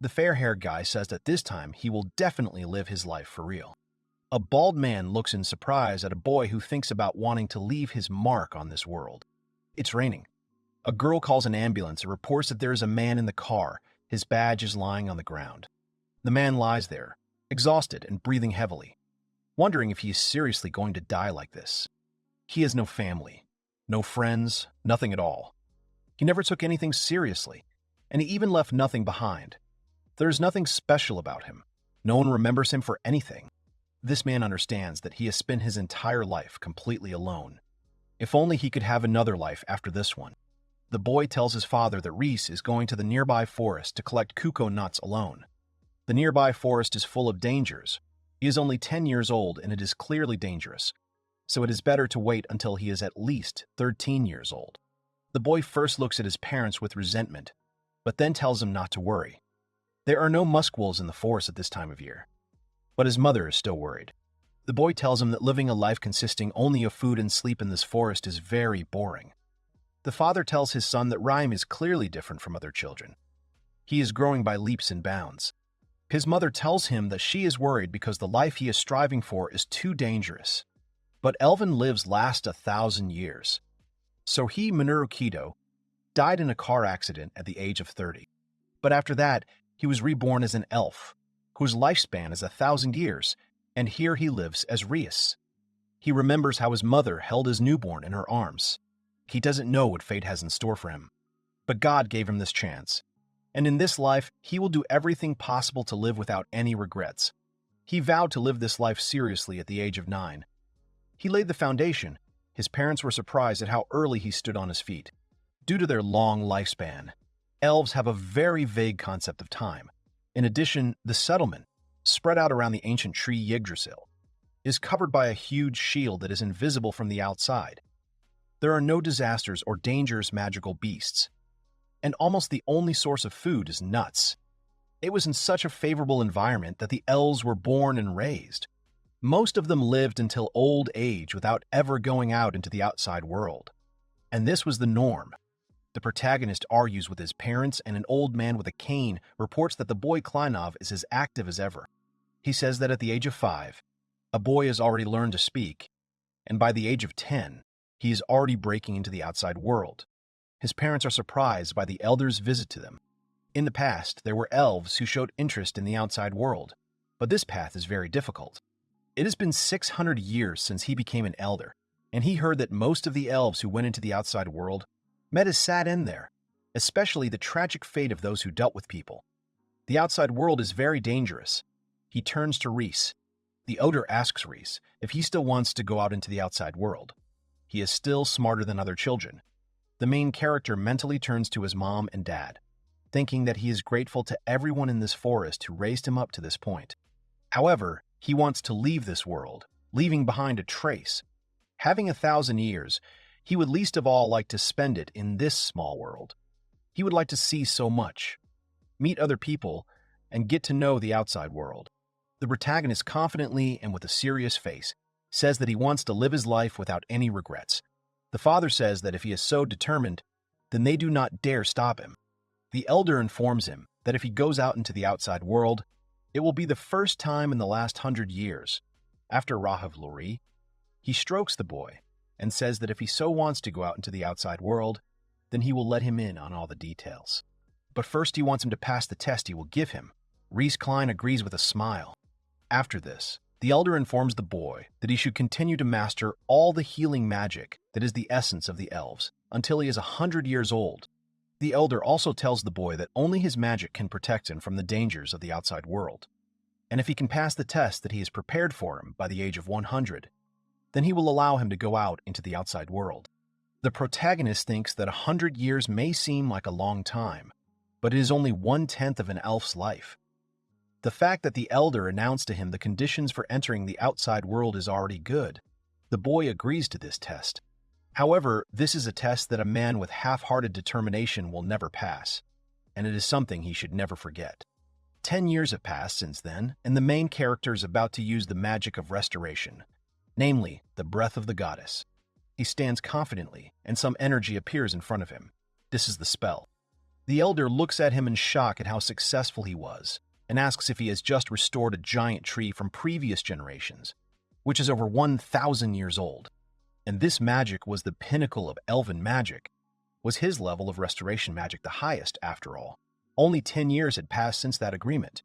The fair-haired guy says that this time he will definitely live his life for real. A bald man looks in surprise at a boy who thinks about wanting to leave his mark on this world. It's raining. A girl calls an ambulance and reports that there is a man in the car. His badge is lying on the ground. The man lies there, exhausted and breathing heavily, wondering if he is seriously going to die like this. He has no family, no friends, nothing at all. He never took anything seriously, and he even left nothing behind. There is nothing special about him. No one remembers him for anything. This man understands that he has spent his entire life completely alone. If only he could have another life after this one. The boy tells his father that Reece is going to the nearby forest to collect kuko nuts alone. The nearby forest is full of dangers. He is only 10 years old and it is clearly dangerous, so it is better to wait until he is at least 13 years old. The boy first looks at his parents with resentment, but then tells him not to worry. There are no musk wolves in the forest at this time of year. But his mother is still worried. The boy tells him that living a life consisting only of food and sleep in this forest is very boring. The father tells his son that Rhyme is clearly different from other children. He is growing by leaps and bounds. His mother tells him that she is worried because the life he is striving for is too dangerous. But elven lives last 1,000 years. So he, Minoru Kido, died in a car accident at the age of 30. But after that, he was reborn as an elf, whose lifespan is 1,000 years, and here he lives as Reece. He remembers how his mother held his newborn in her arms. He doesn't know what fate has in store for him. But God gave him this chance. And in this life, he will do everything possible to live without any regrets. He vowed to live this life seriously at the age of 9. He laid the foundation. His parents were surprised at how early he stood on his feet. Due to their long lifespan, elves have a very vague concept of time. In addition, the settlement, spread out around the ancient tree Yggdrasil, is covered by a huge shield that is invisible from the outside. There are no disasters or dangerous magical beasts, and almost the only source of food is nuts. It was in such a favorable environment that the elves were born and raised. Most of them lived until old age without ever going out into the outside world. And this was the norm. The protagonist argues with his parents, and an old man with a cane reports that the boy Kleinov is as active as ever. He says that at the age of 5, a boy has already learned to speak, and by the age of 10, he is already breaking into the outside world. His parents are surprised by the elder's visit to them. In the past, there were elves who showed interest in the outside world, but this path is very difficult. It has been 600 years since he became an elder, and he heard that most of the elves who went into the outside world met a sad end there, especially the tragic fate of those who dealt with people. The outside world is very dangerous. He turns to Reece. The elder asks Reece if he still wants to go out into the outside world. He is still smarter than other children. The main character mentally turns to his mom and dad, thinking that he is grateful to everyone in this forest who raised him up to this point. However, he wants to leave this world, leaving behind a trace. Having 1,000 years, he would least of all like to spend it in this small world. He would like to see so much, meet other people, and get to know the outside world. The protagonist confidently and with a serious face says that he wants to live his life without any regrets. The father says that if he is so determined, then they do not dare stop him. The elder informs him that if he goes out into the outside world, it will be the first time in the last 100 years. After Rahav Luri, he strokes the boy and says that if he so wants to go out into the outside world, then he will let him in on all the details. But first he wants him to pass the test he will give him. Reece Klein agrees with a smile. After this, the elder informs the boy that he should continue to master all the healing magic that is the essence of the elves until he is 100 years old. The elder also tells the boy that only his magic can protect him from the dangers of the outside world. And if he can pass the test that he has prepared for him by the age of 100, then he will allow him to go out into the outside world. The protagonist thinks that 100 years may seem like a long time, but it is only 1/10 of an elf's life. The fact that the elder announced to him the conditions for entering the outside world is already good. The boy agrees to this test. However, this is a test that a man with half-hearted determination will never pass, and it is something he should never forget. 10 years have passed since then, and the main character is about to use the magic of restoration, namely, the breath of the goddess. He stands confidently, and some energy appears in front of him. This is the spell. The elder looks at him in shock at how successful he was and asks if he has just restored a giant tree from previous generations, which is over 1,000 years old. And this magic was the pinnacle of elven magic. Was his level of restoration magic the highest, after all? Only 10 years had passed since that agreement.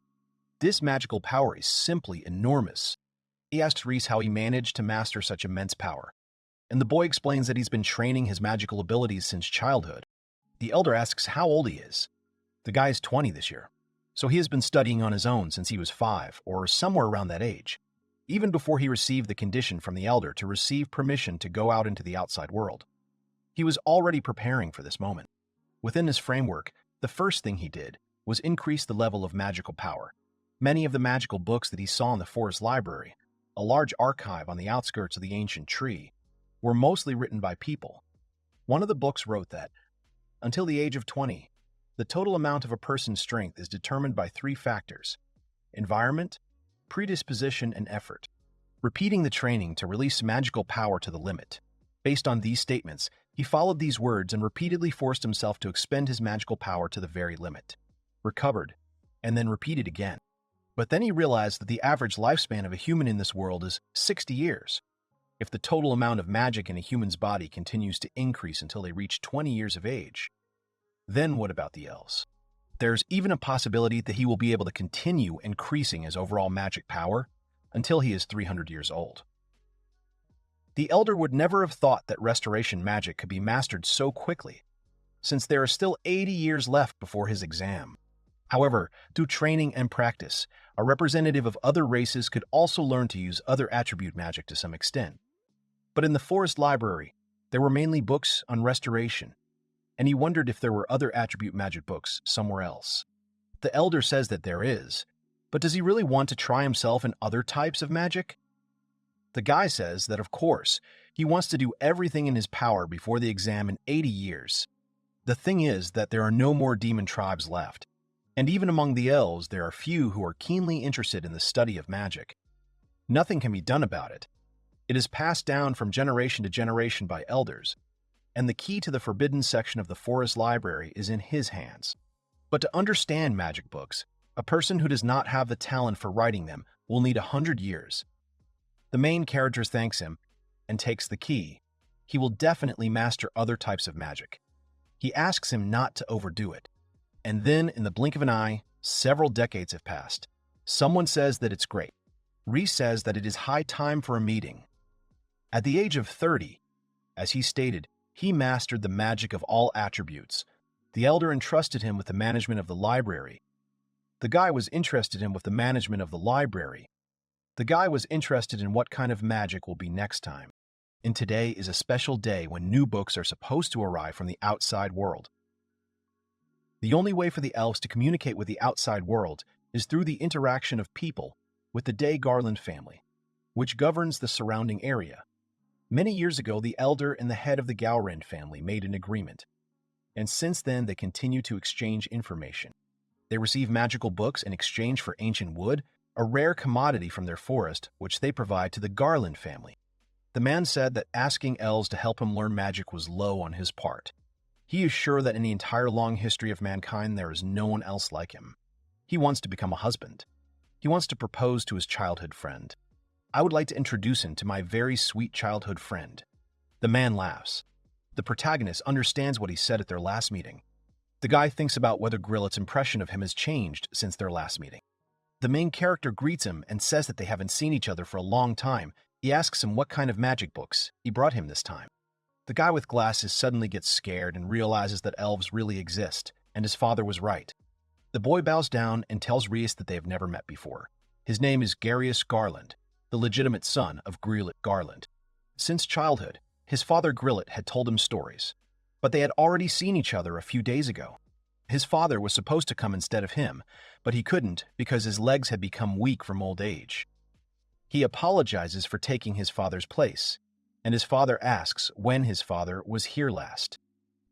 This magical power is simply enormous. He asks Reece how he managed to master such immense power, and the boy explains that he's been training his magical abilities since childhood. The elder asks how old he is. The guy is 20 this year, so he has been studying on his own since he was 5, or somewhere around that age, even before he received the condition from the elder to receive permission to go out into the outside world. He was already preparing for this moment. Within his framework, the first thing he did was increase the level of magical power. Many of the magical books that he saw in the forest library, a large archive on the outskirts of the ancient tree, were mostly written by people. One of the books wrote that, until the age of 20, the total amount of a person's strength is determined by 3 factors: environment, predisposition, and effort. Repeating the training to release magical power to the limit. Based on these statements, he followed these words and repeatedly forced himself to expend his magical power to the very limit. Recovered, and then repeated again. But then he realized that the average lifespan of a human in this world is 60 years. If the total amount of magic in a human's body continues to increase until they reach 20 years of age, then what about the elves? There's even a possibility that he will be able to continue increasing his overall magic power until he is 300 years old. The elder would never have thought that restoration magic could be mastered so quickly, since there are still 80 years left before his exam. However, through training and practice, a representative of other races could also learn to use other attribute magic to some extent. But in the forest library, there were mainly books on restoration, and he wondered if there were other attribute magic books somewhere else. The elder says that there is, but does he really want to try himself in other types of magic? The guy says that, of course, he wants to do everything in his power before the exam in 80 years. The thing is that there are no more demon tribes left, and even among the elves there are few who are keenly interested in the study of magic. Nothing can be done about it. It is passed down from generation to generation by elders, and the key to the forbidden section of the forest library is in his hands. But to understand magic books, a person who does not have the talent for writing them will need 100 years. The main character thanks him and takes the key. He will definitely master other types of magic. He asks him not to overdo it. And then, in the blink of an eye, several decades have passed. Someone says that it's great. Reece says that it is high time for a meeting. At the age of 30, as he stated, he mastered the magic of all attributes. The elder entrusted him with the management of the library. The guy was interested in what kind of magic will be next time. And today is a special day when new books are supposed to arrive from the outside world. The only way for the elves to communicate with the outside world is through the interaction of people with the Day Garland family, which governs the surrounding area. Many years ago, the elder and the head of the Gowrand family made an agreement, and since then they continue to exchange information. They receive magical books in exchange for ancient wood, a rare commodity from their forest, which they provide to the Garland family. The man said that asking elves to help him learn magic was low on his part. He is sure that in the entire long history of mankind there is no one else like him. He wants to become a husband. He wants to propose to his childhood friend. I would like to introduce him to my very sweet childhood friend. The man laughs. The protagonist understands what he said at their last meeting. The guy thinks about whether Grillet's impression of him has changed since their last meeting. The main character greets him and says that they haven't seen each other for a long time. He asks him what kind of magic books he brought him this time. The guy with glasses suddenly gets scared and realizes that elves really exist, and his father was right. The boy bows down and tells Reece that they have never met before. His name is Garius Garland, the legitimate son of Grillet Garland. Since childhood, his father Grillet had told him stories, but they had already seen each other a few days ago. His father was supposed to come instead of him, but he couldn't because his legs had become weak from old age. He apologizes for taking his father's place, and his father asks when his father was here last.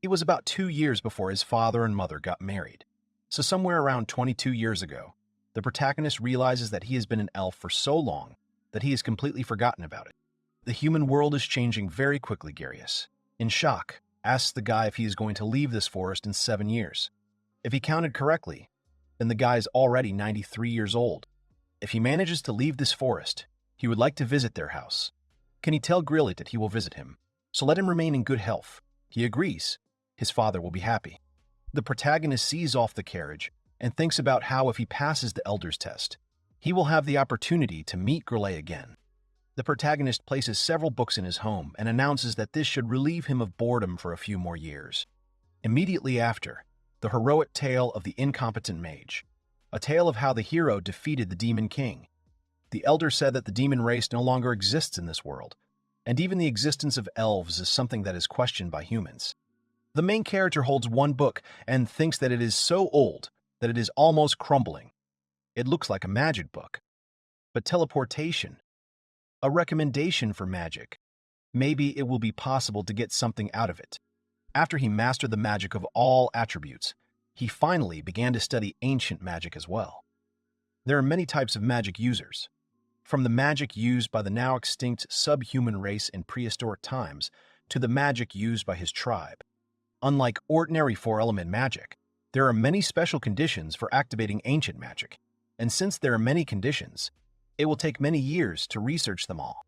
It was about 2 years before his father and mother got married, so somewhere around 22 years ago. The protagonist realizes that he has been an elf for so long that he has completely forgotten about it. The human world is changing very quickly, Garius. In shock, asks the guy if he is going to leave this forest in 7 years. If he counted correctly, then the guy is already 93 years old. If he manages to leave this forest, he would like to visit their house. Can he tell Grilly that he will visit him? So let him remain in good health. He agrees. His father will be happy. The protagonist sees off the carriage and thinks about how if he passes the Elder's test, he will have the opportunity to meet Grilly again. The protagonist places several books in his home and announces that this should relieve him of boredom for a few more years. Immediately after, the heroic tale of the incompetent mage, a tale of how the hero defeated the Demon King. The Elder said that the demon race no longer exists in this world, and even the existence of elves is something that is questioned by humans. The main character holds one book and thinks that it is so old that it is almost crumbling. It looks like a magic book. But teleportation, a recommendation for magic. Maybe it will be possible to get something out of it. After he mastered the magic of all attributes, he finally began to study ancient magic as well. There are many types of magic users, from the magic used by the now extinct subhuman race in prehistoric times to the magic used by his tribe. Unlike ordinary four-element magic, there are many special conditions for activating ancient magic, and since there are many conditions, it will take many years to research them all.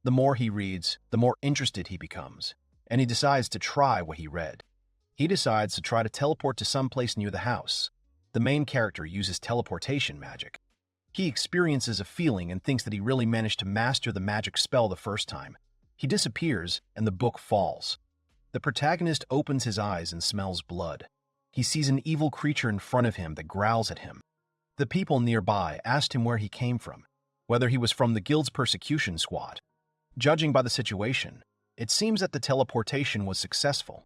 The more he reads, the more interested he becomes, and he decides to try what he read. He decides to try to teleport to some place near the house. The main character uses teleportation magic. He experiences a feeling and thinks that he really managed to master the magic spell the first time. He disappears, and the book falls. The protagonist opens his eyes and smells blood. He sees an evil creature in front of him that growls at him. The people nearby asked him where he came from, whether he was from the guild's persecution squad. Judging by the situation, it seems that the teleportation was successful.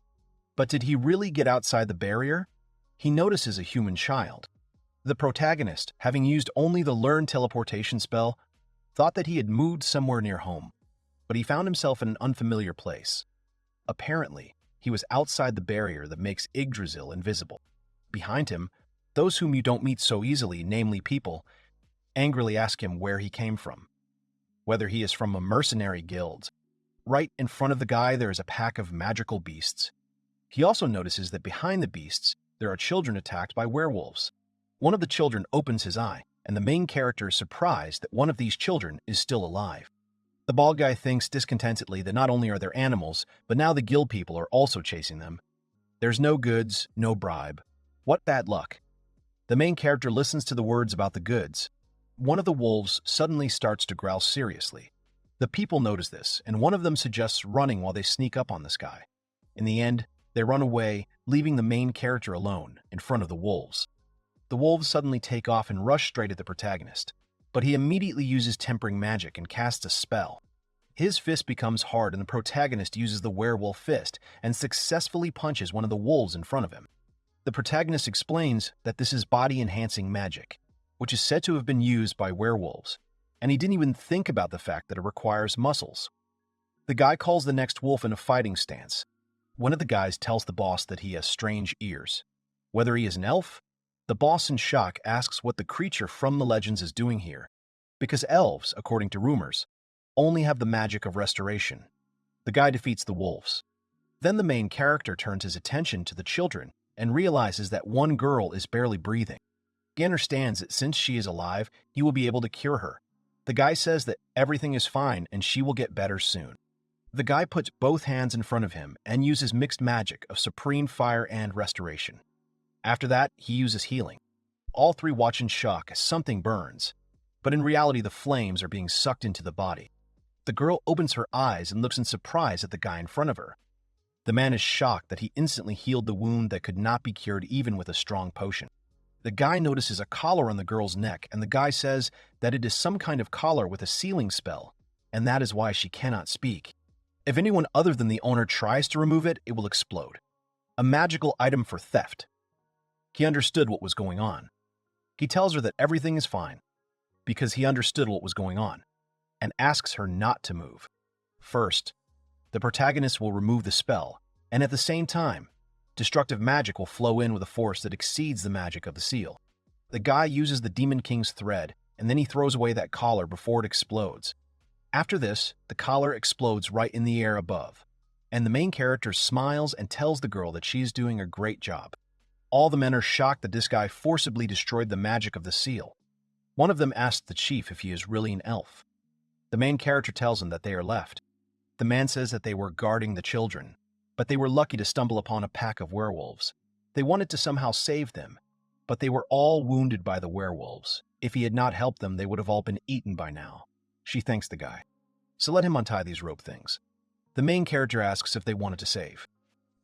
But did he really get outside the barrier? He notices a human child. The protagonist, having used only the learned teleportation spell, thought that he had moved somewhere near home, but he found himself in an unfamiliar place. Apparently, he was outside the barrier that makes Yggdrasil invisible. Behind him, those whom you don't meet so easily, namely people, angrily ask him where he came from, whether he is from a mercenary guild. Right in front of the guy, there is a pack of magical beasts. He also notices that behind the beasts, there are children attacked by werewolves. One of the children opens his eye, and the main character is surprised that one of these children is still alive. The bald guy thinks discontentedly that not only are there animals, but now the guild people are also chasing them. There's no goods, no bribe. What bad luck. The main character listens to the words about the goods. One of the wolves suddenly starts to growl seriously. The people notice this, and one of them suggests running while they sneak up on this guy. In the end, they run away, leaving the main character alone in front of the wolves. The wolves suddenly take off and rush straight at the protagonist, but he immediately uses tempering magic and casts a spell. His fist becomes hard, and the protagonist uses the werewolf fist and successfully punches one of the wolves in front of him. The protagonist explains that this is body-enhancing magic, which is said to have been used by werewolves, and he didn't even think about the fact that it requires muscles. The guy calls the next wolf in a fighting stance. One of the guys tells the boss that he has strange ears. Whether he is an elf? The boss in shock asks what the creature from the legends is doing here, because elves, according to rumors, only have the magic of restoration. The guy defeats the wolves. Then the main character turns his attention to the children and realizes that one girl is barely breathing. He understands that since she is alive, he will be able to cure her. The guy says that everything is fine and she will get better soon. The guy puts both hands in front of him and uses mixed magic of supreme fire and restoration. After that, he uses healing. All three watch in shock as something burns, but in reality the flames are being sucked into the body. The girl opens her eyes and looks in surprise at the guy in front of her. The man is shocked that he instantly healed the wound that could not be cured even with a strong potion. The guy notices a collar on the girl's neck, and the guy says that it is some kind of collar with a sealing spell, and that is why she cannot speak. If anyone other than the owner tries to remove it, it will explode. A magical item for theft. He understood what was going on. He tells her that everything is fine, because he understood what was going on, and asks her not to move. First, the protagonist will remove the spell, and at the same time, destructive magic will flow in with a force that exceeds the magic of the seal. The guy uses the Demon King's thread, and then he throws away that collar before it explodes. After this, the collar explodes right in the air above, and the main character smiles and tells the girl that she is doing a great job. All the men are shocked that this guy forcibly destroyed the magic of the seal. One of them asks the chief if he is really an elf. The main character tells him that they are left. The man says that they were guarding the children, but they were lucky to stumble upon a pack of werewolves. They wanted to somehow save them, but they were all wounded by the werewolves. If he had not helped them, they would have all been eaten by now. She thanks the guy. So let him untie these rope things. The main character asks if they wanted to save.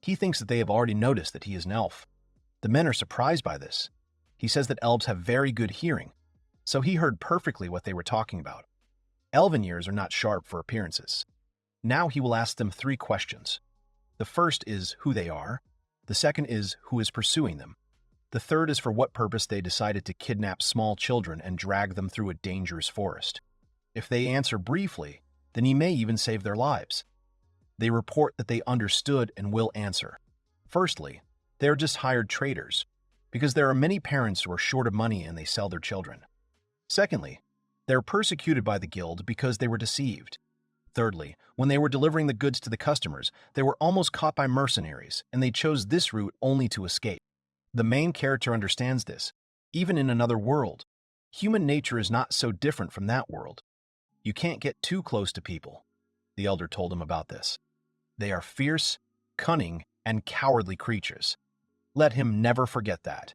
He thinks that they have already noticed that he is an elf. The men are surprised by this. He says that elves have very good hearing, so he heard perfectly what they were talking about. Elven ears are not sharp for appearances. Now he will ask them 3 questions. The first is who they are. The second is who is pursuing them. The third is for what purpose they decided to kidnap small children and drag them through a dangerous forest. If they answer briefly, then he may even save their lives. They report that they understood and will answer. Firstly, they are just hired traders, because there are many parents who are short of money and they sell their children. Secondly, they are persecuted by the guild because they were deceived. Thirdly, when they were delivering the goods to the customers, they were almost caught by mercenaries, and they chose this route only to escape. The main character understands this. Even in another world, human nature is not so different from that world. You can't get too close to people. The elder told him about this. They are fierce, cunning, and cowardly creatures. Let him never forget that.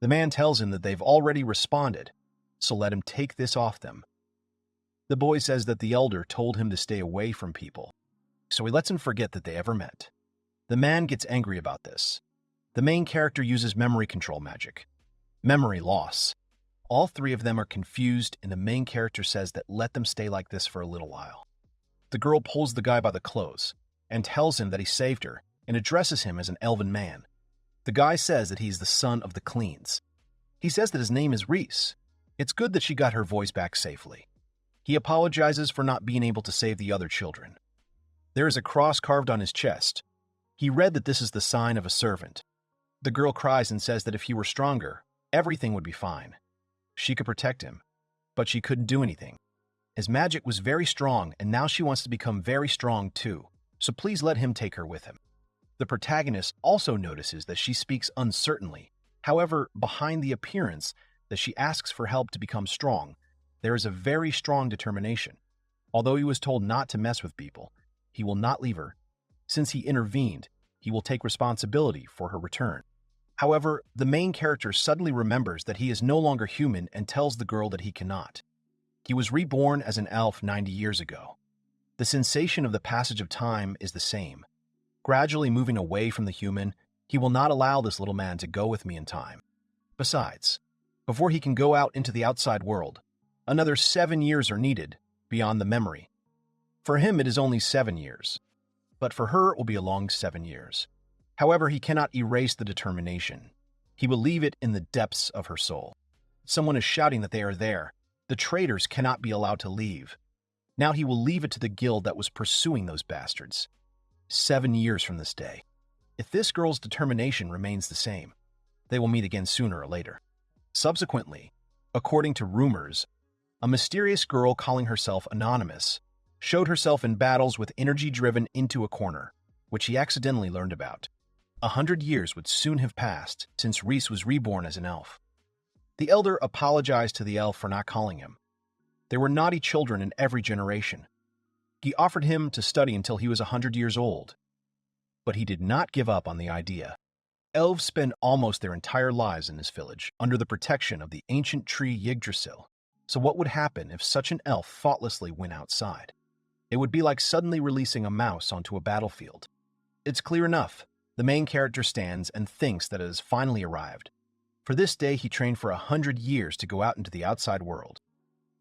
The man tells him that they've already responded, so let him take this off them. The boy says that the elder told him to stay away from people, so he lets him forget that they ever met. The man gets angry about this. The main character uses memory control magic. Memory loss. All 3 of them are confused, and the main character says that let them stay like this for a little while. The girl pulls the guy by the clothes and tells him that he saved her and addresses him as an elven man. The guy says that he's the son of the Cleans. He says that his name is Reece. It's good that she got her voice back safely. He apologizes for not being able to save the other children. There is a cross carved on his chest. He read that this is the sign of a servant. The girl cries and says that if he were stronger, everything would be fine. She could protect him, but she couldn't do anything. His magic was very strong, and now she wants to become very strong too, so please let him take her with him. The protagonist also notices that she speaks uncertainly. However, behind the appearance that she asks for help to become strong, there is a very strong determination. Although he was told not to mess with people, he will not leave her. Since he intervened, he will take responsibility for her return. However, the main character suddenly remembers that he is no longer human and tells the girl that he cannot. He was reborn as an elf 90 years ago. The sensation of the passage of time is the same. Gradually moving away from the human, he will not allow this little man to go with me in time. Besides, before he can go out into the outside world, another 7 years are needed beyond the memory. For him, it is only 7 years, but for her, it will be a long 7 years. However, he cannot erase the determination. He will leave it in the depths of her soul. Someone is shouting that they are there. The traitors cannot be allowed to leave. Now he will leave it to the guild that was pursuing those bastards. 7 years from this day. If this girl's determination remains the same, they will meet again sooner or later. Subsequently, according to rumors, a mysterious girl calling herself Anonymous showed herself in battles with energy driven into a corner, which he accidentally learned about. 100 years would soon have passed since Reece was reborn as an elf. The elder apologized to the elf for not calling him. There were naughty children in every generation. He offered him to study until he was 100 years old, but he did not give up on the idea. Elves spend almost their entire lives in this village under the protection of the ancient tree Yggdrasil. So what would happen if such an elf thoughtlessly went outside? It would be like suddenly releasing a mouse onto a battlefield. It's clear enough. The main character stands and thinks that it has finally arrived. For this day, he trained for 100 years to go out into the outside world.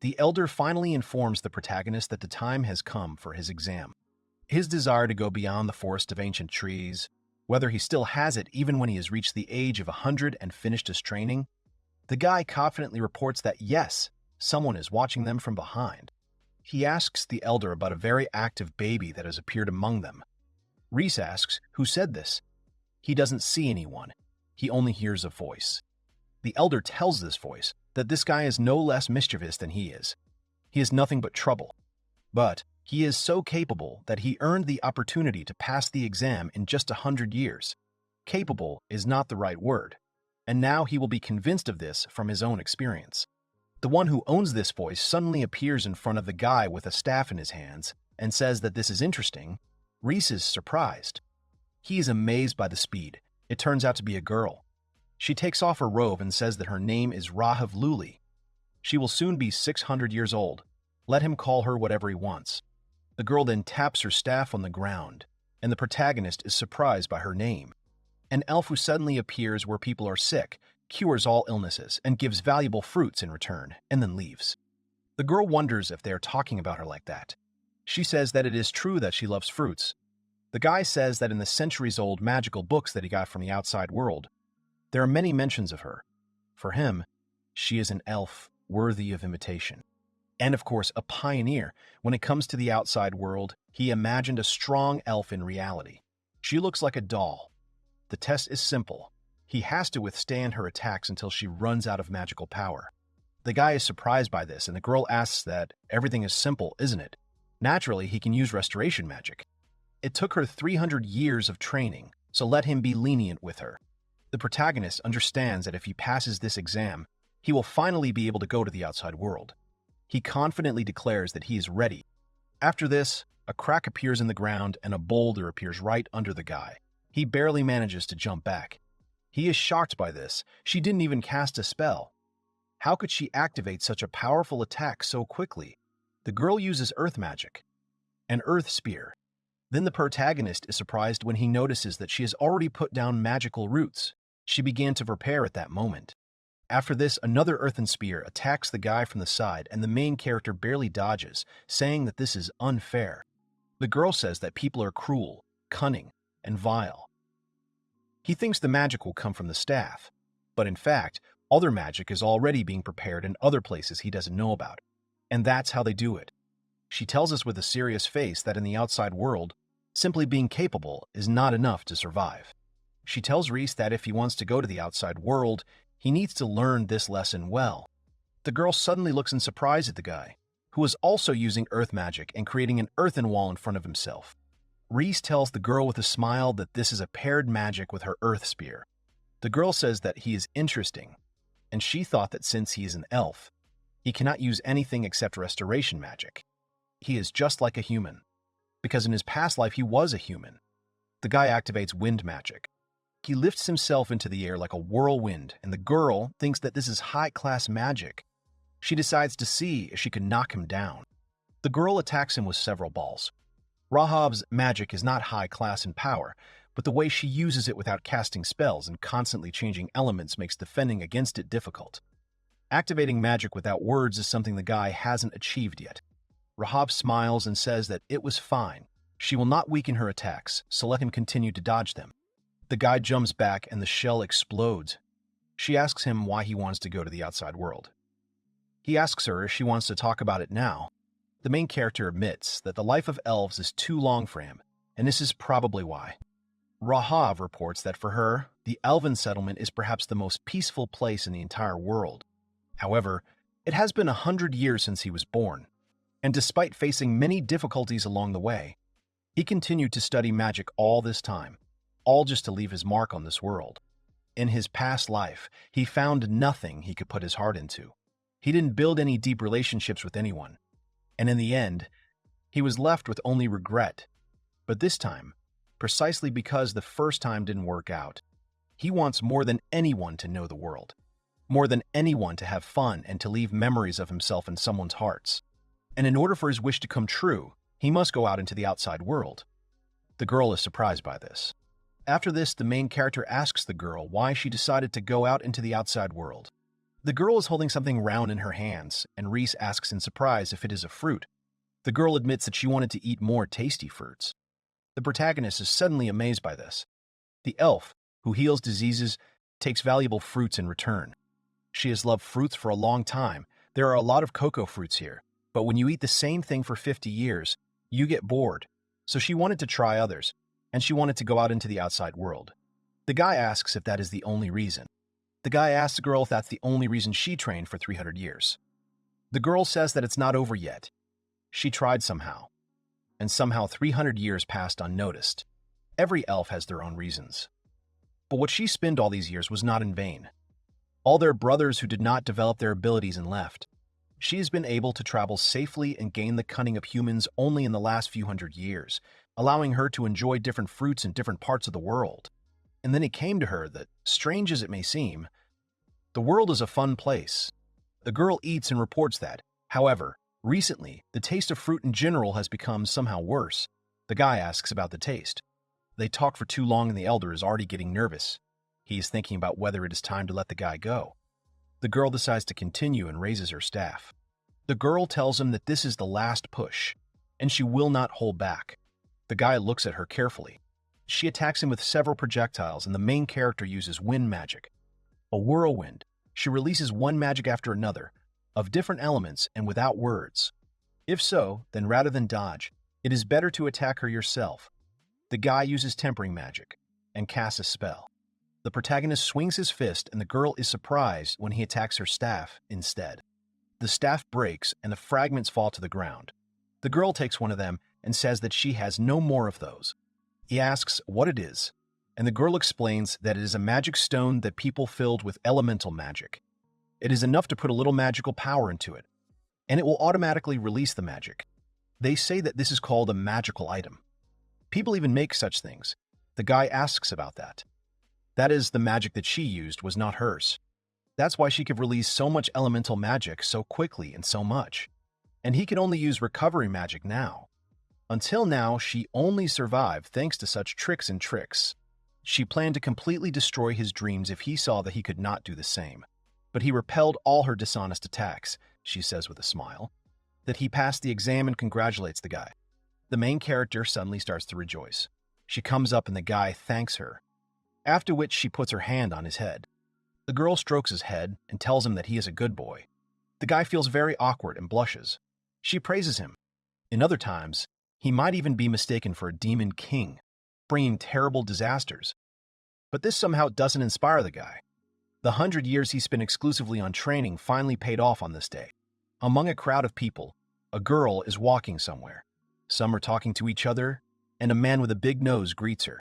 The elder finally informs the protagonist that the time has come for his exam. His desire to go beyond the forest of ancient trees, whether he still has it even when he has reached the age of 100 and finished his training, the guy confidently reports that yes, someone is watching them from behind. He asks the elder about a very active baby that has appeared among them. Reece asks who said this. He doesn't see anyone. He only hears a voice. The elder tells this voice that this guy is no less mischievous than he is. He is nothing but trouble. But he is so capable that he earned the opportunity to pass the exam in just 100 years. Capable is not the right word, and now he will be convinced of this from his own experience. The one who owns this voice suddenly appears in front of the guy with a staff in his hands and says that this is interesting. Reece is surprised. He is amazed by the speed. It turns out to be a girl. She takes off her robe and says that her name is Rahav Luli. She will soon be 600 years old. Let him call her whatever he wants. The girl then taps her staff on the ground, and the protagonist is surprised by her name. An elf who suddenly appears where people are sick, cures all illnesses, and gives valuable fruits in return, and then leaves. The girl wonders if they are talking about her like that. She says that it is true that she loves fruits. The guy says that in the centuries-old magical books that he got from the outside world, there are many mentions of her. For him, she is an elf worthy of imitation. And of course, a pioneer. When it comes to the outside world, he imagined a strong elf in reality. She looks like a doll. The test is simple. He has to withstand her attacks until she runs out of magical power. The guy is surprised by this, and the girl asks that everything is simple, isn't it? Naturally, he can use restoration magic. It took her 300 years of training, so let him be lenient with her. The protagonist understands that if he passes this exam, he will finally be able to go to the outside world. He confidently declares that he is ready. After this, a crack appears in the ground and a boulder appears right under the guy. He barely manages to jump back. He is shocked by this. She didn't even cast a spell. How could she activate such a powerful attack so quickly? The girl uses earth magic, an earth spear. Then the protagonist is surprised when he notices that she has already put down magical roots. She began to prepare at that moment. After this, another earthen spear attacks the guy from the side, and the main character barely dodges, saying that this is unfair. The girl says that people are cruel, cunning, and vile. He thinks the magic will come from the staff, but in fact, other magic is already being prepared in other places he doesn't know about, and that's how they do it. She tells us with a serious face that in the outside world, simply being capable is not enough to survive. She tells Reece that if he wants to go to the outside world, he needs to learn this lesson well. The girl suddenly looks in surprise at the guy, who is also using earth magic and creating an earthen wall in front of himself. Reece tells the girl with a smile that this is a paired magic with her earth spear. The girl says that he is interesting, and she thought that since he is an elf, he cannot use anything except restoration magic. He is just like a human, because in his past life he was a human. The guy activates wind magic. He lifts himself into the air like a whirlwind, and the girl thinks that this is high-class magic. She decides to see if she can knock him down. The girl attacks him with several balls. Rahav's magic is not high-class in power, but the way she uses it without casting spells and constantly changing elements makes defending against it difficult. Activating magic without words is something the guy hasn't achieved yet. Rahav smiles and says that it was fine. She will not weaken her attacks, so let him continue to dodge them. The guy jumps back and the shell explodes. She asks him why he wants to go to the outside world. He asks her if she wants to talk about it now. The main character admits that the life of elves is too long for him, and this is probably why. Rahav reports that for her, the elven settlement is perhaps the most peaceful place in the entire world. However, it has been 100 years since he was born, and despite facing many difficulties along the way, he continued to study magic all this time, all just to leave his mark on this world. In his past life, he found nothing he could put his heart into. He didn't build any deep relationships with anyone, and in the end, he was left with only regret. But this time, precisely because the first time didn't work out, he wants more than anyone to know the world, more than anyone to have fun and to leave memories of himself in someone's hearts. And in order for his wish to come true, he must go out into the outside world. The girl is surprised by this. After this, the main character asks the girl why she decided to go out into the outside world. The girl is holding something round in her hands, and Reece asks in surprise if it is a fruit. The girl admits that she wanted to eat more tasty fruits. The protagonist is suddenly amazed by this. The elf, who heals diseases, takes valuable fruits in return. She has loved fruits for a long time. There are a lot of cocoa fruits here, but when you eat the same thing for 50 years, you get bored. So she wanted to try others, and she wanted to go out into the outside world. The guy asks if that is the only reason. The guy asks the girl if that's the only reason she trained for 300 years. The girl says that it's not over yet. She tried somehow, and somehow 300 years passed unnoticed. Every elf has their own reasons. But what she spent all these years was not in vain. All their brothers who did not develop their abilities and left. She has been able to travel safely and gain the cunning of humans only in the last few hundred years, allowing her to enjoy different fruits in different parts of the world. And then it came to her that, strange as it may seem, the world is a fun place. The girl eats and reports that. However, recently, the taste of fruit in general has become somehow worse. The guy asks about the taste. They talk for too long and the elder is already getting nervous. He is thinking about whether it is time to let the guy go. The girl decides to continue and raises her staff. The girl tells him that this is the last push, and she will not hold back. The guy looks at her carefully. She attacks him with several projectiles, and the main character uses wind magic. A whirlwind. She releases one magic after another, of different elements and without words. If so, then rather than dodge, it is better to attack her yourself. The guy uses tempering magic and casts a spell. The protagonist swings his fist and the girl is surprised when he attacks her staff instead. The staff breaks and the fragments fall to the ground. The girl takes one of them and says that she has no more of those. He asks what it is, and the girl explains that it is a magic stone that people filled with elemental magic. It is enough to put a little magical power into it, and it will automatically release the magic. They say that this is called a magical item. People even make such things. The guy asks about that. That is, the magic that she used was not hers. That's why she could release so much elemental magic so quickly and so much. And he can only use recovery magic now. Until now, she only survived thanks to such tricks and tricks. She planned to completely destroy his dreams if he saw that he could not do the same. But he repelled all her dishonest attacks, she says with a smile. That he passed the exam and congratulates the guy. The main character suddenly starts to rejoice. She comes up and the guy thanks her, after which she puts her hand on his head. The girl strokes his head and tells him that he is a good boy. The guy feels very awkward and blushes. She praises him. In other times, he might even be mistaken for a demon king, bringing terrible disasters. But this somehow doesn't inspire the guy. The 100 years he spent exclusively on training finally paid off on this day. Among a crowd of people, a girl is walking somewhere. Some are talking to each other, and a man with a big nose greets her.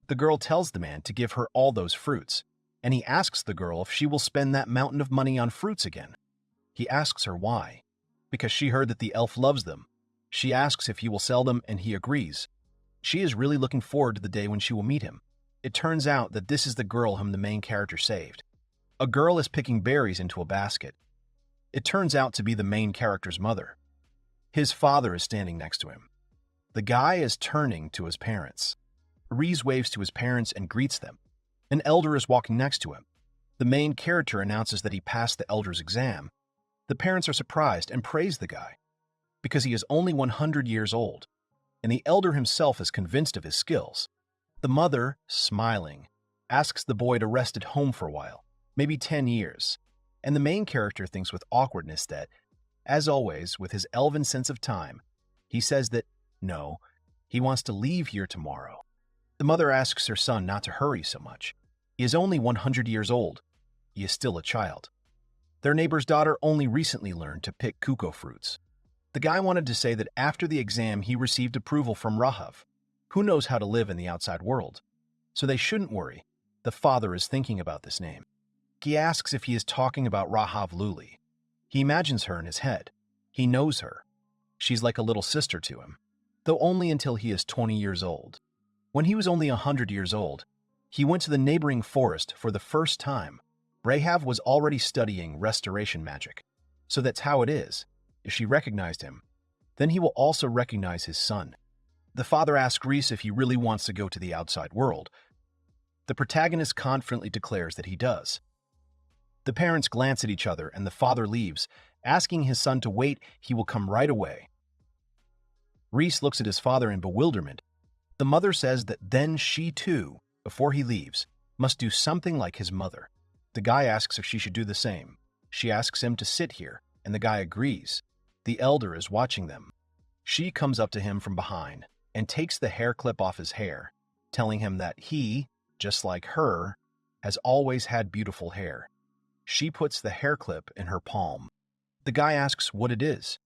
The girl tells the man to give her all those fruits, and he asks the girl if she will spend that mountain of money on fruits again. He asks her why. Because she heard that the elf loves them. She asks if he will sell them, and he agrees. She is really looking forward to the day when she will meet him. It turns out that this is the girl whom the main character saved. A girl is picking berries into a basket. It turns out to be the main character's mother. His father is standing next to him. The guy is turning to his parents. Reece waves to his parents and greets them. An elder is walking next to him. The main character announces that he passed the elder's exam. The parents are surprised and praise the guy, because he is only 100 years old, and the elder himself is convinced of his skills. The mother, smiling, asks the boy to rest at home for a while, maybe 10 years, and the main character thinks with awkwardness that, as always, with his elven sense of time, he says that, no, he wants to leave here tomorrow. The mother asks her son not to hurry so much. He is only 100 years old. He is still a child. Their neighbor's daughter only recently learned to pick kuko fruits. The guy wanted to say that after the exam he received approval from Rahav, who knows how to live in the outside world. So they shouldn't worry. The father is thinking about this name. He asks if he is talking about Rahav Luli. He imagines her in his head. He knows her. She's like a little sister to him, though only until he is 20 years old. When he was only 100 years old, he went to the neighboring forest for the first time. Rahav was already studying restoration magic. So that's how it is. If she recognized him, then he will also recognize his son. The father asks Reece if he really wants to go to the outside world. The protagonist confidently declares that he does. The parents glance at each other and the father leaves, asking his son to wait. He will come right away. Reece looks at his father in bewilderment. The mother says that then she too, before he leaves, must do something like his mother. The guy asks if she should do the same. She asks him to sit here, and the guy agrees. The elder is watching them. She comes up to him from behind and takes the hair clip off his hair, telling him that he, just like her, has always had beautiful hair. She puts the hair clip in her palm. The guy asks what it is.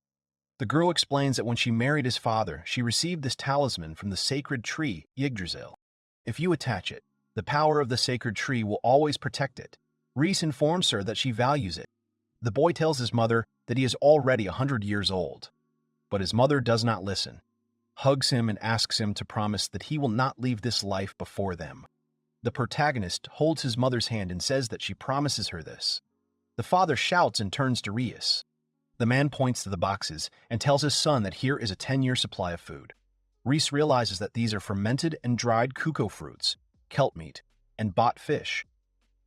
The girl explains that when she married his father, she received this talisman from the sacred tree, Yggdrasil. If you attach it, The power of the sacred tree will always protect it. Reece informs her that she values it. The boy tells his mother that he is already 100 years old. But his mother does not listen, hugs him and asks him to promise that he will not leave this life before them. The protagonist holds his mother's hand and says that she promises her this. The father shouts and turns to Reece. The man points to the boxes and tells his son that here is a 10-year supply of food. Reece realizes that these are fermented and dried kuko fruits, kelp meat, and bot fish.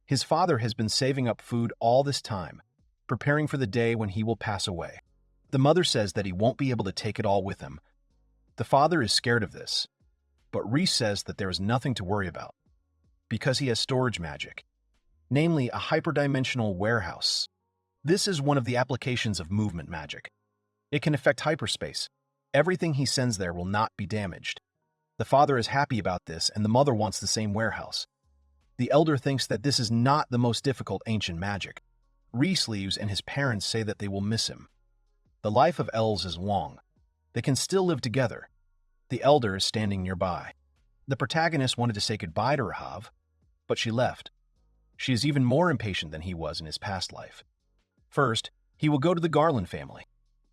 His father has been saving up food all this time, preparing for the day when he will pass away. The mother says that he won't be able to take it all with him. The father is scared of this, but Reece says that there is nothing to worry about, because he has storage magic, namely a hyperdimensional warehouse. This is one of the applications of movement magic. It can affect hyperspace. Everything he sends there will not be damaged. The father is happy about this, and the mother wants the same warehouse. The elder thinks that this is not the most difficult ancient magic. Reece leaves, and his parents say that they will miss him. The life of elves is long. They can still live together. The elder is standing nearby. The protagonist wanted to say goodbye to Rahav, but she left. She is even more impatient than he was in his past life. First, he will go to the Garland family.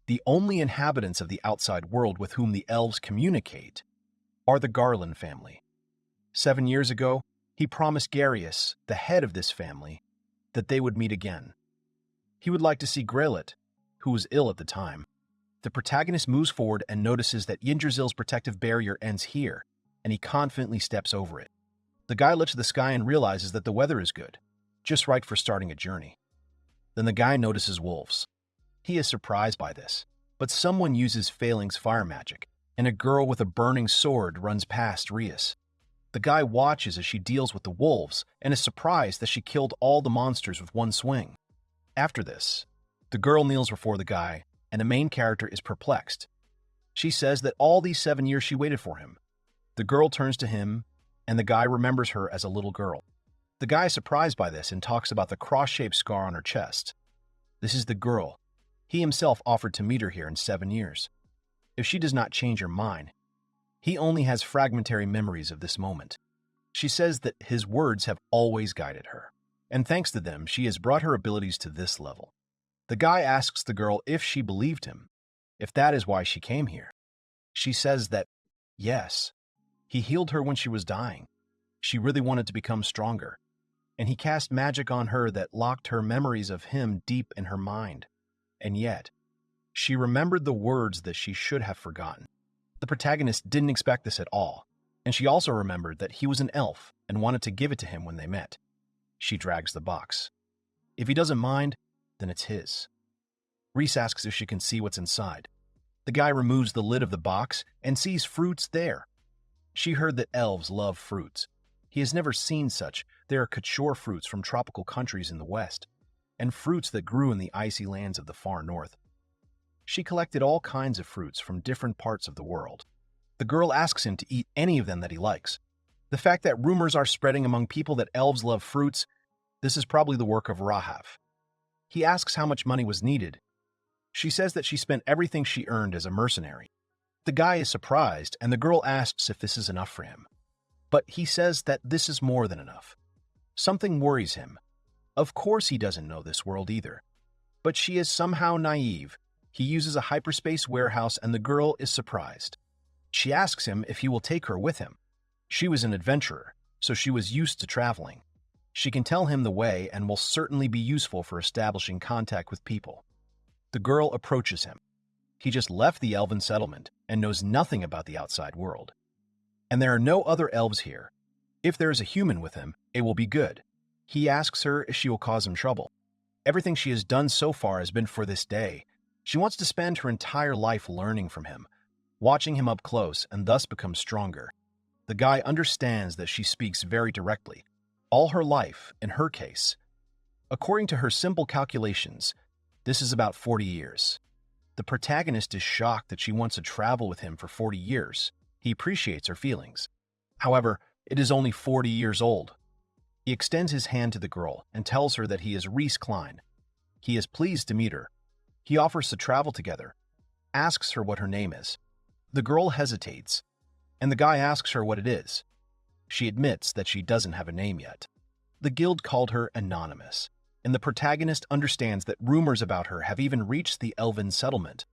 The only inhabitants of the outside world with whom the elves communicate are the Garland family. 7 years ago, he promised Garius, the head of this family, that they would meet again. He would like to see Grelot, who was ill at the time. The protagonist moves forward and notices that Yggdrasil's protective barrier ends here, and he confidently steps over it. The guy looks at the sky and realizes that the weather is good, just right for starting a journey. Then the guy notices wolves. He is surprised by this, but someone uses Failing's fire magic, and a girl with a burning sword runs past Reece. The guy watches as she deals with the wolves and is surprised that she killed all the monsters with one swing. After this, the girl kneels before the guy, and the main character is perplexed. She says that all these 7 years she waited for him. The girl turns to him, and the guy remembers her as a little girl. The guy is surprised by this and talks about the cross-shaped scar on her chest. This is the girl. He himself offered to meet her here in 7 years. If she does not change her mind, he only has fragmentary memories of this moment. She says that his words have always guided her, and thanks to them, she has brought her abilities to this level. The guy asks the girl if she believed him, if that is why she came here. She says that, yes, he healed her when she was dying. She really wanted to become stronger, and he cast magic on her that locked her memories of him deep in her mind. And yet, she remembered the words that she should have forgotten. The protagonist didn't expect this at all, and she also remembered that he was an elf and wanted to give it to him when they met. She drags the box. If he doesn't mind, then it's his. Reece asks if she can see what's inside. The guy removes the lid of the box and sees fruits there. She heard that elves love fruits. He has never seen such. There are couture fruits from tropical countries in the west, and fruits that grew in the icy lands of the far north. She collected all kinds of fruits from different parts of the world. The girl asks him to eat any of them that he likes. The fact that rumors are spreading among people that elves love fruits, this is probably the work of Rahav. He asks how much money was needed. She says that she spent everything she earned as a mercenary. The guy is surprised, and the girl asks if this is enough for him. But he says that this is more than enough. Something worries him. Of course he doesn't know this world either. But she is somehow naive. He uses a hyperspace warehouse, and the girl is surprised. She asks him if he will take her with him. She was an adventurer, so she was used to traveling. She can tell him the way and will certainly be useful for establishing contact with people. The girl approaches him. He just left the elven settlement and knows nothing about the outside world. And there are no other elves here. If there is a human with him, it will be good. He asks her if she will cause him trouble. Everything she has done so far has been for this day. She wants to spend her entire life learning from him, watching him up close, and thus become stronger. The guy understands that she speaks very directly. All her life, in her case. According to her simple calculations, this is about 40 years. The protagonist is shocked that she wants to travel with him for 40 years. He appreciates her feelings. However, it is only 40 years old. He extends his hand to the girl and tells her that he is Reece Klein. He is pleased to meet her. He offers to travel together, asks her what her name is. The girl hesitates, and the guy asks her what it is. She admits that she doesn't have a name yet. The guild called her anonymous, and the protagonist understands that rumors about her have even reached the elven settlement.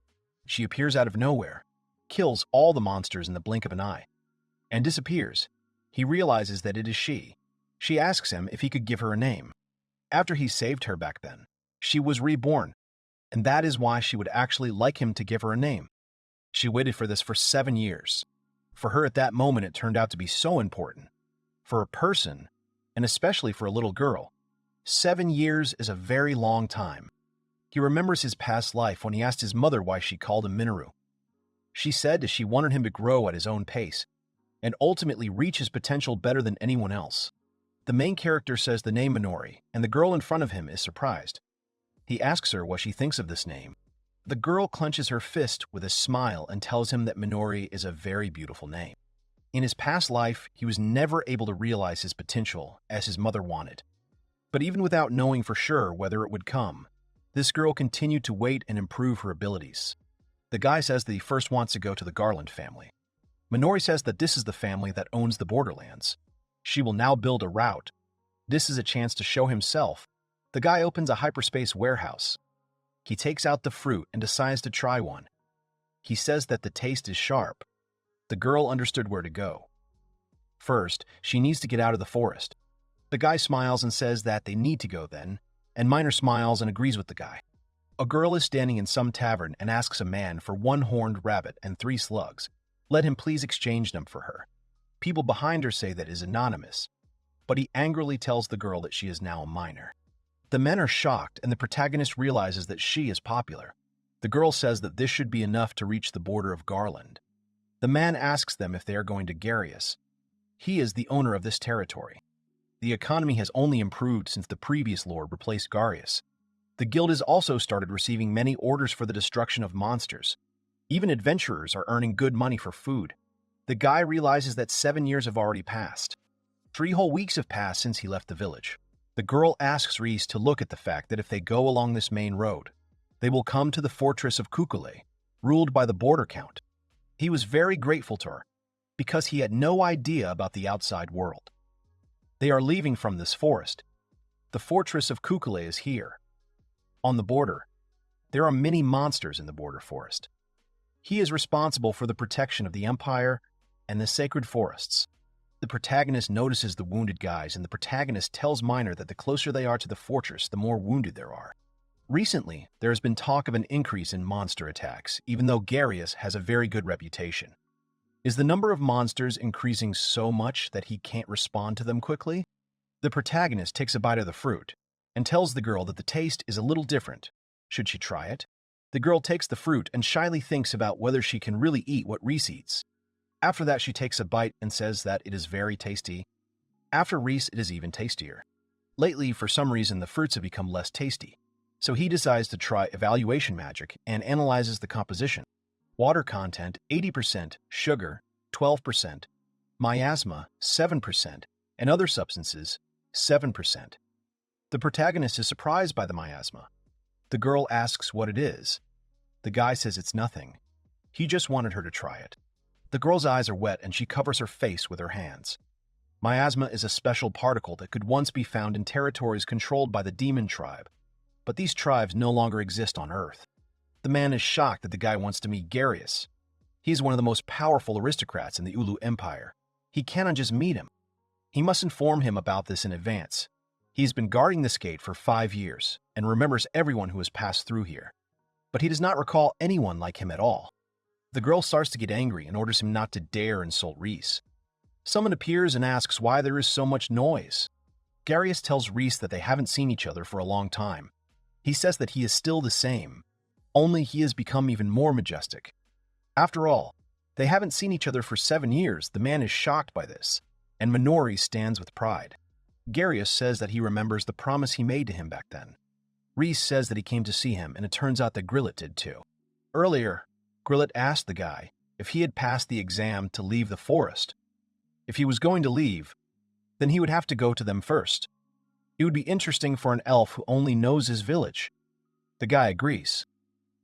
She appears out of nowhere, kills all the monsters in the blink of an eye, and disappears. He realizes that it is she. She asks him if he could give her a name. After he saved her back then, she was reborn, and that is why she would actually like him to give her a name. She waited for this for 7 years. For her at that moment, it turned out to be so important. For a person, and especially for a little girl, 7 years is a very long time. He remembers his past life when he asked his mother why she called him Minoru. She said that she wanted him to grow at his own pace and ultimately reach his potential better than anyone else. The main character says the name Minori, and the girl in front of him is surprised. He asks her what she thinks of this name. The girl clenches her fist with a smile and tells him that Minori is a very beautiful name. In his past life, he was never able to realize his potential as his mother wanted. But even without knowing for sure whether it would come, this girl continued to wait and improve her abilities. The guy says that he first wants to go to the Garland family. Minori says that this is the family that owns the Borderlands. She will now build a route. This is a chance to show himself. The guy opens a hyperspace warehouse. He takes out the fruit and decides to try one. He says that the taste is sharp. The girl understood where to go. First, she needs to get out of the forest. The guy smiles and says that they need to go then, and Minor smiles and agrees with the guy. A girl is standing in some tavern and asks a man for 1 horned rabbit and 3 slugs. Let him please exchange them for her. People behind her say that it is anonymous, but he angrily tells the girl that she is now a minor. The men are shocked, and the protagonist realizes that she is popular. The girl says that this should be enough to reach the border of Garland. The man asks them if they are going to Garius. He is the owner of this territory. The economy has only improved since the previous lord replaced Garius. The guild has also started receiving many orders for the destruction of monsters. Even adventurers are earning good money for food. The guy realizes that 7 years have already passed. 3 whole weeks have passed since he left the village. The girl asks Reece to look at the fact that if they go along this main road, they will come to the fortress of Kukule, ruled by the border count. He was very grateful to her, because he had no idea about the outside world. They are leaving from this forest. The fortress of Kukule is here. On the border, there are many monsters in the border forest. He is responsible for the protection of the Empire and the sacred forests. The protagonist notices the wounded guys, and the protagonist tells Minor that the closer they are to the fortress, the more wounded there are. Recently, there has been talk of an increase in monster attacks, even though Garius has a very good reputation. Is the number of monsters increasing so much that he can't respond to them quickly? The protagonist takes a bite of the fruit and tells the girl that the taste is a little different. Should she try it? The girl takes the fruit and shyly thinks about whether she can really eat what Reece eats. After that, she takes a bite and says that it is very tasty. After Reece, it is even tastier. Lately, for some reason, the fruits have become less tasty. So he decides to try evaluation magic and analyzes the composition. Water content, 80%, sugar, 12%, miasma, 7%, and other substances, 7%. The protagonist is surprised by the miasma. The girl asks what it is. The guy says it's nothing. He just wanted her to try it. The girl's eyes are wet and she covers her face with her hands. Miasma is a special particle that could once be found in territories controlled by the demon tribe, but these tribes no longer exist on Earth. The man is shocked that the guy wants to meet Garius. He is one of the most powerful aristocrats in the Ulu Empire. He cannot just meet him. He must inform him about this in advance. He's been guarding this gate for 5 years and remembers everyone who has passed through here. But he does not recall anyone like him at all. The girl starts to get angry and orders him not to dare insult Reece. Someone appears and asks why there is so much noise. Garius tells Reece that they haven't seen each other for a long time. He says that he is still the same, only he has become even more majestic. After all, they haven't seen each other for 7 years. The man is shocked by this, and Minori stands with pride. Garius says that he remembers the promise he made to him back then. Reece says that he came to see him, and it turns out that Grillet did too. Earlier, Grillet asked the guy if he had passed the exam to leave the forest. If he was going to leave, then he would have to go to them first. It would be interesting for an elf who only knows his village. The guy agrees.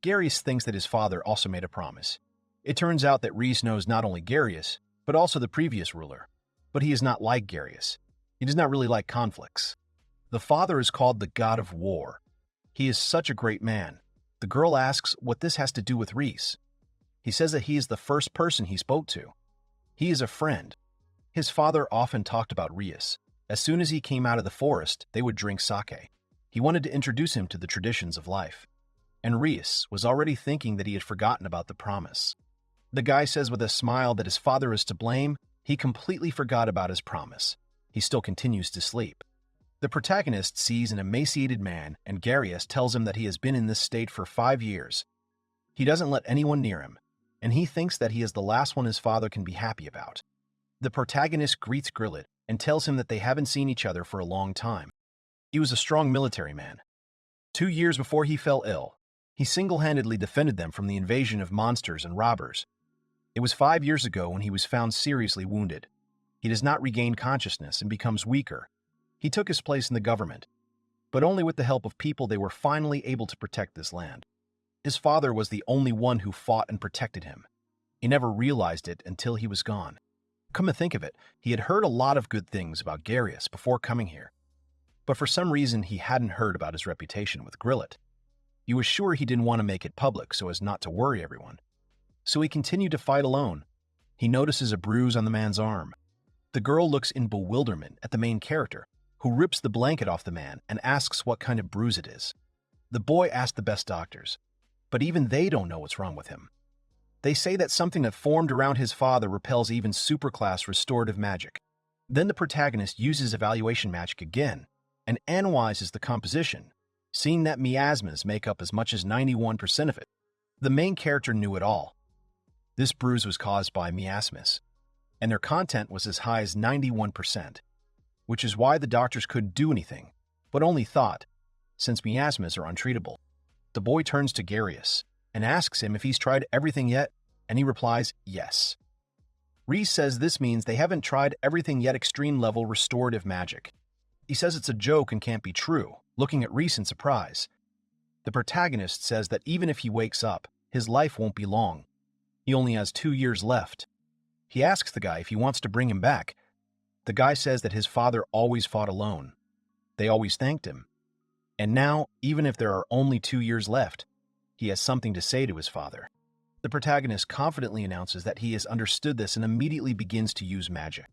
Garius thinks that his father also made a promise. It turns out that Reece knows not only Garius, but also the previous ruler. But he is not like Garius. He does not really like conflicts. The father is called the god of war. He is such a great man. The girl asks what this has to do with Reece. He says that he is the first person he spoke to. He is a friend. His father often talked about Reece. As soon as he came out of the forest, they would drink sake. He wanted to introduce him to the traditions of life. And Reece was already thinking that he had forgotten about the promise. The guy says with a smile that his father is to blame. He completely forgot about his promise. He still continues to sleep. The protagonist sees an emaciated man, and Garius tells him that he has been in this state for 5 years. He doesn't let anyone near him, and he thinks that he is the last one his father can be happy about. The protagonist greets Grillet and tells him that they haven't seen each other for a long time. He was a strong military man. 2 years before he fell ill, he single-handedly defended them from the invasion of monsters and robbers. It was 5 years ago when he was found seriously wounded. He does not regain consciousness and becomes weaker. He took his place in the government, but only with the help of people they were finally able to protect this land. His father was the only one who fought and protected him. He never realized it until he was gone. Come to think of it, he had heard a lot of good things about Garius before coming here. But for some reason he hadn't heard about his reputation with Grillet. He was sure he didn't want to make it public so as not to worry everyone. So he continued to fight alone. He notices a bruise on the man's arm. The girl looks in bewilderment at the main character, who rips the blanket off the man and asks what kind of bruise it is. The boy asks the best doctors, but even they don't know what's wrong with him. They say that something that formed around his father repels even superclass restorative magic. Then the protagonist uses evaluation magic again and analyzes the composition, seeing that miasmas make up as much as 91% of it. The main character knew it all. This bruise was caused by miasmas, and their content was as high as 91%, which is why the doctors couldn't do anything, but only thought, since miasmas are untreatable. The boy turns to Garius and asks him if he's tried everything yet, and he replies, yes. Reece says this means they haven't tried everything yet extreme-level restorative magic. He says it's a joke and can't be true, looking at Reece in surprise. The protagonist says that even if he wakes up, his life won't be long. He only has 2 years left. He asks the guy if he wants to bring him back. The guy says that his father always fought alone. They always thanked him. And now, even if there are only 2 years left, he has something to say to his father. The protagonist confidently announces that he has understood this and immediately begins to use magic.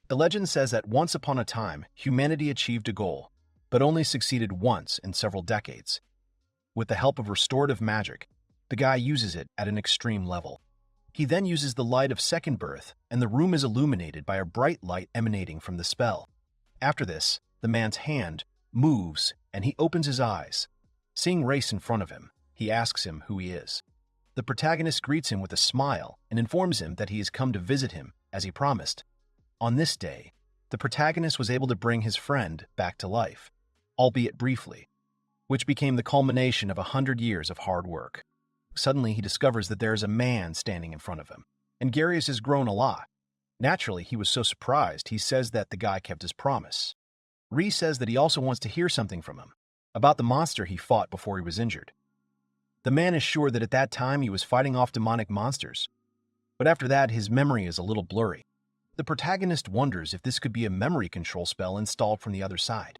The legend says that once upon a time, humanity achieved a goal, but only succeeded once in several decades. With the help of restorative magic, the guy uses it at an extreme level. He then uses the light of second birth, and the room is illuminated by a bright light emanating from the spell. After this, the man's hand moves, and he opens his eyes. Seeing Reece in front of him, he asks him who he is. The protagonist greets him with a smile and informs him that he has come to visit him, as he promised. On this day, the protagonist was able to bring his friend back to life, albeit briefly, which became the culmination of 100 years of hard work. Suddenly, he discovers that there is a man standing in front of him, and Garius has grown a lot. Naturally, he was so surprised, he says that the guy kept his promise. Reece says that he also wants to hear something from him, about the monster he fought before he was injured. The man is sure that at that time he was fighting off demonic monsters, but after that his memory is a little blurry. The protagonist wonders if this could be a memory control spell installed from the other side.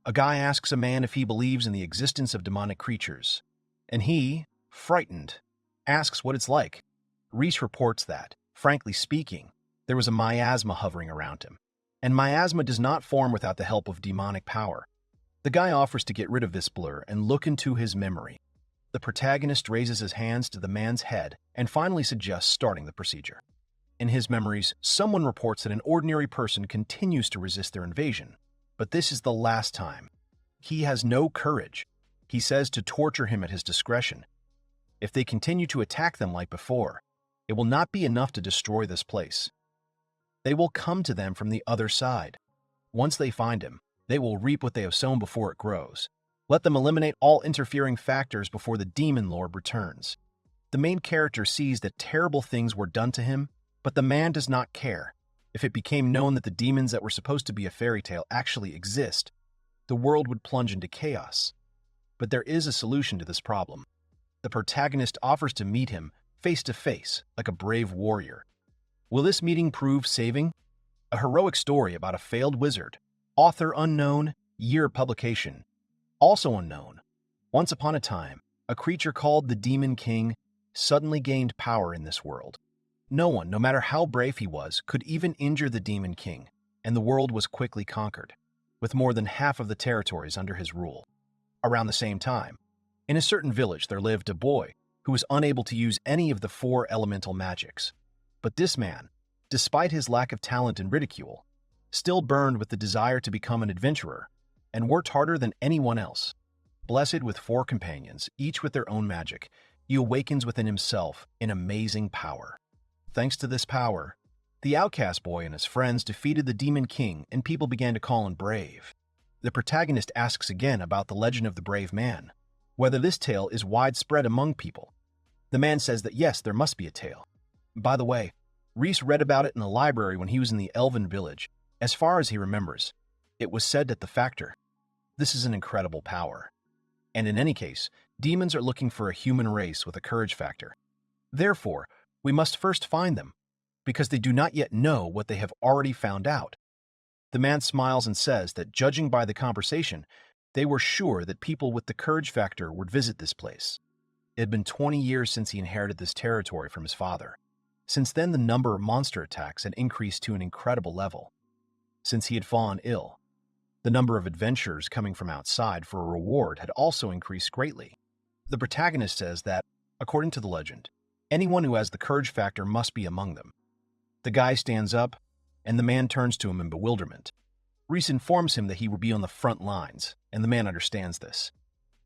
A guy asks a man if he believes in the existence of demonic creatures, and he, frightened, asks what it's like. Reece reports that, frankly speaking, there was a miasma hovering around him, and miasma does not form without the help of demonic power. The guy offers to get rid of this blur and look into his memory. The protagonist raises his hands to the man's head and finally suggests starting the procedure. In his memories, someone reports that an ordinary person continues to resist their invasion, but this is the last time. He has no courage. He says to torture him at his discretion. If they continue to attack them like before, it will not be enough to destroy this place. They will come to them from the other side. Once they find him, they will reap what they have sown before it grows. Let them eliminate all interfering factors before the demon lord returns. The main character sees that terrible things were done to him, but the man does not care. If it became known that the demons that were supposed to be a fairy tale actually exist, the world would plunge into chaos. But there is a solution to this problem. The protagonist offers to meet him face to face like a brave warrior. Will this meeting prove saving? a heroic story about a failed wizard, author unknown, year of publication, also unknown. Once upon a time, a creature called the Demon King suddenly gained power in this world. No one, no matter how brave he was, could even injure the Demon King, and the world was quickly conquered, with more than half of the territories under his rule. Around the same time, in a certain village there lived a boy who was unable to use any of the 4 elemental magics. But this man, despite his lack of talent and ridicule, still burned with the desire to become an adventurer and worked harder than anyone else. Blessed with 4 companions, each with their own magic, he awakens within himself an amazing power. Thanks to this power, the outcast boy and his friends defeated the Demon King, and people began to call him brave. The protagonist asks again about the legend of the brave man, whether this tale is widespread among people. The man says that yes, there must be a tale. By the way, Reece read about it in the library when he was in the elven village. As far as he remembers, it was said at the factor. This is an incredible power. And in any case, demons are looking for a human race with a courage factor. Therefore, we must first find them, because they do not yet know what they have already found out. The man smiles and says that judging by the conversation, they were sure that people with the courage factor would visit this place. It had been 20 years since he inherited this territory from his father. Since then, the number of monster attacks had increased to an incredible level. Since he had fallen ill, the number of adventurers coming from outside for a reward had also increased greatly. The protagonist says that, according to the legend, anyone who has the courage factor must be among them. The guy stands up, and the man turns to him in bewilderment. Reece informs him that he will be on the front lines, and the man understands this.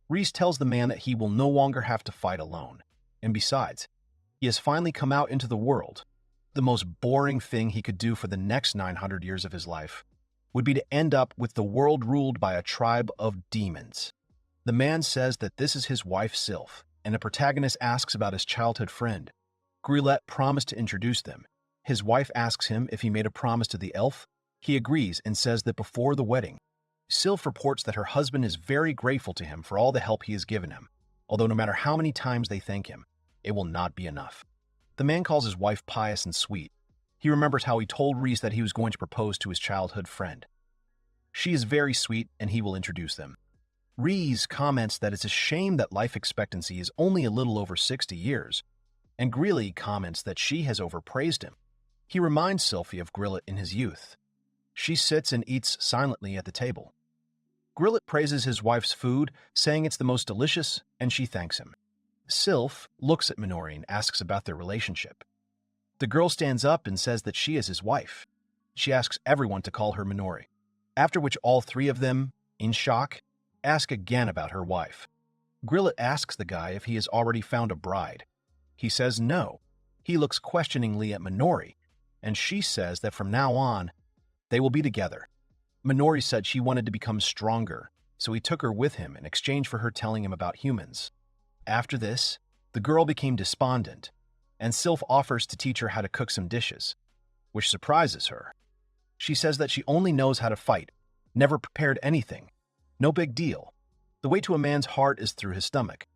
Reece tells the man that he will no longer have to fight alone, and besides, he has finally come out into the world. The most boring thing he could do for the next 900 years of his life would be to end up with the world ruled by a tribe of demons. The man says that this is his wife Sylph, and the protagonist asks about his childhood friend. Grillet promised to introduce them. His wife asks him if he made a promise to the elf. He agrees and says that before the wedding, Sylph reports that her husband is very grateful to him for all the help he has given him, although no matter how many times they thank him, it will not be enough. The man calls his wife pious and sweet. He remembers how he told Reece that he was going to propose to his childhood friend. She is very sweet, and he will introduce them. Reece comments that it's a shame that life expectancy is only a little over 60 years, and Grillet comments that she has overpraised him. He reminds Sylphie of Grillet in his youth. She sits and eats silently at the table. Grillet praises his wife's food, saying it's the most delicious, and she thanks him. Sylph looks at Minori and asks about their relationship. The girl stands up and says that she is his wife. She asks everyone to call her Minori, after which all 3 of them, in shock, ask again about her wife. Grillet asks the guy if he has already found a bride. He says no. He looks questioningly at Minori, and she says that from now on, they will be together. Minori said she wanted to become stronger, so he took her with him in exchange for her telling him about humans. After this, the girl became despondent, and Sylph offers to teach her how to cook some dishes, which surprises her. She says that she only knows how to fight, never prepared anything. No big deal. The way to a man's heart is through his stomach.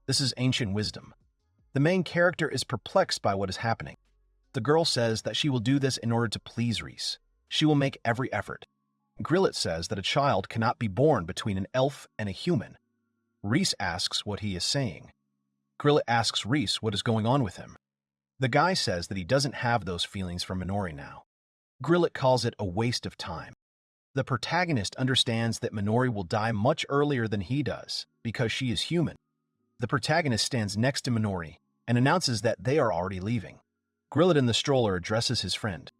This is ancient wisdom. The main character is perplexed by what is happening. The girl says that she will do this in order to please Reece. She will make every effort. Grillet says that a child cannot be born between an elf and a human. Reece asks what he is saying. Grillet asks Reece what is going on with him. The guy says that he doesn't have those feelings for Minori now. Grillet calls it a waste of time. The protagonist understands that Minori will die much earlier than he does because she is human. The protagonist stands next to Minori and announces that they are already leaving. Grillet in the stroller addresses his friend.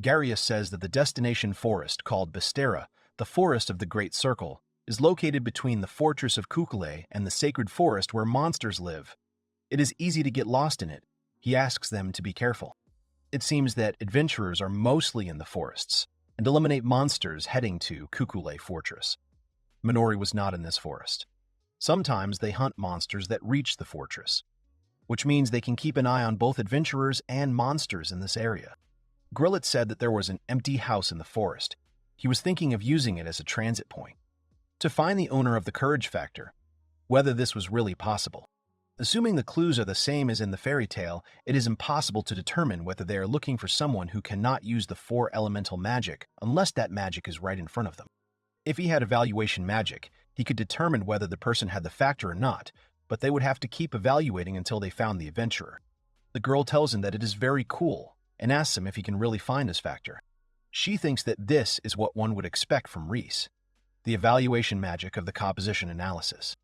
Garius says that the destination forest called Bestera, the forest of the Great Circle, is located between the fortress of Kukule and the sacred forest where monsters live. It is easy to get lost in it. He asks them to be careful. It seems that adventurers are mostly in the forests and eliminate monsters heading to Kukule Fortress. Minori was not in this forest. Sometimes they hunt monsters that reach the fortress, which means they can keep an eye on both adventurers and monsters in this area. Grillet said that there was an empty house in the forest. He was thinking of using it as a transit point to find the owner of the courage factor, whether this was really possible. Assuming the clues are the same as in the fairy tale, it is impossible to determine whether they are looking for someone who cannot use the four elemental magic unless that magic is right in front of them. If he had evaluation magic, he could determine whether the person had the factor or not, but they would have to keep evaluating until they found the adventurer. The girl tells him that it is very cool and asks him if he can really find his factor. She thinks that this is what one would expect from Reece, the evaluation magic of the composition analysis.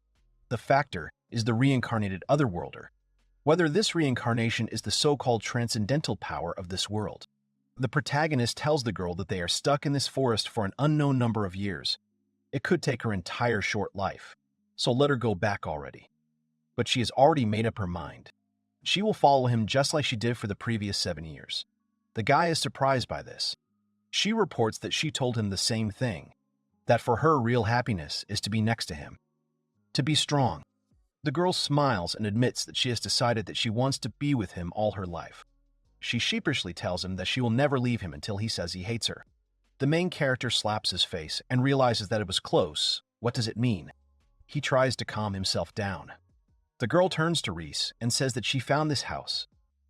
The factor is the reincarnated otherworlder, whether this reincarnation is the so-called transcendental power of this world. The protagonist tells the girl that they are stuck in this forest for an unknown number of years. It could take her entire short life, so let her go back already. But she has already made up her mind. She will follow him just like she did for the previous 7 years. The guy is surprised by this. She reports that she told him the same thing, that for her real happiness is to be next to him, to be strong. The girl smiles and admits that she has decided that she wants to be with him all her life. She sheepishly tells him that she will never leave him until he says he hates her. The main character slaps his face and realizes that it was close. What does it mean? He tries to calm himself down. The girl turns to Reece and says that she found this house.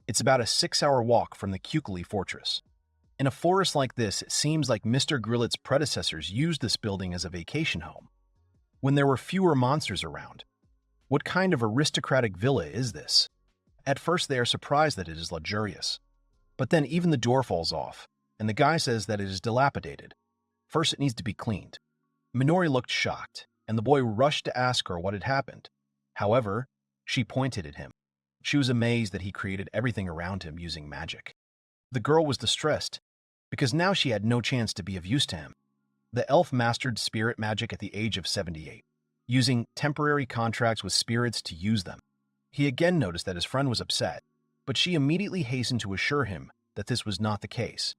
It's about a 6-hour walk from the Kukuli fortress. In a forest like this, it seems like Mr. Grillet's predecessors used this building as a vacation home, when there were fewer monsters around. What kind of aristocratic villa is this? At first they are surprised that it is luxurious. But then even the door falls off, and the guy says that it is dilapidated. First it needs to be cleaned. Minori looked shocked, and the boy rushed to ask her what had happened. However, she pointed at him. She was amazed that he created everything around him using magic. The girl was distressed, because now she had no chance to be of use to him. The elf mastered spirit magic at the age of 78, using temporary contracts with spirits to use them. He again noticed that his friend was upset, but she immediately hastened to assure him that this was not the case.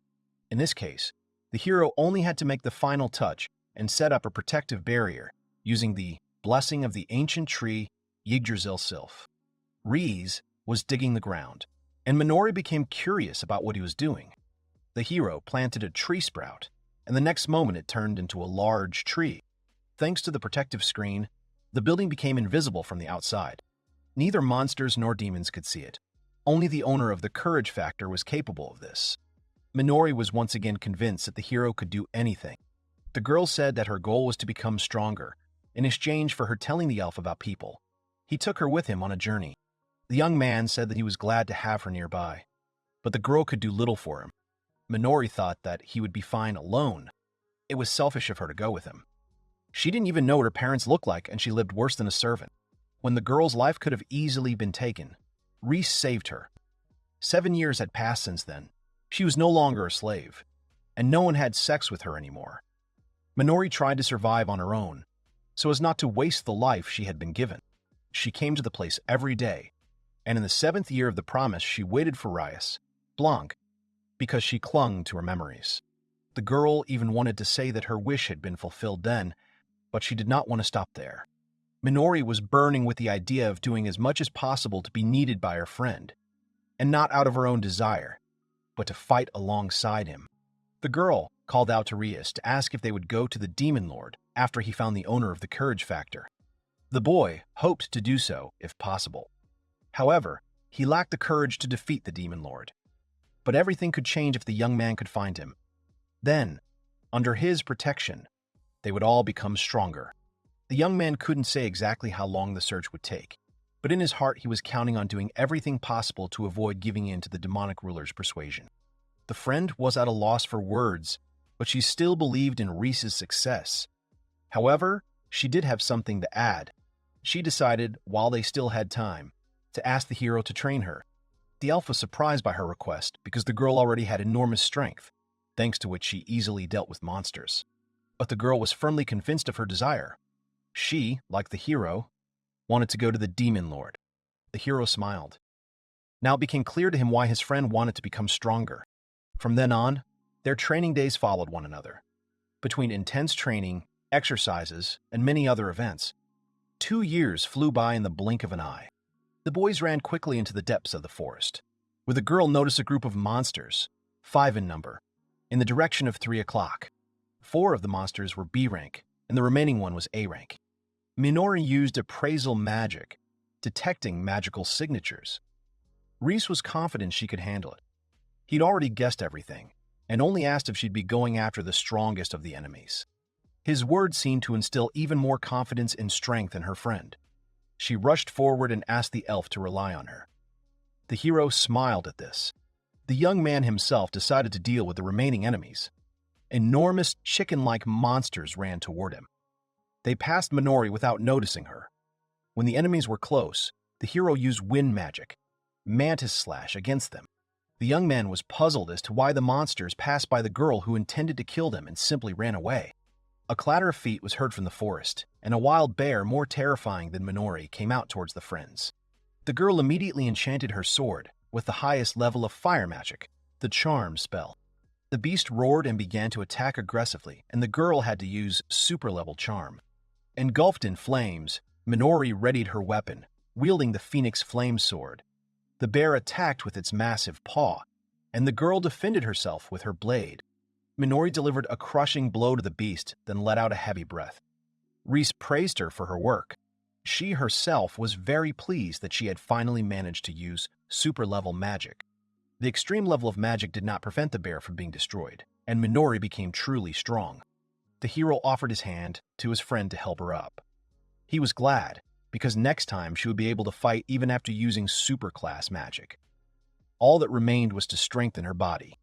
In this case, the hero only had to make the final touch and set up a protective barrier using the blessing of the ancient tree Yggdrasil Sylph. Reece was digging the ground, and Minori became curious about what he was doing. The hero planted a tree sprout, and the next moment it turned into a large tree. Thanks to the protective screen, the building became invisible from the outside. Neither monsters nor demons could see it. Only the owner of the courage factor was capable of this. Minori was once again convinced that the hero could do anything. The girl said that her goal was to become stronger, in exchange for her telling the elf about people. He took her with him on a journey. The young man said that he was glad to have her nearby, but the girl could do little for him. Minori thought that he would be fine alone. It was selfish of her to go with him. She didn't even know what her parents looked like, and she lived worse than a servant. When the girl's life could have easily been taken, Reece saved her. 7 years had passed since then. She was no longer a slave, and no one had sex with her anymore. Minori tried to survive on her own, so as not to waste the life she had been given. She came to the place every day, and in the 7th year of the promise she waited for Reece, Blanc, because she clung to her memories. The girl even wanted to say that her wish had been fulfilled then, but she did not want to stop there. Minori was burning with the idea of doing as much as possible to be needed by her friend, and not out of her own desire, but to fight alongside him. The girl called out to Reece to ask if they would go to the Demon Lord after he found the owner of the courage factor. The boy hoped to do so if possible. However, he lacked the courage to defeat the Demon Lord. But everything could change if the young man could find him. Then, under his protection, they would all become stronger. The young man couldn't say exactly how long the search would take, but in his heart he was counting on doing everything possible to avoid giving in to the demonic ruler's persuasion. The friend was at a loss for words, but she still believed in Reece's success. However, she did have something to add. She decided, while they still had time, to ask the hero to train her. The elf was surprised by her request because the girl already had enormous strength, thanks to which she easily dealt with monsters. But the girl was firmly convinced of her desire. She, like the hero, wanted to go to the Demon Lord. The hero smiled. Now it became clear to him why his friend wanted to become stronger. From then on, their training days followed one another. Between intense training, exercises, and many other events, 2 years flew by in the blink of an eye. The boys ran quickly into the depths of the forest, where the girl noticed a group of monsters, 5 in number, in the direction of 3 o'clock. 4 of the monsters were B rank, and the remaining one was A rank. Minori used appraisal magic detecting magical signatures. Reece was confident she could handle it. He'd already guessed everything, and only asked if she'd be going after the strongest of the enemies. His words seemed to instill even more confidence and strength in her friend. She rushed forward and asked the elf to rely on her. The hero smiled at this. The young man himself decided to deal with the remaining enemies. Enormous chicken-like monsters ran toward him. They passed Minori without noticing her. When the enemies were close, the hero used wind magic, mantis slash, against them. The young man was puzzled as to why the monsters passed by the girl who intended to kill them and simply ran away. A clatter of feet was heard from the forest, and a wild bear more terrifying than Minori came out towards the friends. The girl immediately enchanted her sword with the highest level of fire magic, the charm spell. The beast roared and began to attack aggressively, and the girl had to use super-level charm. Engulfed in flames, Minori readied her weapon, wielding the phoenix flame sword. The bear attacked with its massive paw, and the girl defended herself with her blade. Minori delivered a crushing blow to the beast, then let out a heavy breath. Reece praised her for her work. She herself was very pleased that she had finally managed to use super-level magic. The extreme level of magic did not prevent the bear from being destroyed, and Minori became truly strong. The hero offered his hand to his friend to help her up. He was glad, because next time she would be able to fight even after using super-class magic. All that remained was to strengthen her body.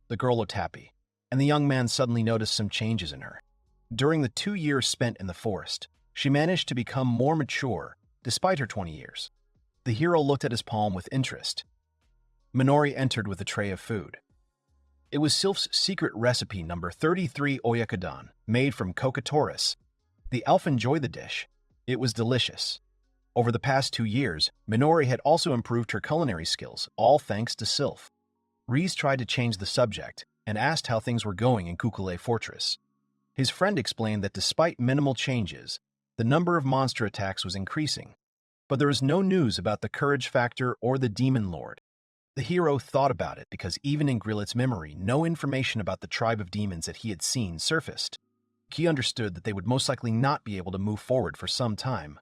The girl looked happy, and the young man suddenly noticed some changes in her. During the 2 years spent in the forest, she managed to become more mature, despite her 20 years. The hero looked at his palm with interest. Minori entered with a tray of food. It was Sylph's secret recipe number 33 oyakudon, made from kokatoris. The elf enjoyed the dish. It was delicious. Over the past 2 years, Minori had also improved her culinary skills, all thanks to Sylph. Reece tried to change the subject and asked how things were going in Kukule Fortress. His friend explained that despite minimal changes, the number of monster attacks was increasing, but there was no news about the courage factor or the demon lord. The hero thought about it because even in Grillet's memory, no information about the tribe of demons that he had seen surfaced. He understood that they would most likely not be able to move forward for some time.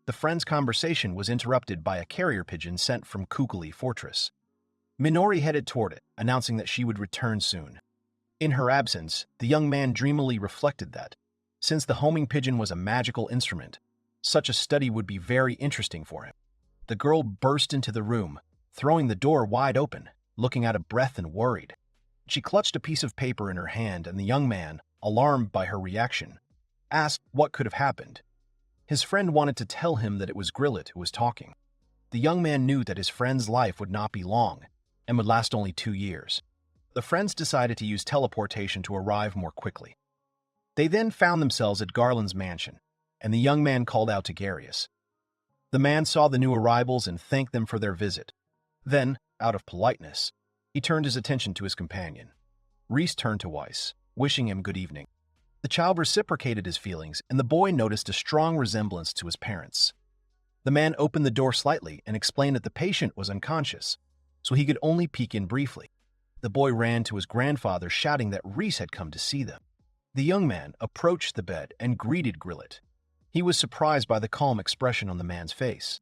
The friend's conversation was interrupted by a carrier pigeon sent from Kukule Fortress. Minori headed toward it, announcing that she would return soon. In her absence, the young man dreamily reflected that, since the homing pigeon was a magical instrument, such a study would be very interesting for him. The girl burst into the room, throwing the door wide open, looking out of breath and worried. She clutched a piece of paper in her hand, and the young man, alarmed by her reaction, asked what could have happened. His friend wanted to tell him that it was Grillet who was talking. The young man knew that his friend's life would not be long, and would last only 2 years. The friends decided to use teleportation to arrive more quickly. They then found themselves at Garland's mansion, and the young man called out to Garius. The man saw the new arrivals and thanked them for their visit. Then, out of politeness, he turned his attention to his companion. Reece turned to Weiss, wishing him good evening. The child reciprocated his feelings, and the boy noticed a strong resemblance to his parents. The man opened the door slightly and explained that the patient was unconscious, so he could only peek in briefly. The boy ran to his grandfather, shouting that Reece had come to see them. The young man approached the bed and greeted Grillet. He was surprised by the calm expression on the man's face.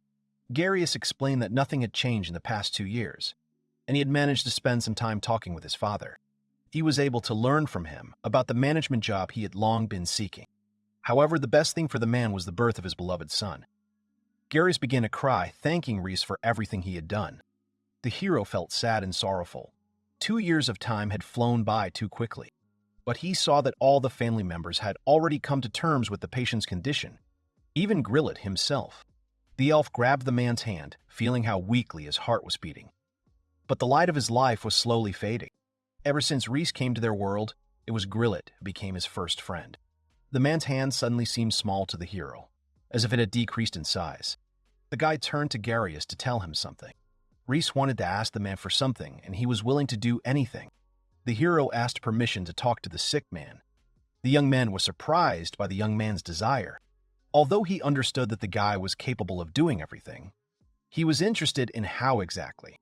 Garius explained that nothing had changed in the past 2 years, and he had managed to spend some time talking with his father. He was able to learn from him about the management job he had long been seeking. However, the best thing for the man was the birth of his beloved son. Garius began to cry, thanking Reece for everything he had done. The hero felt sad and sorrowful. 2 years of time had flown by too quickly, but he saw that all the family members had already come to terms with the patient's condition, even Grillet himself. The elf grabbed the man's hand, feeling how weakly his heart was beating. But the light of his life was slowly fading. Ever since Reece came to their world, it was Grillet who became his first friend. The man's hand suddenly seemed small to the hero, as if it had decreased in size. The guy turned to Garius to tell him something. Reece wanted to ask the man for something, and he was willing to do anything. The hero asked permission to talk to the sick man. The young man was surprised by the young man's desire. Although he understood that the guy was capable of doing everything, he was interested in how exactly.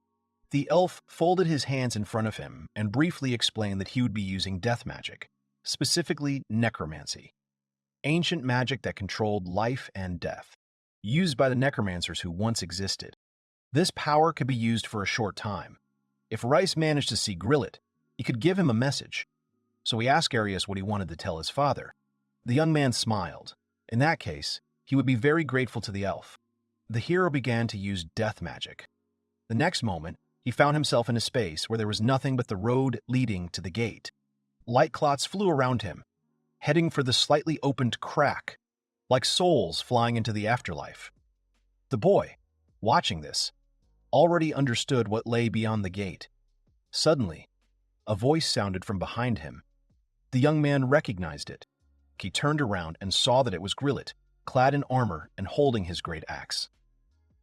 The elf folded his hands in front of him and briefly explained that he would be using death magic, specifically necromancy, ancient magic that controlled life and death. used by the necromancers who once existed. This power could be used for a short time. If Reece managed to see Grillet, he could give him a message. So he asked Arius what he wanted to tell his father. The young man smiled. In that case, he would be very grateful to the elf. The hero began to use death magic. The next moment, he found himself in a space where there was nothing but the road leading to the gate. Light clots flew around him, heading for the slightly opened crack, like souls flying into the afterlife. The boy, watching this, already understood what lay beyond the gate. Suddenly, a voice sounded from behind him. The young man recognized it. He turned around and saw that it was Grillet, clad in armor and holding his great axe.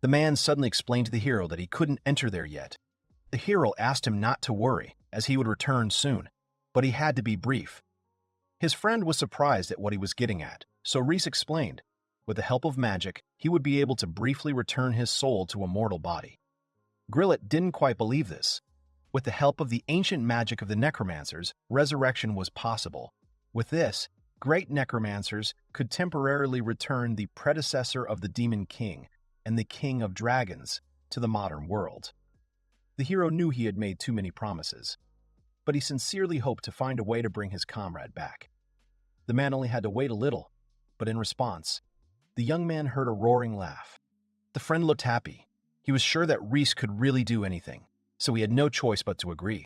The man suddenly explained to the hero that he couldn't enter there yet. The hero asked him not to worry, as he would return soon, but he had to be brief. His friend was surprised at what he was getting at, so Reece explained, with the help of magic, he would be able to briefly return his soul to a mortal body. Grillet didn't quite believe this. With the help of the ancient magic of the necromancers, resurrection was possible. With this, great necromancers could temporarily return the predecessor of the Demon King and the King of Dragons to the modern world. The hero knew he had made too many promises, but he sincerely hoped to find a way to bring his comrade back. The man only had to wait a little, but in response, the young man heard a roaring laugh. The friend looked happy. He was sure that Reece could really do anything, so he had no choice but to agree.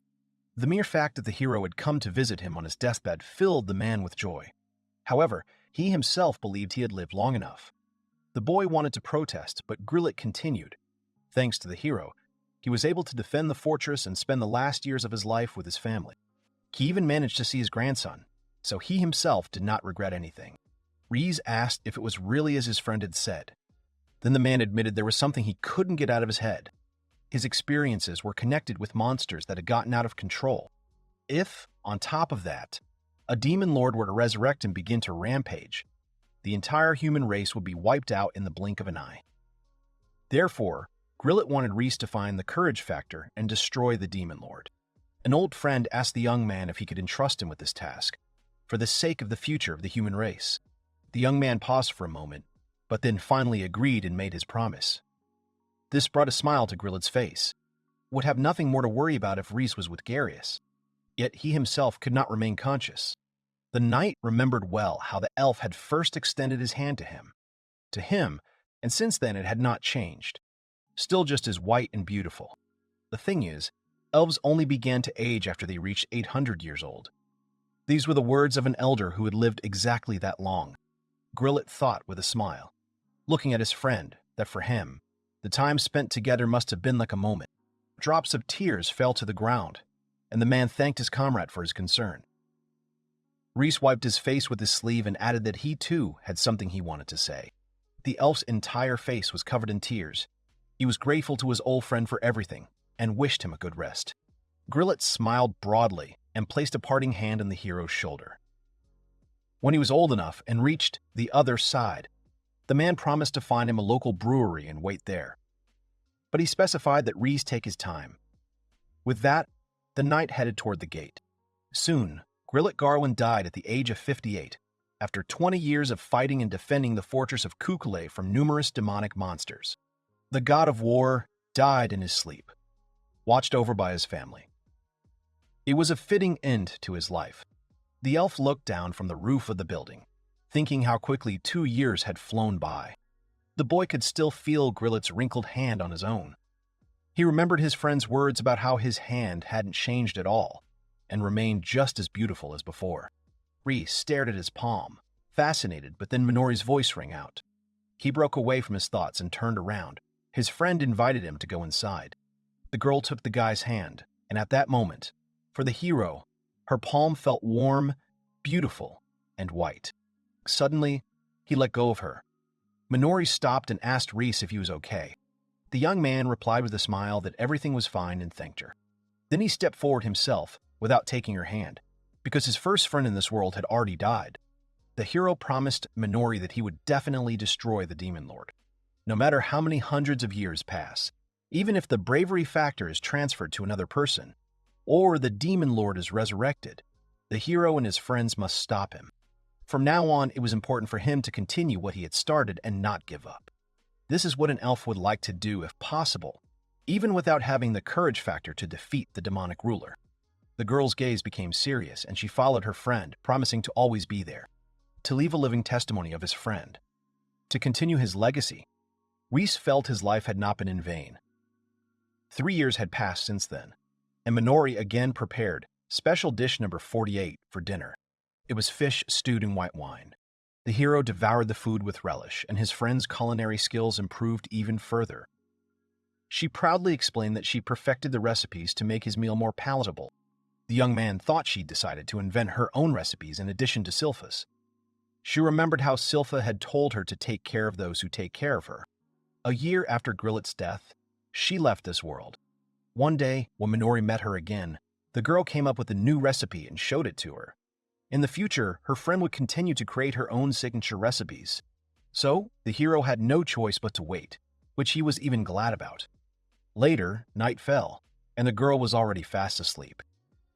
The mere fact that the hero had come to visit him on his deathbed filled the man with joy. However, he himself believed he had lived long enough. The boy wanted to protest, but Grillet continued. Thanks to the hero, he was able to defend the fortress and spend the last years of his life with his family. He even managed to see his grandson, so he himself did not regret anything. Reece asked if it was really as his friend had said. Then the man admitted there was something he couldn't get out of his head. His experiences were connected with monsters that had gotten out of control. If, on top of that, a demon lord were to resurrect and begin to rampage, the entire human race would be wiped out in the blink of an eye. Therefore, Grillet wanted Reece to find the courage factor and destroy the demon lord. An old friend asked the young man if he could entrust him with this task, for the sake of the future of the human race. The young man paused for a moment, but then finally agreed and made his promise. This brought a smile to Grillet's face. Would have nothing more to worry about if Reece was with Arius. Yet he himself could not remain conscious. The knight remembered well how the elf had first extended his hand to him. And since then it had not changed. Still just as white and beautiful. The thing is, elves only began to age after they reached 800 years old. These were the words of an elder who had lived exactly that long. Grillet thought with a smile, looking at his friend, that for him, the time spent together must have been like a moment. Drops of tears fell to the ground, and the man thanked his comrade for his concern. Reece wiped his face with his sleeve and added that he too had something he wanted to say. The elf's entire face was covered in tears. He was grateful to his old friend for everything, and wished him a good rest. Grillet smiled broadly and placed a parting hand on the hero's shoulder. When he was old enough and reached the other side, the man promised to find him a local brewery and wait there. But he specified that Reece take his time. With that, the knight headed toward the gate. Soon, Grillet Garwin died at the age of 58, after 20 years of fighting and defending the fortress of Kukule from numerous demonic monsters. The god of war died in his sleep, watched over by his family. It was a fitting end to his life. The elf looked down from the roof of the building, thinking how quickly 2 years had flown by. The boy could still feel Grillet's wrinkled hand on his own. He remembered his friend's words about how his hand hadn't changed at all and remained just as beautiful as before. Reece stared at his palm, fascinated, but then Minori's voice rang out. He broke away from his thoughts and turned around. His friend invited him to go inside. The girl took the guy's hand, and at that moment, for the hero, her palm felt warm, beautiful, and white. Suddenly, he let go of her. Minori stopped and asked Reece if he was okay. The young man replied with a smile that everything was fine and thanked her. Then he stepped forward himself, without taking her hand, because his first friend in this world had already died. The hero promised Minori that he would definitely destroy the Demon Lord. No matter how many hundreds of years pass, even if the bravery factor is transferred to another person, or the Demon Lord is resurrected, the hero and his friends must stop him. From now on, it was important for him to continue what he had started and not give up. This is what an elf would like to do if possible, even without having the courage factor to defeat the demonic ruler. The girl's gaze became serious, and she followed her friend, promising to always be there, to leave a living testimony of his friend, to continue his legacy. Reece felt his life had not been in vain. 3 years had passed since then, and Minori again prepared special dish number 48 for dinner. It was fish stewed in white wine. The hero devoured the food with relish, and his friend's culinary skills improved even further. She proudly explained that she perfected the recipes to make his meal more palatable. The young man thought she'd decided to invent her own recipes in addition to Silpha's. She remembered how Silpha had told her to take care of those who take care of her. A year after Grillet's death, she left this world. One day, when Minori met her again, the girl came up with a new recipe and showed it to her. In the future, her friend would continue to create her own signature recipes. So, the hero had no choice but to wait, which he was even glad about. Later, night fell, and the girl was already fast asleep.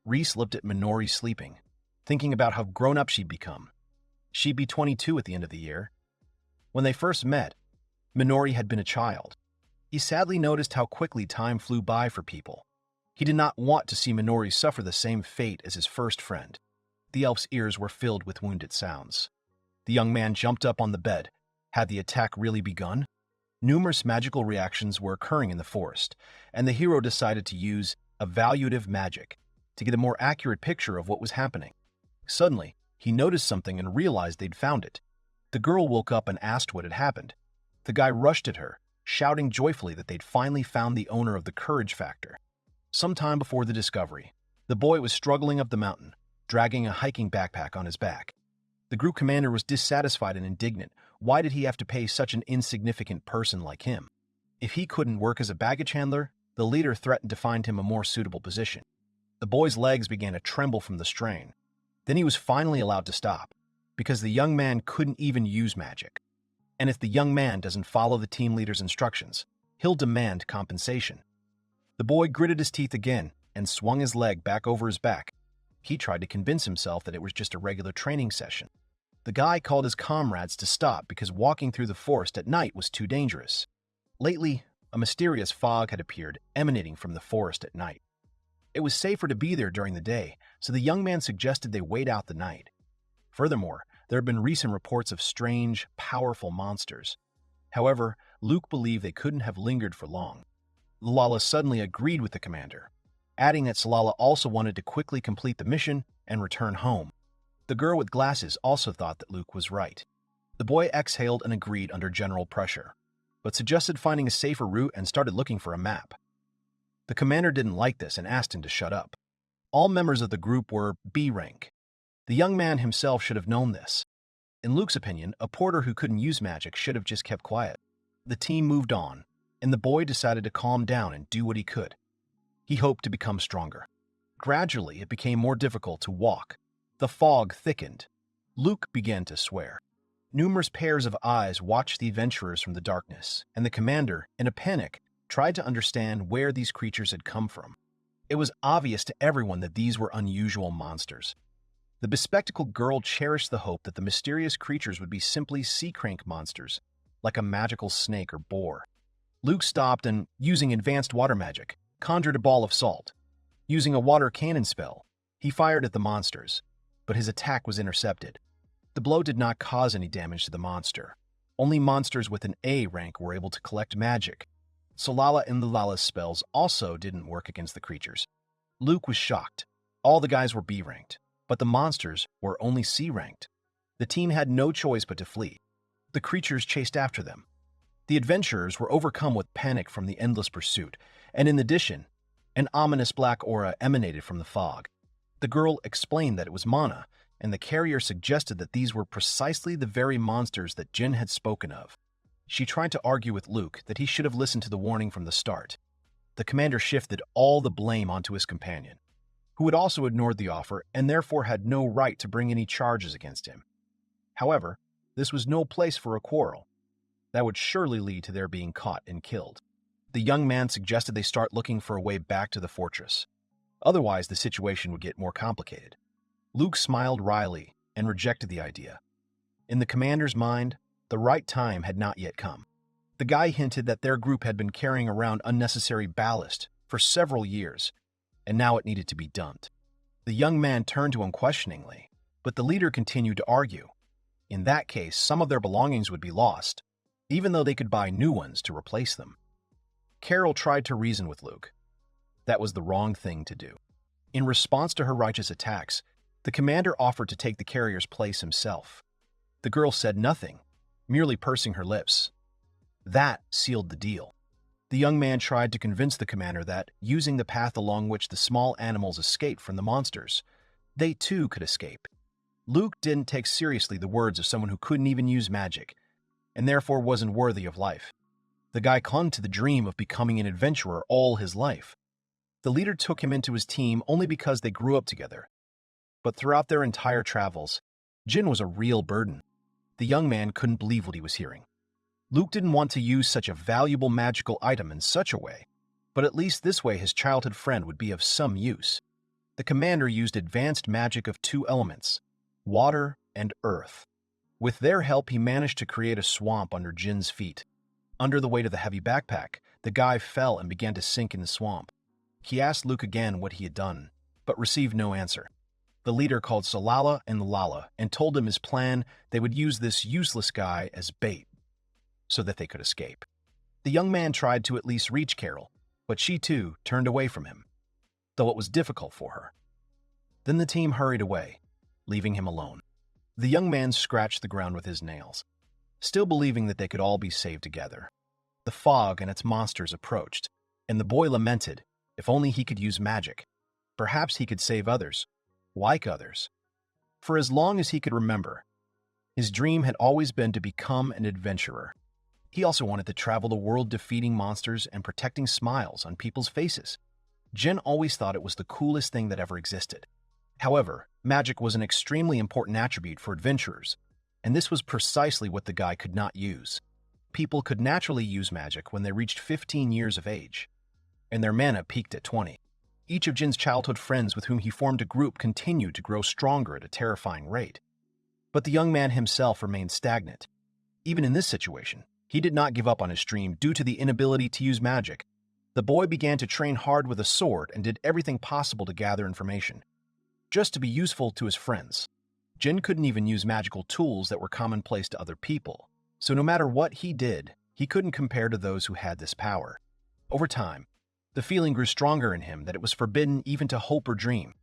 Reece looked at Minori sleeping, thinking about how grown-up she'd become. She'd be 22 at the end of the year. When they first met, Minori had been a child. He sadly noticed how quickly time flew by for people. He did not want to see Minori suffer the same fate as his first friend. The elf's ears were filled with wounded sounds. The young man jumped up on the bed. Had the attack really begun? Numerous magical reactions were occurring in the forest, and the hero decided to use evaluative magic to get a more accurate picture of what was happening. Suddenly, he noticed something and realized they'd found it. The girl woke up and asked what had happened. The guy rushed at her, shouting joyfully that they'd finally found the owner of the courage factor. Sometime before the discovery, the boy was struggling up the mountain, dragging a hiking backpack on his back. The group commander was dissatisfied and indignant. Why did he have to pay such an insignificant person like him? If he couldn't work as a baggage handler, the leader threatened to find him a more suitable position. The boy's legs began to tremble from the strain. Then he was finally allowed to stop, because the young man couldn't even use magic. And if the young man doesn't follow the team leader's instructions, he'll demand compensation. The boy gritted his teeth again and swung his leg back over his back. He tried to convince himself that it was just a regular training session. The guy called his comrades to stop because walking through the forest at night was too dangerous. Lately, a mysterious fog had appeared, emanating from the forest at night. It was safer to be there during the day, so the young man suggested they wait out the night. Furthermore, there had been recent reports of strange, powerful monsters. However, Luke believed they couldn't have lingered for long. Salala suddenly agreed with the commander, adding that Salala also wanted to quickly complete the mission and return home. The girl with glasses also thought that Luke was right. The boy exhaled and agreed under general pressure, but suggested finding a safer route and started looking for a map. The commander didn't like this and asked him to shut up. All members of the group were B rank. The young man himself should have known this. In Luke's opinion, a porter who couldn't use magic should have just kept quiet. The team moved on, and the boy decided to calm down and do what he could. He hoped to become stronger. Gradually, it became more difficult to walk. The fog thickened. Luke began to swear. Numerous pairs of eyes watched the adventurers from the darkness, and the commander, in a panic, tried to understand where these creatures had come from. It was obvious to everyone that these were unusual monsters. The bespectacled girl cherished the hope that the mysterious creatures would be simply sea crank monsters, like a magical snake or boar. Luke stopped and, using advanced water magic, conjured a ball of salt. Using a water cannon spell, he fired at the monsters, but his attack was intercepted. The blow did not cause any damage to the monster. Only monsters with an A rank were able to collect magic. Salala and Lala's spells also didn't work against the creatures. Luke was shocked. All the guys were B ranked, but the monsters were only C ranked. The team had no choice but to flee. The creatures chased after them. The adventurers were overcome with panic from the endless pursuit, and in addition, an ominous black aura emanated from the fog. The girl explained that it was mana, and the carrier suggested that these were precisely the very monsters that Jin had spoken of. She tried to argue with Luke that he should have listened to the warning from the start. The commander shifted all the blame onto his companion, who had also ignored the offer and therefore had no right to bring any charges against him. However, this was no place for a quarrel. That would surely lead to their being caught and killed. The young man suggested they start looking for a way back to the fortress. Otherwise, the situation would get more complicated. Luke smiled wryly and rejected the idea. In the commander's mind, the right time had not yet come. The guy hinted that their group had been carrying around unnecessary ballast for several years, and now it needed to be dumped. The young man turned to him questioningly, but the leader continued to argue. In that case, some of their belongings would be lost, even though they could buy new ones to replace them. Carol tried to reason with Luke. That was the wrong thing to do. In response to her righteous attacks, the commander offered to take the carrier's place himself. The girl said nothing, merely pursing her lips. That sealed the deal. The young man tried to convince the commander that, using the path along which the small animals escaped from the monsters, they too could escape. Luke didn't take seriously the words of someone who couldn't even use magic, and therefore wasn't worthy of life. The guy clung to the dream of becoming an adventurer all his life. The leader took him into his team only because they grew up together. But throughout their entire travels, Jin was a real burden. The young man couldn't believe what he was hearing. Luke didn't want to use such a valuable magical item in such a way, but at least this way his childhood friend would be of some use. The commander used advanced magic of 2 elements, water and earth. With their help, he managed to create a swamp under Jin's feet. Under the weight of the heavy backpack, the guy fell and began to sink in the swamp. He asked Luke again what he had done, but received no answer. The leader called Salala and Lala and told him his plan: they would use this useless guy as bait, so that they could escape. The young man tried to at least reach Carol, but she too turned away from him, though it was difficult for her. Then the team hurried away, leaving him alone. The young man scratched the ground with his nails, still believing that they could all be saved together. The fog and its monsters approached, and the boy lamented, if only he could use magic. Perhaps he could save others, like others. For as long as he could remember, his dream had always been to become an adventurer. He also wanted to travel the world defeating monsters and protecting smiles on people's faces. Jin always thought it was the coolest thing that ever existed. However, magic was an extremely important attribute for adventurers, and this was precisely what the guy could not use. People could naturally use magic when they reached 15 years of age, and their mana peaked at 20. Each of Jin's childhood friends with whom he formed a group continued to grow stronger at a terrifying rate. But the young man himself remained stagnant. Even in this situation, he did not give up on his dream due to the inability to use magic. The boy began to train hard with a sword and did everything possible to gather information, just to be useful to his friends. Jin couldn't even use magical tools that were commonplace to other people, so no matter what he did, he couldn't compare to those who had this power. Over time, the feeling grew stronger in him that it was forbidden even to hope or dream.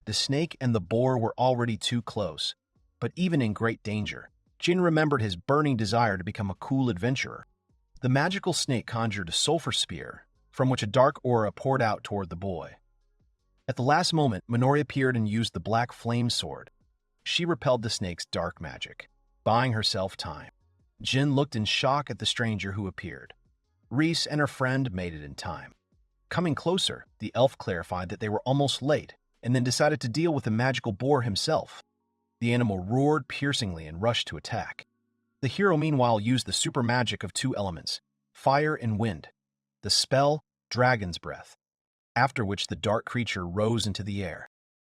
The snake and the boar were already too close, but even in great danger, Jin remembered his burning desire to become a cool adventurer. The magical snake conjured a sulfur spear, from which a dark aura poured out toward the boy. At the last moment, Minori appeared and used the black flame sword. She repelled the snake's dark magic, buying herself time. Jin looked in shock at the stranger who appeared. Reece and her friend made it in time. Coming closer, the elf clarified that they were almost late, and then decided to deal with the magical boar himself. The animal roared piercingly and rushed to attack. The hero meanwhile used the super magic of 2 elements, fire and wind, the spell Dragon's Breath, after which the dark creature rose into the air.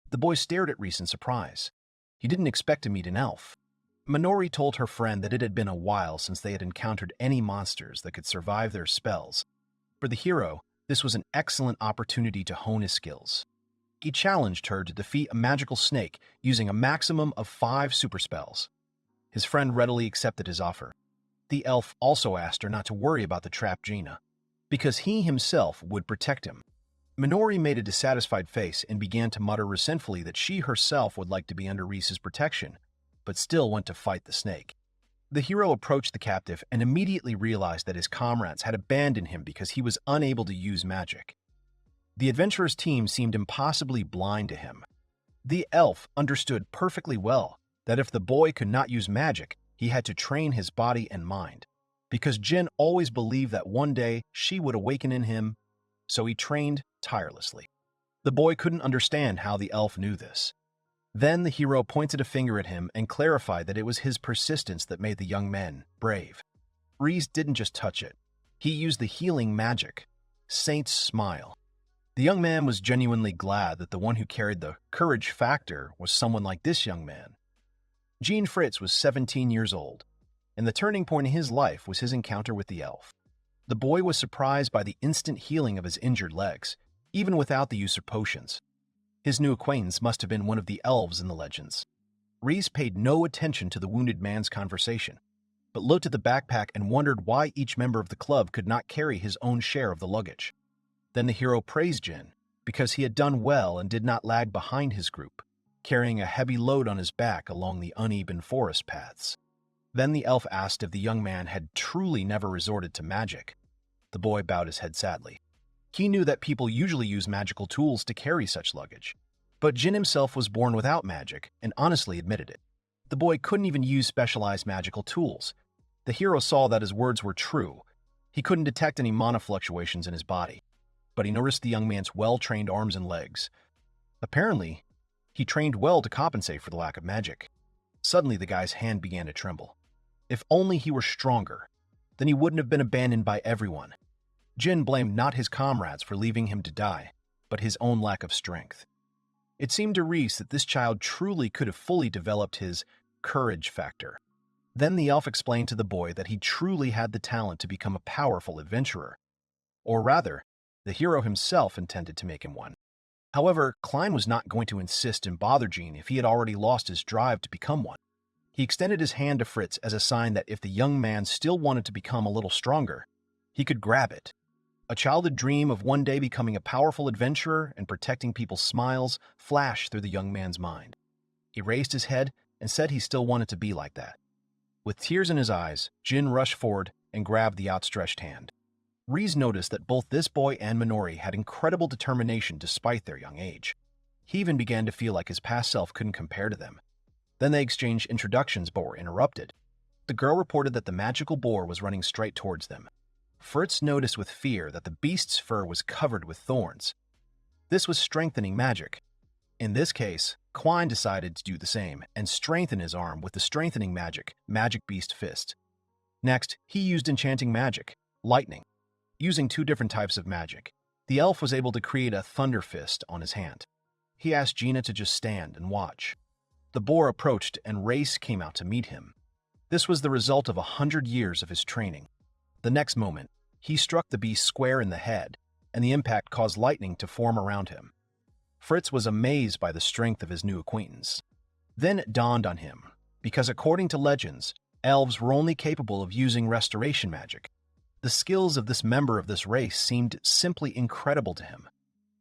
The boy stared at Reece in surprise. He didn't expect to meet an elf. Minori told her friend that it had been a while since they had encountered any monsters that could survive their spells. For the hero, this was an excellent opportunity to hone his skills. He challenged her to defeat a magical snake using a maximum of 5 super spells. His friend readily accepted his offer. The elf also asked her not to worry about the trapped Gina, because he himself would protect him. Minori made a dissatisfied face and began to mutter resentfully that she herself would like to be under Reece's protection, but still went to fight the snake. The hero approached the captive and immediately realized that his comrades had abandoned him because he was unable to use magic. The adventurer's team seemed impossibly blind to him. The elf understood perfectly well that if the boy could not use magic, he had to train his body and mind, because Jin always believed that one day she would awaken in him, so he trained tirelessly. The boy couldn't understand how the elf knew this. Then the hero pointed a finger at him and clarified that it was his persistence that made the young man brave. Reece didn't just touch it. He used the healing magic, Saint's Smile. The young man was genuinely glad that the one who carried the courage factor was someone like this young man. Jean Fritz was 17 years old, and the turning point in his life was his encounter with the elf. The boy was surprised by the instant healing of his injured legs, even without the use of potions. His new acquaintance must have been one of the elves in the legends. Reece paid no attention to the wounded man's conversation, but looked at the backpack and wondered why each member of the club could not carry his own share of the luggage. Then the hero praised Jin because he had done well and did not lag behind his group, carrying a heavy load on his back along the uneven forest paths. Then the elf asked if the young man had truly never resorted to magic. The boy bowed his head sadly. He knew that people usually use magical tools to carry such luggage, but Jin himself was born without magic and honestly admitted it. The boy couldn't even use specialized magical tools. The hero saw that his words were true. He couldn't detect any mana fluctuations in his body, but he noticed the young man's well-trained arms and legs. Apparently, he trained well to compensate for the lack of magic. Suddenly, the guy's hand began to tremble. If only he were stronger, then he wouldn't have been abandoned by everyone. Jin blamed not his comrades for leaving him to die, but his own lack of strength. It seemed to Reece that this child truly could have fully developed his courage factor. Then the elf explained to the boy that he truly had the talent to become a powerful adventurer. Or rather, the hero himself intended to make him one. However, Klein was not going to insist and bother Jin if he had already lost his drive to become one. He extended his hand to Fritz as a sign that if the young man still wanted to become a little stronger, he could grab it. A childhood dream of one day becoming a powerful adventurer and protecting people's smiles flashed through the young man's mind. He raised his head and said he still wanted to be like that. With tears in his eyes, Jin rushed forward and grabbed the outstretched hand. Reece noticed that both this boy and Minori had incredible determination despite their young age. He even began to feel like his past self couldn't compare to them. Then they exchanged introductions but were interrupted. The girl reported that the magical boar was running straight towards them. Fritz noticed with fear that the beast's fur was covered with thorns. This was strengthening magic. In this case, Quine decided to do the same and strengthen his arm with the strengthening magic, Magic Beast Fist. Next, he used enchanting magic, lightning. Using two different types of magic, the elf was able to create a thunder fist on his hand. He asked Gina to just stand and watch. The boar approached and Reece came out to meet him. This was the result of 100 years of his training. The next moment, he struck the beast square in the head, and the impact caused lightning to form around him. Fritz was amazed by the strength of his new acquaintance. Then it dawned on him, because according to legends, elves were only capable of using restoration magic. The skills of this member of this race seemed simply incredible to him.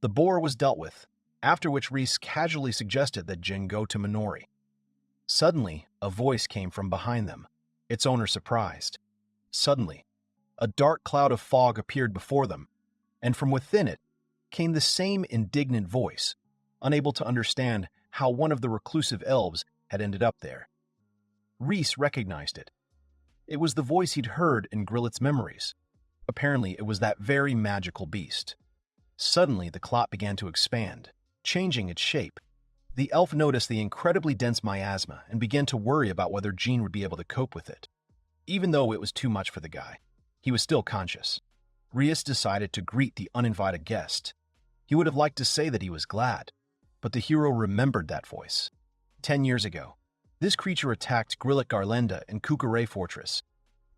The boar was dealt with, after which Reece casually suggested that Jin go to Minori. Suddenly, a voice came from behind them, its owner surprised. Suddenly, a dark cloud of fog appeared before them, and from within it came the same indignant voice, unable to understand how one of the reclusive elves had ended up there. Reece recognized it. It was the voice he'd heard in Grillit's memories. Apparently, it was that very magical beast. Suddenly, the clot began to expand, changing its shape. The elf noticed the incredibly dense miasma and began to worry about whether Jean would be able to cope with it. Even though it was too much for the guy, he was still conscious. Reece decided to greet the uninvited guest. He would have liked to say that he was glad, but the hero remembered that voice. 10 years ago, this creature attacked Grillit Garlenda in Kukure Fortress.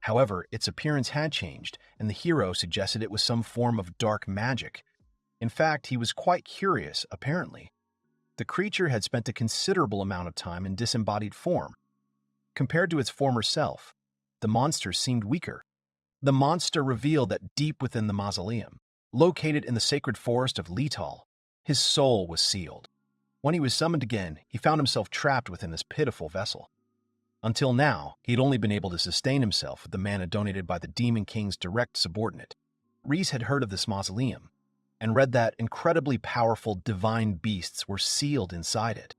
However, its appearance had changed, and the hero suggested it was some form of dark magic. In fact, he was quite curious, apparently. The creature had spent a considerable amount of time in disembodied form. Compared to its former self, the monster seemed weaker. The monster revealed that deep within the mausoleum, located in the sacred forest of Lital, his soul was sealed. When he was summoned again, he found himself trapped within this pitiful vessel. Until now, he had only been able to sustain himself with the mana donated by the Demon King's direct subordinate. Reece had heard of this mausoleum, and read that incredibly powerful divine beasts were sealed inside it.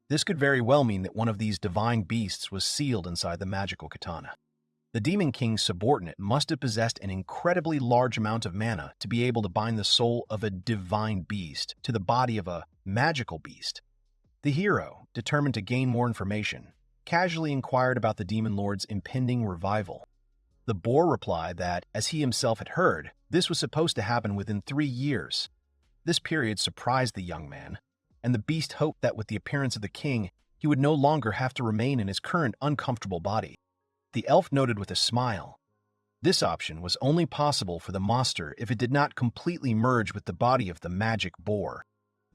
This could very well mean that one of these divine beasts was sealed inside the magical katana. The Demon King's subordinate must have possessed an incredibly large amount of mana to be able to bind the soul of a divine beast to the body of a magical beast. The hero, determined to gain more information, casually inquired about the Demon Lord's impending revival. The boar replied that, as he himself had heard, this was supposed to happen within 3 years. This period surprised the young man, and the beast hoped that with the appearance of the king, he would no longer have to remain in his current uncomfortable body. The elf noted with a smile, This option was only possible for the monster if it did not completely merge with the body of the magic boar.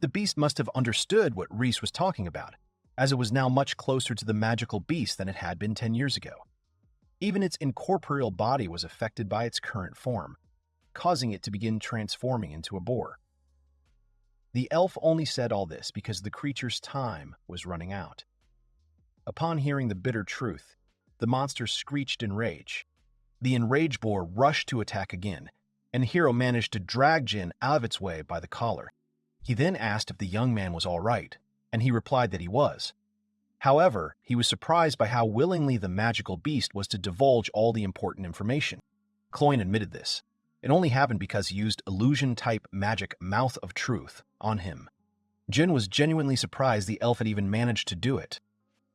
The beast must have understood what Reece was talking about, as it was now much closer to the magical beast than it had been 10 years ago. Even its incorporeal body was affected by its current form, causing it to begin transforming into a boar. The elf only said all this because the creature's time was running out. Upon hearing the bitter truth, the monster screeched in rage. The enraged boar rushed to attack again, and the hero managed to drag Jin out of its way by the collar. He then asked if the young man was all right, and he replied that he was. However, he was surprised by how willingly the magical beast was to divulge all the important information. Cloyne admitted this. It only happened because he used illusion-type magic Mouth of Truth on him. Jin was genuinely surprised the elf had even managed to do it.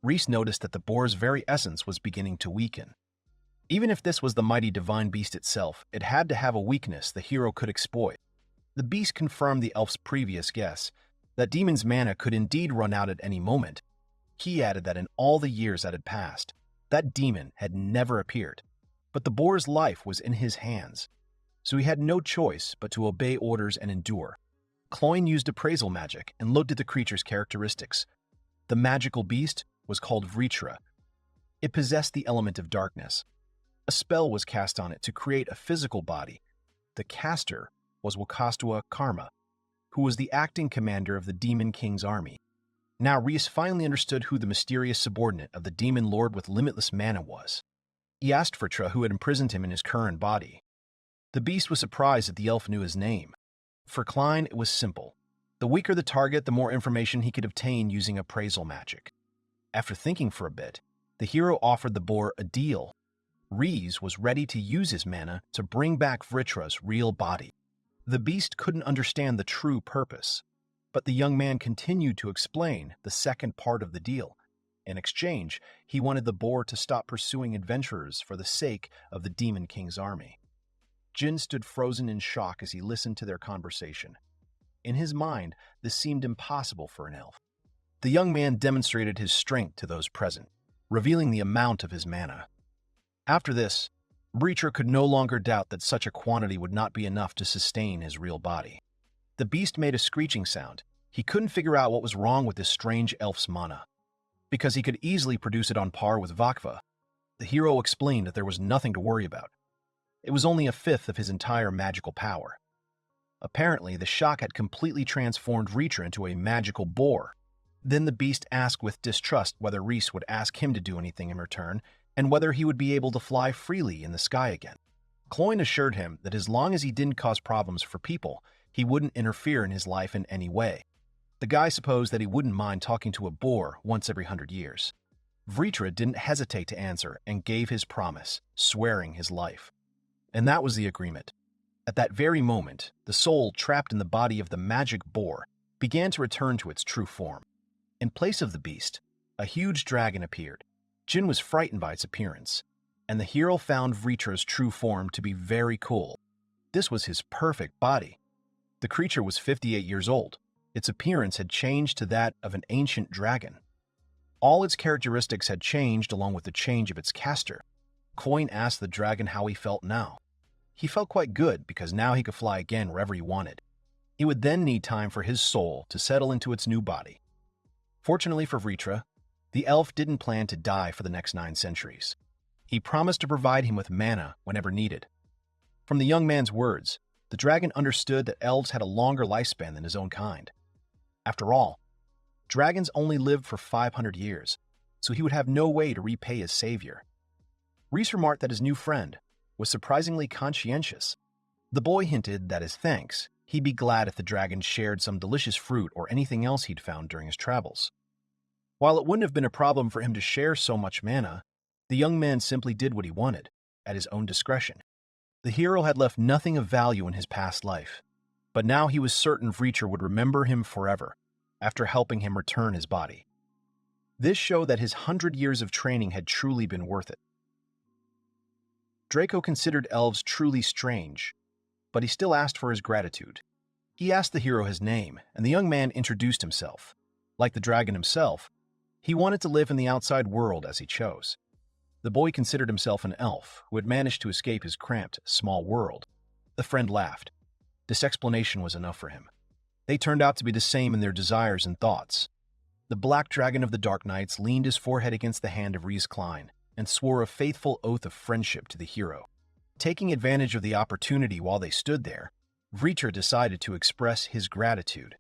Reece noticed that the boar's very essence was beginning to weaken. Even if this was the mighty divine beast itself, it had to have a weakness the hero could exploit. The beast confirmed the elf's previous guess, that demon's mana could indeed run out at any moment. He added that in all the years that had passed, that demon had never appeared. But the boar's life was in his hands, so he had no choice but to obey orders and endure. Cloyne used appraisal magic and looked at the creature's characteristics. The magical beast was called Vritra. It possessed the element of darkness. A spell was cast on it to create a physical body. The caster was Wakastua Karma, who was the acting commander of the Demon King's army. Now Reece finally understood who the mysterious subordinate of the demon lord with limitless mana was. He asked Vritra who had imprisoned him in his current body. The beast was surprised that the elf knew his name. For Cloyne, it was simple. The weaker the target, the more information he could obtain using appraisal magic. After thinking for a bit, the hero offered the boar a deal. Reece was ready to use his mana to bring back Vritra's real body. The beast couldn't understand the true purpose, but the young man continued to explain the second part of the deal. In exchange, he wanted the boar to stop pursuing adventurers for the sake of the Demon King's army. Jin stood frozen in shock as he listened to their conversation. In his mind, this seemed impossible for an elf. The young man demonstrated his strength to those present, revealing the amount of his mana. After this, Vritra could no longer doubt that such a quantity would not be enough to sustain his real body. The beast made a screeching sound. He couldn't figure out what was wrong with this strange elf's mana, because he could easily produce it on par with Vakva. The hero explained that there was nothing to worry about. It was only a fifth of his entire magical power. Apparently, the shock had completely transformed Vritra into a magical boar. Then the beast asked with distrust whether Reece would ask him to do anything in return, and whether he would be able to fly freely in the sky again. Cloyne assured him that as long as he didn't cause problems for people, he wouldn't interfere in his life in any way. The guy supposed that he wouldn't mind talking to a boar once every 100 years. Vritra didn't hesitate to answer and gave his promise, swearing his life. And that was the agreement. At that very moment, the soul trapped in the body of the magic boar began to return to its true form. In place of the beast, a huge dragon appeared. Jin was frightened by its appearance, and the hero found Vritra's true form to be very cool. This was his perfect body. The creature was 58 years old. Its appearance had changed to that of an ancient dragon. All its characteristics had changed along with the change of its caster. Cloyne asked the dragon how he felt now. He felt quite good because now he could fly again wherever he wanted. He would then need time for his soul to settle into its new body. Fortunately for Vritra, the elf didn't plan to die for the next 9 centuries. He promised to provide him with mana whenever needed. From the young man's words, the dragon understood that elves had a longer lifespan than his own kind. After all, dragons only lived for 500 years, so he would have no way to repay his savior. Reece remarked that his new friend was surprisingly conscientious. The boy hinted that as thanks, he'd be glad if the dragon shared some delicious fruit or anything else he'd found during his travels. While it wouldn't have been a problem for him to share so much mana, the young man simply did what he wanted, at his own discretion. The hero had left nothing of value in his past life, but now he was certain Vritra would remember him forever, after helping him return his body. This showed that his 100 years of training had truly been worth it. Draco considered elves truly strange, but he still asked for his gratitude. He asked the hero his name, and the young man introduced himself. Like the dragon himself, he wanted to live in the outside world as he chose. The boy considered himself an elf who had managed to escape his cramped, small world. The friend laughed. This explanation was enough for him. They turned out to be the same in their desires and thoughts. The Black Dragon of the Dark Knights leaned his forehead against the hand of Reece and swore a faithful oath of friendship to the hero. Taking advantage of the opportunity while they stood there, Reece decided to express his gratitude.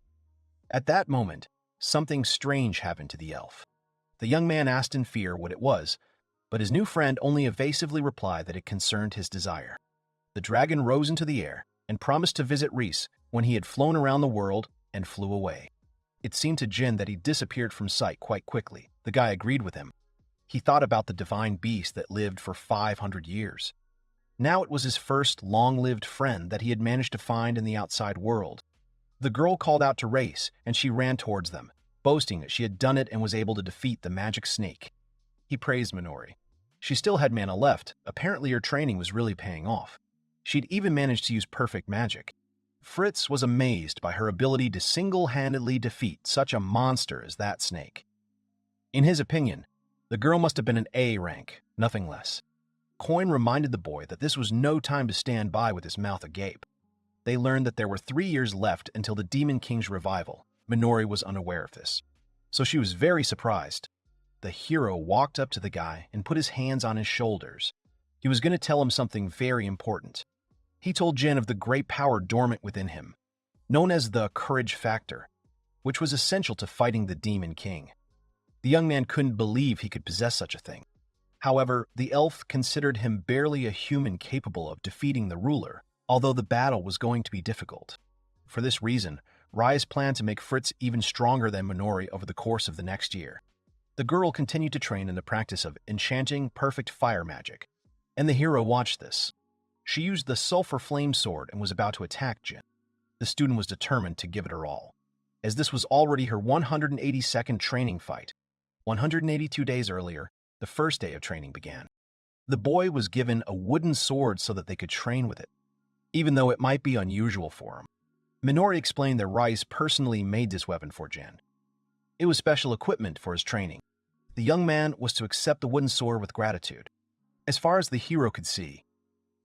At that moment, something strange happened to the elf. The young man asked in fear what it was, but his new friend only evasively replied that it concerned his desire. The dragon rose into the air and promised to visit Reece when he had flown around the world and flew away. It seemed to Jin that he disappeared from sight quite quickly. The guy agreed with him. He thought about the divine beast that lived for 500 years. Now it was his first long-lived friend that he had managed to find in the outside world. The girl called out to Reece, and she ran towards them, boasting that she had done it and was able to defeat the magic snake. He praised Minori. She still had mana left. Apparently her training was really paying off. She'd even managed to use perfect magic. Fritz was amazed by her ability to single-handedly defeat such a monster as that snake. In his opinion, the girl must have been an A rank, nothing less. Coin reminded the boy that this was no time to stand by with his mouth agape. They learned that there were 3 years left until the Demon King's revival. Minori was unaware of this, so she was very surprised. The hero walked up to the guy and put his hands on his shoulders. He was going to tell him something very important. He told Jin of the great power dormant within him, known as the courage factor, which was essential to fighting the Demon King. The young man couldn't believe he could possess such a thing. However, the elf considered him barely a human capable of defeating the ruler, although the battle was going to be difficult. For this reason, Reece planned to make Fritz even stronger than Minori over the course of the next year. The girl continued to train in the practice of enchanting perfect fire magic, and the hero watched this. She used the sulfur flame sword and was about to attack Jin. The student was determined to give it her all, as this was already her 182nd training fight. 182 days earlier, the first day of training began. The boy was given a wooden sword so that they could train with it, even though it might be unusual for him. Minori explained that Reece personally made this weapon for Jin. It was special equipment for his training. The young man was to accept the wooden sword with gratitude. As far as the hero could see,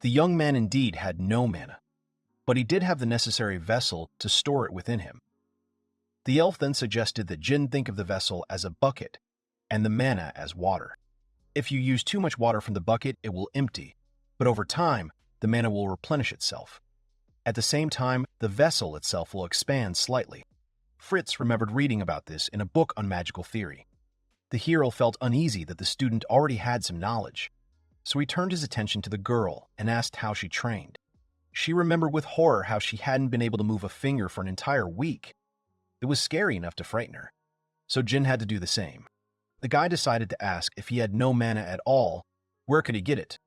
the young man indeed had no mana, but he did have the necessary vessel to store it within him. The elf then suggested that Jin think of the vessel as a bucket and the mana as water. If you use too much water from the bucket, it will empty, but over time, the mana will replenish itself. At the same time, the vessel itself will expand slightly. Fritz remembered reading about this in a book on magical theory. The hero felt uneasy that the student already had some knowledge, so he turned his attention to the girl and asked how she trained. She remembered with horror how she hadn't been able to move a finger for an entire week. It was scary enough to frighten her, so Jin had to do the same. The guy decided to ask if he had no mana at all, where could he get it?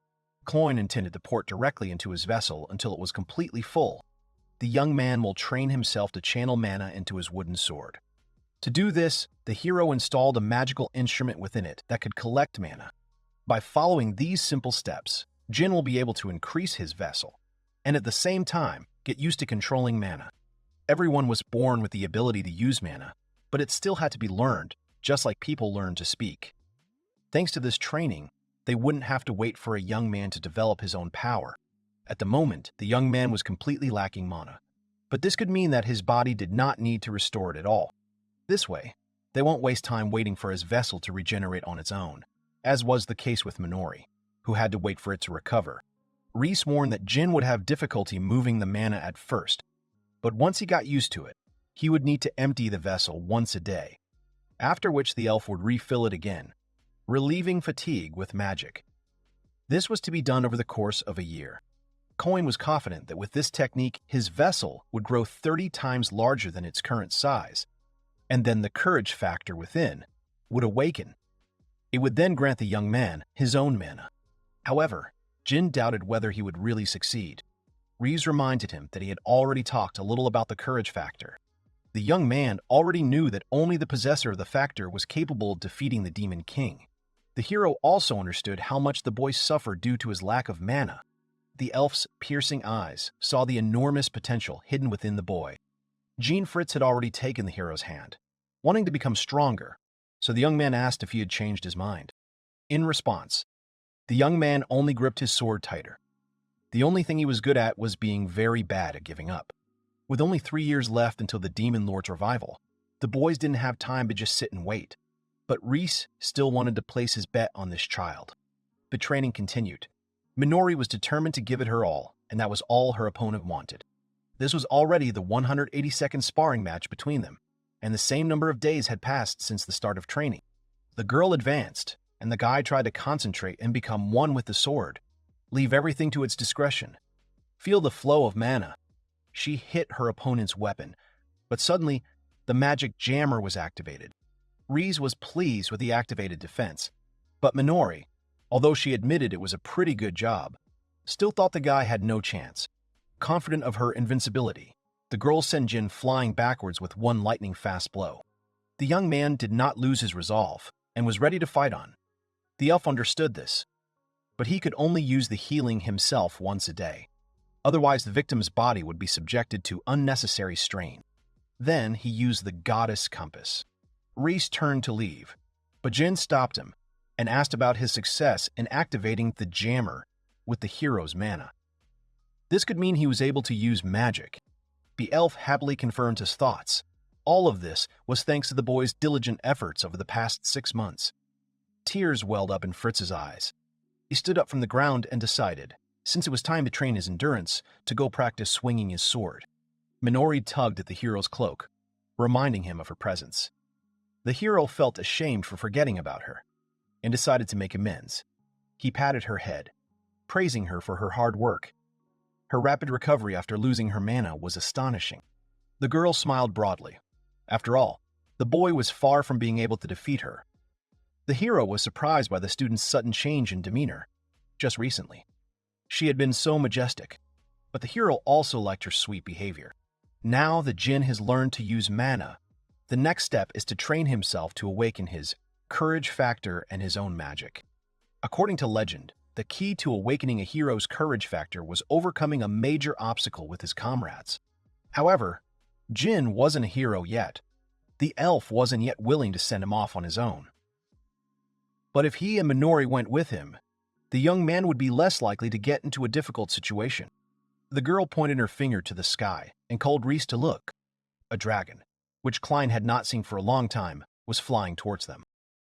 Coin intended to pour it directly into his vessel until it was completely full. The young man will train himself to channel mana into his wooden sword. To do this, the hero installed a magical instrument within it that could collect mana. By following these simple steps, Jin will be able to increase his vessel, and at the same time, get used to controlling mana. Everyone was born with the ability to use mana, but it still had to be learned, just like people learn to speak. Thanks to this training, they wouldn't have to wait for a young man to develop his own power. At the moment, the young man was completely lacking mana, but this could mean that his body did not need to restore it at all. This way, they won't waste time waiting for his vessel to regenerate on its own, as was the case with Minori, who had to wait for it to recover. Reece warned that Jin would have difficulty moving the mana at first, but once he got used to it, he would need to empty the vessel once a day, after which the elf would refill it again, relieving fatigue with magic. This was to be done over the course of a year. Coin was confident that with this technique, his vessel would grow 30 times larger than its current size, and then the courage factor within would awaken. It would then grant the young man his own mana. However, Jin doubted whether he would really succeed. Reece reminded him that he had already talked a little about the courage factor. The young man already knew that only the possessor of the factor was capable of defeating the Demon King. The hero also understood how much the boy suffered due to his lack of mana. The elf's piercing eyes saw the enormous potential hidden within the boy. Jean Fritz had already taken the hero's hand, wanting to become stronger, so the young man asked if he had changed his mind. In response, The young man only gripped his sword tighter. The only thing he was good at was being very bad at giving up. With only 3 years left until the Demon Lord's revival, the boys didn't have time to just sit and wait. But Reece still wanted to place his bet on this child. The training continued. Minori was determined to give it her all, and that was all her opponent wanted. This was already the 182nd sparring match between them, and the same number of days had passed since the start of training. The girl advanced, and the guy tried to concentrate and become one with the sword. Leave everything to its discretion. Feel the flow of mana. She hit her opponent's weapon, but suddenly, the magic jammer was activated. Reece was pleased with the activated defense, but Minori, although she admitted it was a pretty good job, still thought the guy had no chance. Confident of her invincibility, the girl sent Jin flying backwards with one lightning-fast blow. The young man did not lose his resolve and was ready to fight on. The elf understood this, but he could only use the healing himself once a day. Otherwise, the victim's body would be subjected to unnecessary strain. Then he used the goddess compass. Reece turned to leave, but Jin stopped him and asked about his success in activating the jammer with the hero's mana. This could mean he was able to use magic. The elf happily confirmed his thoughts. All of this was thanks to the boy's diligent efforts over the past 6 months. Tears welled up in Fritz's eyes. He stood up from the ground and decided, since it was time to train his endurance, to go practice swinging his sword. Minori tugged at the hero's cloak, reminding him of her presence. The hero felt ashamed for forgetting about her, and decided to make amends. He patted her head, praising her for her hard work. Her rapid recovery after losing her mana was astonishing. The girl smiled broadly. After all, the boy was far from being able to defeat her. The hero was surprised by the student's sudden change in demeanor. Just recently, she had been so majestic, but the hero also liked her sweet behavior. Now that Jin has learned to use mana, the next step is to train himself to awaken his courage factor and his own magic. According to legend, the key to awakening a hero's courage factor was overcoming a major obstacle with his comrades. However, Jin wasn't a hero yet. The elf wasn't yet willing to send him off on his own. But if he and Minori went with him, the young man would be less likely to get into a difficult situation. The girl pointed her finger to the sky and called Reece to look. A dragon, which Klein had not seen for a long time, was flying towards them.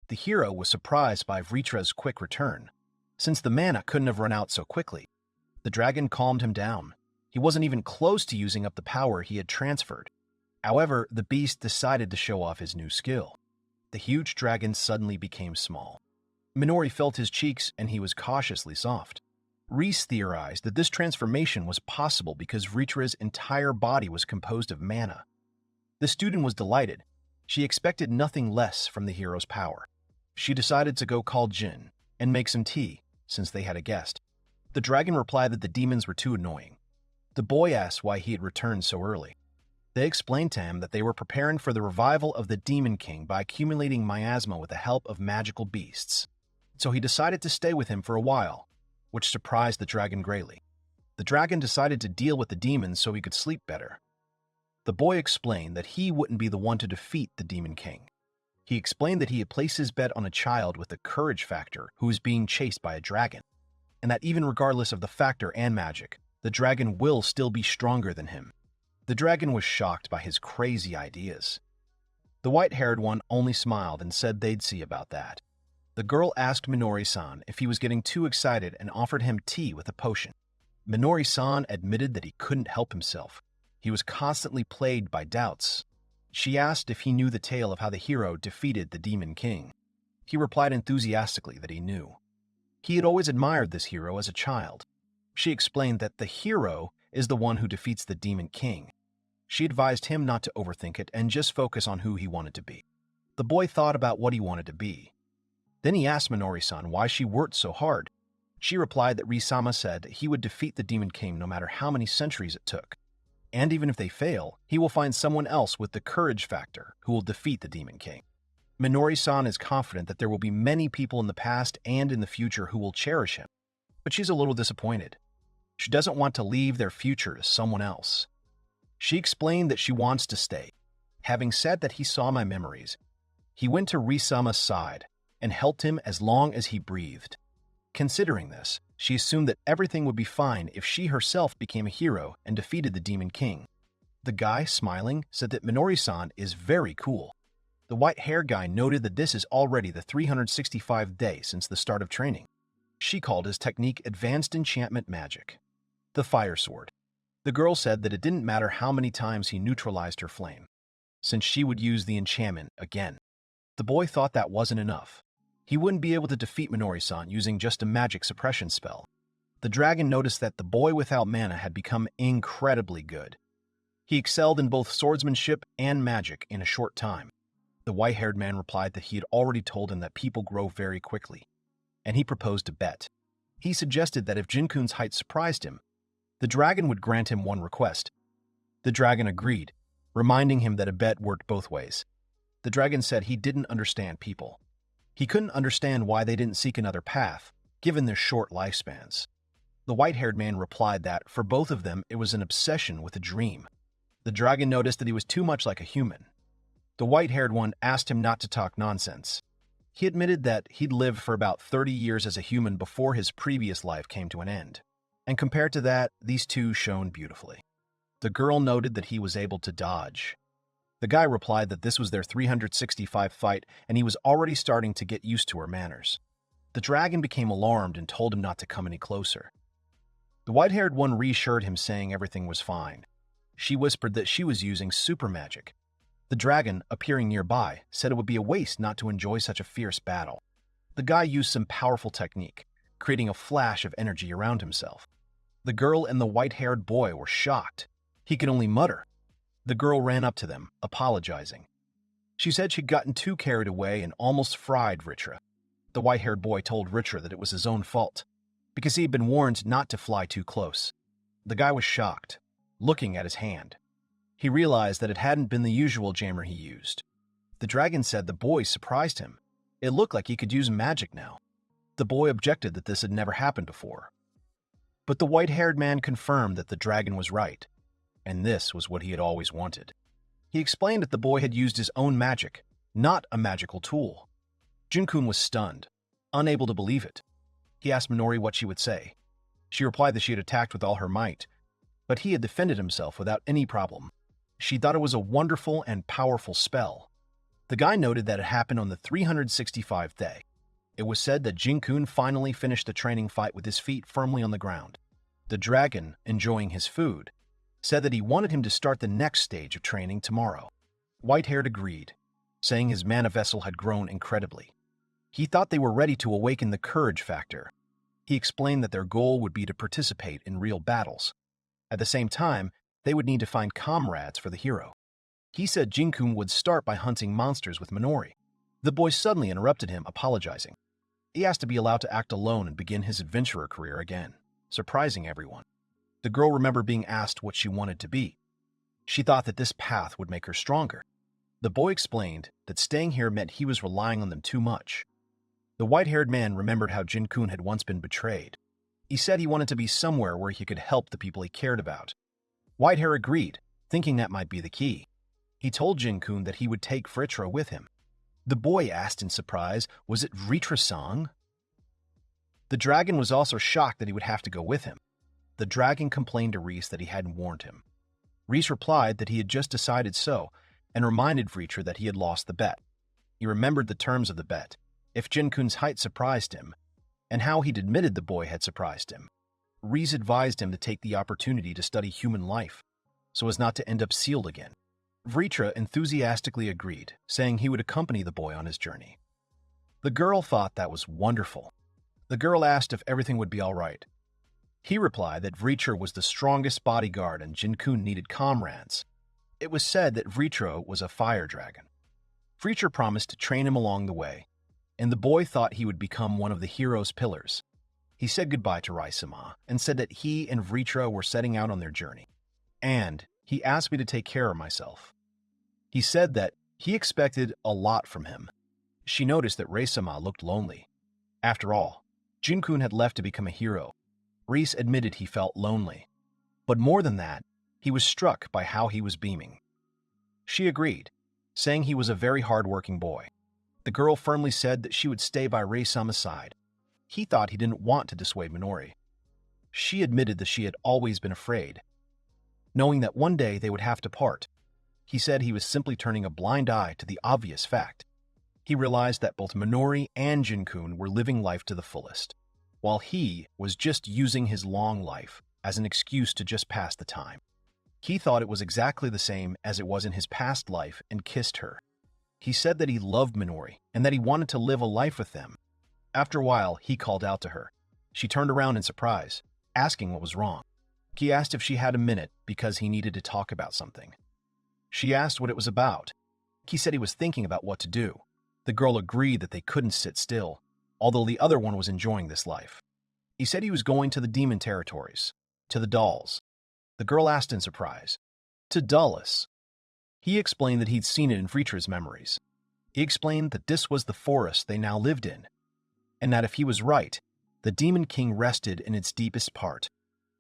The hero was surprised by Vritra's quick return, since the mana couldn't have run out so quickly. The dragon calmed him down. He wasn't even close to using up the power he had transferred. However, the beast decided to show off his new skill. The huge dragon suddenly became small. Minori felt his cheeks and he was cautiously soft. Reece theorized that this transformation was possible because Vritra's entire body was composed of mana. The student was delighted. She expected nothing less from the hero's power. She decided to go call Jin and make some tea, since they had a guest. The dragon replied that the demons were too annoying. The boy asked why he had returned so early. They explained to him that they were preparing for the revival of the Demon King by accumulating miasma with the help of magical beasts. So he decided to stay with him for a while, which surprised the dragon greatly. The dragon decided to deal with the demons so he could sleep better. The boy explained that he wouldn't be the one to defeat the Demon King. He explained that he had placed his bet on a child with the courage factor who was being chased by a dragon, and that even regardless of the factor and magic, the dragon will still be stronger than him. The dragon was shocked by his crazy ideas. The white-haired one only smiled and said they'd see about that. The girl asked Minori-san if he was getting too excited and offered him tea with a potion. Minori-san admitted that he couldn't help himself. He was constantly plagued by doubts. She asked if he knew the tale of how the hero defeated the Demon King. He replied enthusiastically that he knew. He had always admired this hero as a child. She explained that the hero is the one who defeats the Demon King. She advised him not to overthink it and just focus on who he wanted to be. The boy thought about what he wanted to be. Then he asked Minori-san why she worked so hard. She replied that Reece-sama said that he would defeat the Demon King no matter how many centuries it took. And even if they fail, he will find someone else with the courage factor who will defeat the Demon King. Minori-san is confident that there will be many people in the past and in the future who will cherish him, but she's a little disappointed. She doesn't want to leave their future to someone else. She explained that she wants to stay. Having said that he saw my memories, he went to Reece-sama's side and helped him as long as he breathed. Considering this, she assumed that everything would be fine if she herself became a hero and defeated the Demon King. The guy, smiling, said that Minori-san is very cool. The white-haired guy noted that this is already the 365th day since the start of training. She called his technique advanced enchantment magic. The fire sword. The girl said that it didn't matter how many times he neutralized her flame, since she would use the enchantment again. The boy thought that wasn't enough. He wouldn't be able to defeat Minori-san using just a magic suppression spell. The dragon noticed that the boy without mana had become incredibly good. He excelled in both swordsmanship and magic in a short time. The white-haired man replied that he had already told him that people grow very quickly, and he proposed a bet. He suggested that if Jinkun's height surprised him, the dragon would grant him one request. The dragon agreed, reminding him that a bet worked both ways. The dragon said he didn't understand people. He couldn't understand why they didn't seek another path, given their short lifespans. The white-haired man replied that, for both of them, it was an obsession with a dream. The dragon noticed that he was too much like a human. The white-haired one asked him not to talk nonsense. He admitted that he'd lived for about 30 years as a human before his previous life came to an end. And compared to that, these two shone beautifully. The girl noted that he was able to dodge. The guy replied that this was their 365th fight, and he was already starting to get used to her manners. The dragon became alarmed and told him not to come any closer. The white-haired one reassured him, saying everything was fine. She whispered that she was using super magic. The dragon, appearing nearby, said it would be a waste not to enjoy such a fierce battle. The guy used some powerful technique, creating a flash of energy around himself. The girl and the white-haired boy were shocked. He could only mutter. The girl ran up to them, apologizing. She said she'd gotten too carried away and almost fried Ritra. The white-haired boy told Ritra that it was his own fault, because he had been warned not to fly too close. The guy was shocked, looking at his hand. He realized that it hadn't been the usual jammer he used. The dragon said the boy surprised him. It looked like he could use magic now. The boy objected that this had never happened before. But the white-haired man confirmed that the dragon was right, and this was what he had always wanted. He explained that the boy had used his own magic, not a magical tool. Jinkun was stunned, unable to believe it. He asked Minori what she would say. She replied that she had attacked with all her might, but he had defended himself without any problem. She thought it was a wonderful and powerful spell. The guy noted that it happened on the 365th day. It was said that Jinkun finally finished the training fight with his feet firmly on the ground. The dragon, enjoying his food, said that he wanted him to start the next stage of training tomorrow. White-haired agreed, saying his mana vessel had grown incredibly. He thought they were ready to awaken the courage factor. He explained that their goal would be to participate in real battles. At the same time, they would need to find comrades for the hero. He said Jinkun would start by hunting monsters with Minori. The boy suddenly interrupted him, apologizing. He asked to be allowed to act alone and begin his adventurer career again, surprising everyone. The girl remembered being asked what she wanted to be. She thought that this path would make her stronger. The boy explained that staying here meant he was relying on them too much. The white-haired man remembered how Jinkun had once been betrayed. He said he wanted to be somewhere where he could help the people he cared about. Whitehair agreed, thinking that might be the key. He told Jinkun that he would take Fritra with him. The boy asked in surprise, was it Ritra-san? The dragon was also shocked that he would have to go with him. The dragon complained to Reece that he hadn't warned him. Reece replied that he had just decided so, and reminded Vritra that he had lost the bet. He remembered the terms of the bet, if Jinkun's height surprised him, and how he'd admitted the boy had surprised him. Reece advised him to take the opportunity to study human life, so as not to end up sealed again. Vritra enthusiastically agreed, saying he would accompany the boy on his journey. The girl thought that was wonderful. The girl asked if everything would be all right. He replied that Vritra was the strongest bodyguard and Jinkun needed comrades. It was said that Vritra was a fire dragon. Vritra promised to train him along the way, and the boy thought he would become one of the hero's pillars. He said goodbye to Raisama and said that he and Vritra were setting out on their journey. And he asked me to take care of myself. He said that he expected a lot from him. She noticed that Raisama looked lonely. After all, Jinkun had left to become a hero. Reece admitted he felt lonely. But more than that, he was struck by how he was beaming. She agreed, saying he was a very hard-working boy. The girl firmly said that she would stay by Raisama's side. He thought he didn't want to dissuade Minori. She admitted that she had always been afraid, knowing that one day they would have to part. He said he was simply turning a blind eye to the obvious fact. He realized that both Minori and Jinkun were living life to the fullest, while he was just using his long life as an excuse to just pass the time. He thought it was exactly the same as it was in his past life and kissed her. He said that he loved Minori and that he wanted to live a life with them. After a while, he called out to her. She turned around in surprise, asking what was wrong. He asked if she had a minute because he needed to talk about something. She asked what it was about. He said he was thinking about what to do. The girl agreed that they couldn't sit still, although the other one was enjoying this life. He said he was going to the demon territories, to the dolls. The girl asked in surprise, "To Dulles?" He explained that he'd seen it in Fritra's memories. He explained that this was the forest they now lived in, and that if he was right, the Demon King rested in its deepest part.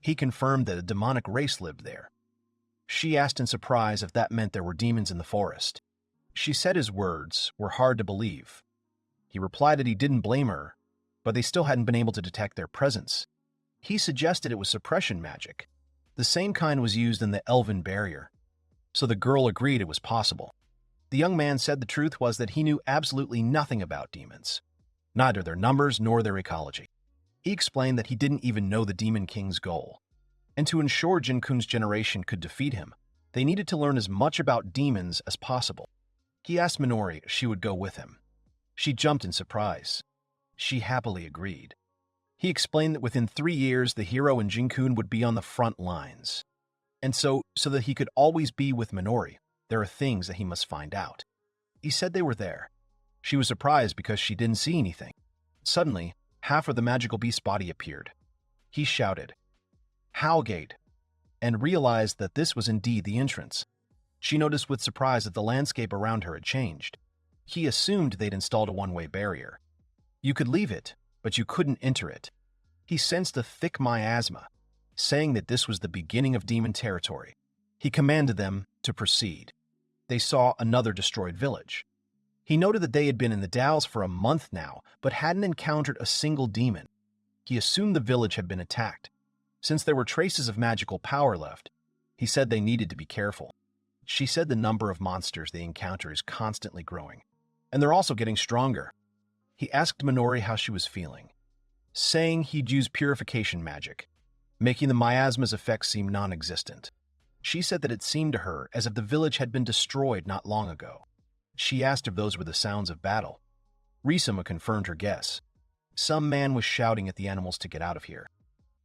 He confirmed that a demonic race lived there. She asked in surprise if that meant there were demons in the forest. She said his words were hard to believe. He replied that he didn't blame her, but they still hadn't been able to detect their presence. He suggested it was suppression magic. The same kind was used in the elven barrier, so the girl agreed it was possible. The young man said the truth was that he knew absolutely nothing about demons, neither their numbers nor their ecology. He explained that he didn't even know the Demon King's goal, and to ensure Jinkun's generation could defeat him, they needed to learn as much about demons as possible. He asked Minori if she would go with him. She jumped in surprise. She happily agreed. He explained that within 3 years the hero and Jinkun would be on the front lines, and so that he could always be with Minori, there are things that he must find out. He said they were there. She was surprised because she didn't see anything. Suddenly, half of the magical beast's body appeared. He shouted, "Howgate," and realized that this was indeed the entrance. She noticed with surprise that the landscape around her had changed. He assumed they'd installed a one-way barrier. You could leave it, but you couldn't enter it. He sensed a thick miasma, saying that this was the beginning of demon territory. He commanded them to proceed. They saw another destroyed village. He noted that they had been in the Dalles for a month now, but hadn't encountered a single demon. He assumed the village had been attacked. Since there were traces of magical power left, he said they needed to be careful. She said the number of monsters they encounter is constantly growing, and they're also getting stronger. He asked Minori how she was feeling, saying he'd use purification magic, making the miasma's effects seem non-existent. She said that it seemed to her as if the village had been destroyed not long ago. She asked if those were the sounds of battle. Reece confirmed her guess. Some man was shouting at the animals to get out of here.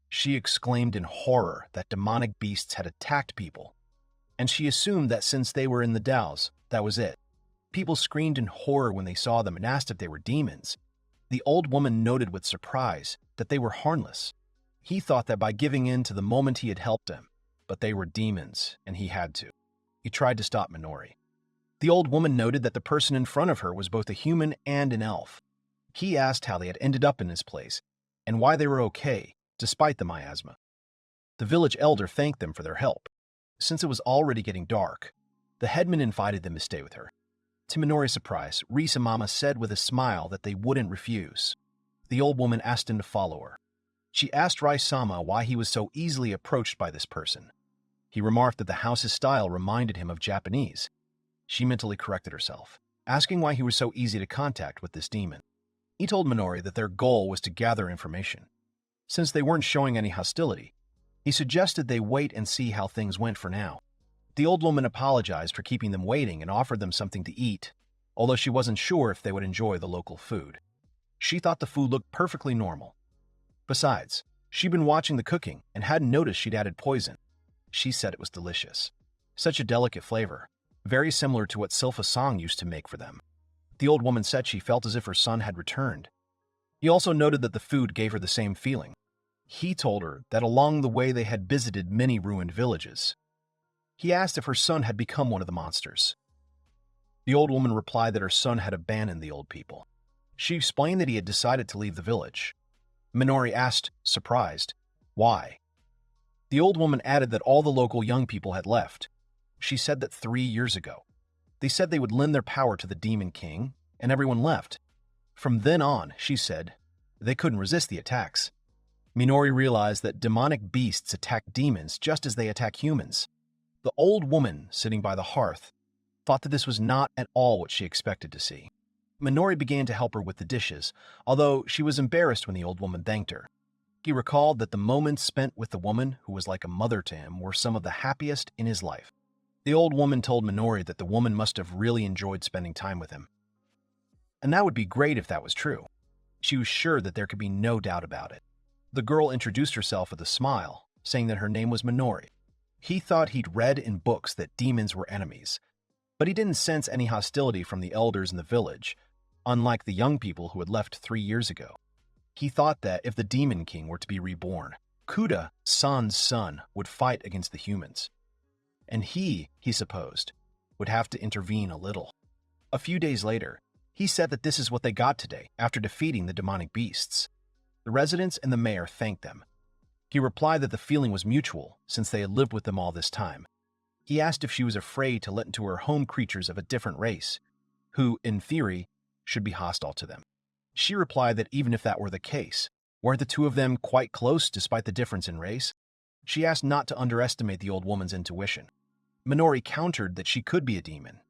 She exclaimed in horror that demonic beasts had attacked people, and she assumed that since they were in the Dalles, that was it. People screamed in horror when they saw them and asked if they were demons. The old woman noted with surprise that they were harmless. He thought that by giving in to the moment he had helped them, but they were demons, and he had to. He tried to stop Minori. The old woman noted that the person in front of her was both a human and an elf. He asked how they had ended up in this place, and why they were okay, despite the miasma. The village elder thanked them for their help. Since it was already getting dark, the headman invited them to stay with her. To Minori's surprise, Reece said with a smile that they wouldn't refuse. The old woman asked him to follow her. She asked Reece why he was so easily approached by this person. He remarked that the house's style reminded him of Japanese. She mentally corrected herself, asking why he was so easy to contact with this demon. He told Minori that their goal was to gather information. Since they weren't showing any hostility, he suggested they wait and see how things went for now. The old woman apologized for keeping them waiting and offered them something to eat, although she wasn't sure if they would enjoy the local food. She thought the food looked perfectly normal. Besides, she'd been watching the cooking and hadn't noticed she'd added poison. She said it was delicious. Such a delicate flavor, very similar to what Silpha Song used to make for them. The old woman said she felt as if her son had returned. He also noted that the food gave her the same feeling. He told her that along the way they had visited many ruined villages. He asked if her son had become one of the monsters. The old woman replied that her son had abandoned the old people. She explained that he had decided to leave the village. Minori asked, surprised, why? The old woman added that all the local young people had left. She said that 3 years ago. They said they would lend their power to the Demon King, and everyone left. From then on, she said, They couldn't resist the attacks. Minori realized that demonic beasts attack demons just as they attack humans. The old woman, sitting by the hearth, thought that this was not at all what she expected to see. Minori began to help her with the dishes, although she was embarrassed when the old woman thanked her. He recalled that the moments spent with the woman, who was like a mother to him, were some of the happiest in his life. The old woman told Minori that the woman must have really enjoyed spending time with him. And that would be great if that was true. She was sure that there could be no doubt about it. The girl introduced herself with a smile, saying that her name was Minori. He thought he'd read in books that demons were enemies, but he didn't sense any hostility from the elders in the village, unlike the young people who had left 3 years ago. He thought that if the Demon King were to be reborn, Kuda, San's son, would fight against the humans. And he supposed, would have to intervene a little. A few days later, he said that this is what they got today after defeating the demonic beasts. The residents and the mayor thanked them. He replied that the feeling was mutual since they had lived with them all this time. He asked if she was afraid to let into her home creatures of a different race, who, in theory, should be hostile to them. She replied that even if that were the case, were the two of them quite close despite the difference in race? She asked not to underestimate the old woman's intuition. Minori countered that she could be a demon,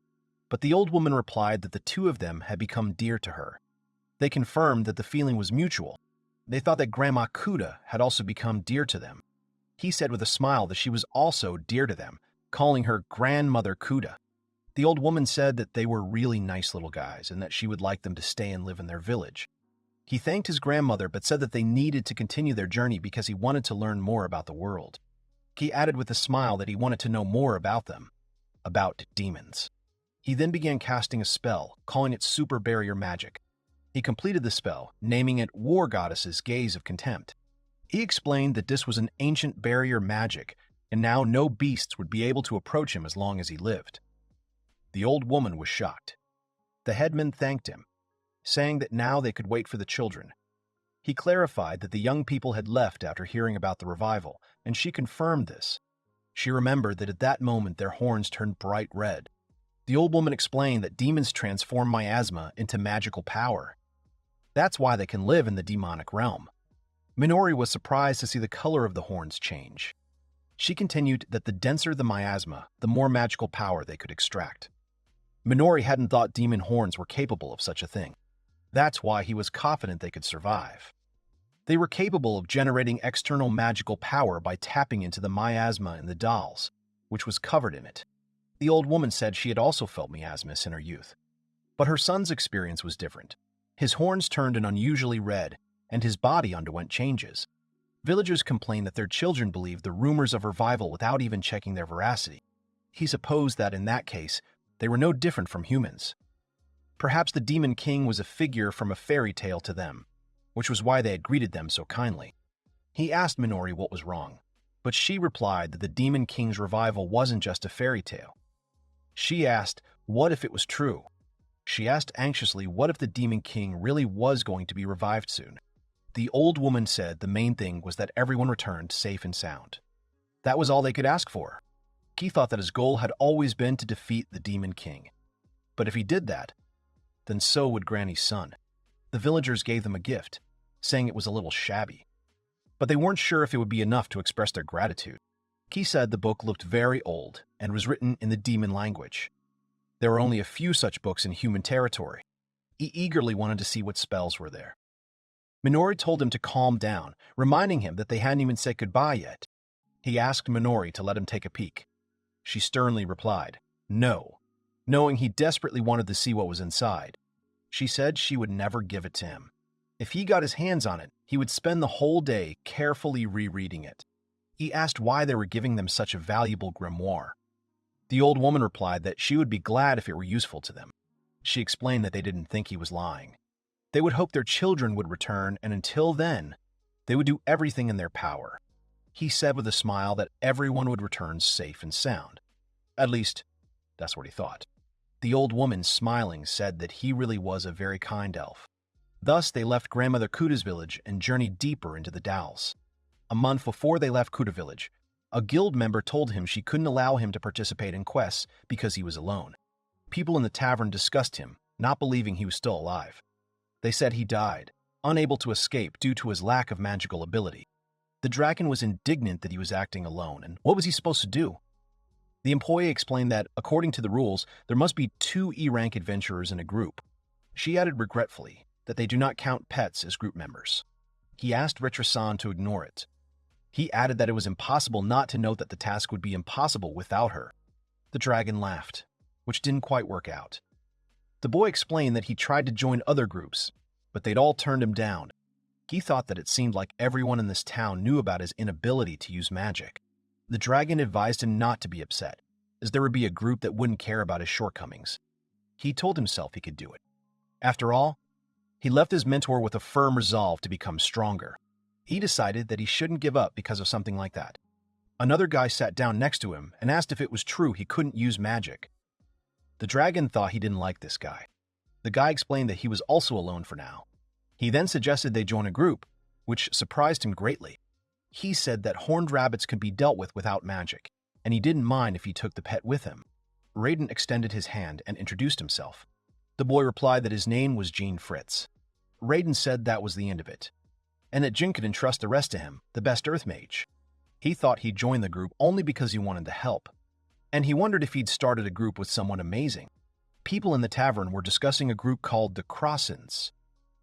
but the old woman replied that the two of them had become dear to her. They confirmed that the feeling was mutual. They thought that Grandma Kuda had also become dear to them. He said with a smile that she was also dear to them, calling her Grandmother Kuda. The old woman said that they were really nice little guys and that she would like them to stay and live in their village. He thanked his grandmother but said that they needed to continue their journey because he wanted to learn more about the world. He added with a smile that he wanted to know more about them, about demons. He then began casting a spell, calling it Super Barrier Magic. He completed the spell, naming it War Goddess's Gaze of Contempt. He explained that this was an ancient barrier magic, and now no beasts would be able to approach him as long as he lived. The old woman was shocked. The headman thanked him, saying that now they could wait for the children. He clarified that the young people had left after hearing about the revival, and she confirmed this. She remembered that at that moment their horns turned bright red. The old woman explained that demons transform miasma into magical power. That's why they can live in the demonic realm. Minori was surprised to see the color of the horns change. She continued that the denser the miasma, the more magical power they could extract. Minori hadn't thought demon horns were capable of such a thing. That's why he was confident they could survive. They were capable of generating external magical power by tapping into the miasma in the dolls, which was covered in it. The old woman said she had also felt miasmas in her youth. But her son's experience was different. His horns turned an unusually red, and his body underwent changes. Villagers complained that their children believed the rumors of revival without even checking their veracity. He supposed that in that case, they were no different from humans. Perhaps the Demon King was a figure from a fairy tale to them, which was why they had greeted them so kindly. He asked Minori what was wrong, but she replied that the Demon King's revival wasn't just a fairy tale. She asked what if it was true. She asked anxiously what if the Demon King really was going to be revived soon. The old woman said the main thing was that everyone returned safe and sound. That was all they could ask for. He thought that his goal had always been to defeat the Demon King. But if he did that, then so would Granny's son. The villagers gave them a gift, saying it was a little shabby. But they weren't sure if it would be enough to express their gratitude. He said the book looked very old and was written in the demon language. There were only a few such books in human territory. He eagerly wanted to see what spells were there. Minori told him to calm down, reminding him that they hadn't even said goodbye yet. He asked Minori to let him take a peek. She sternly replied, no, knowing he desperately wanted to see what was inside. She said she would never give it to him. If he got his hands on it, he would spend the whole day carefully rereading it. He asked why they were giving them such a valuable grimoire. The old woman replied that she would be glad if it were useful to them. She explained that they didn't think he was lying. They would hope their children would return, and until then, they would do everything in their power. He said with a smile that everyone would return safe and sound. At least, that's what he thought. The old woman, smiling, said that he really was a very kind elf. Thus, they left Grandmother Kuda's village and journeyed deeper into the Dalles. A month before they left Kuda village, a guild member told him she couldn't allow him to participate in quests because he was alone. People in the tavern discussed him, not believing he was still alive. They said he died, unable to escape due to his lack of magical ability. The dragon was indignant that he was acting alone, and what was he supposed to do? The employee explained that, according to the rules, there must be 2 E-rank adventurers in a group. She added regretfully that they do not count pets as group members. He asked Reece-san to ignore it. He added that it was impossible not to note that the task would be impossible without her. The dragon laughed, which didn't quite work out. The boy explained that he tried to join other groups, but they'd all turned him down. He thought that it seemed like everyone in this town knew about his inability to use magic. The dragon advised him not to be upset, as there would be a group that wouldn't care about his shortcomings. He told himself he could do it. After all, he left his mentor with a firm resolve to become stronger. He decided that he shouldn't give up because of something like that. Another guy sat down next to him and asked if it was true he couldn't use magic. The dragon thought he didn't like this guy. The guy explained that he was also alone for now. He then suggested they join a group, which surprised him greatly. He said that horned rabbits could be dealt with without magic, and he didn't mind if he took the pet with him. Raiden extended his hand and introduced himself. The boy replied that his name was Jean Fritz. Raiden said that was the end of it, and that Jin could entrust the rest to him, the best Earth Mage. He thought he'd joined the group only because he wanted to help, and he wondered if he'd started a group with someone amazing. People in the tavern were discussing a group called the Crossins.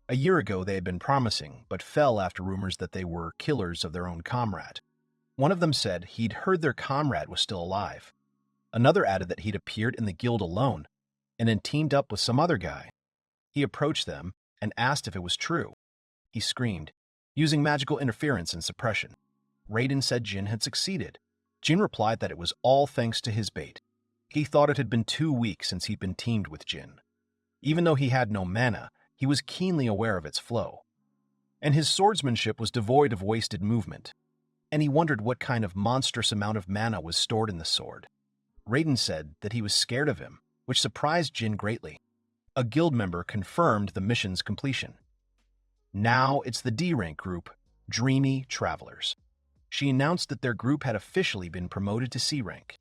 A year ago they had been promising, but fell after rumors that they were killers of their own comrade. One of them said he'd heard their comrade was still alive. Another added that he'd appeared in the guild alone, and then teamed up with some other guy. He approached them and asked if it was true. He screamed, using magical interference and suppression. Raiden said Jin had succeeded. Jin replied that it was all thanks to his bait. He thought it had been 2 weeks since he'd been teamed with Jin. Even though he had no mana, he was keenly aware of its flow. And his swordsmanship was devoid of wasted movement. And he wondered what kind of monstrous amount of mana was stored in the sword. Raiden said that he was scared of him, which surprised Jin greatly. A guild member confirmed the mission's completion. Now it's the D-rank group, Dreamy Travelers. She announced that their group had officially been promoted to C-rank.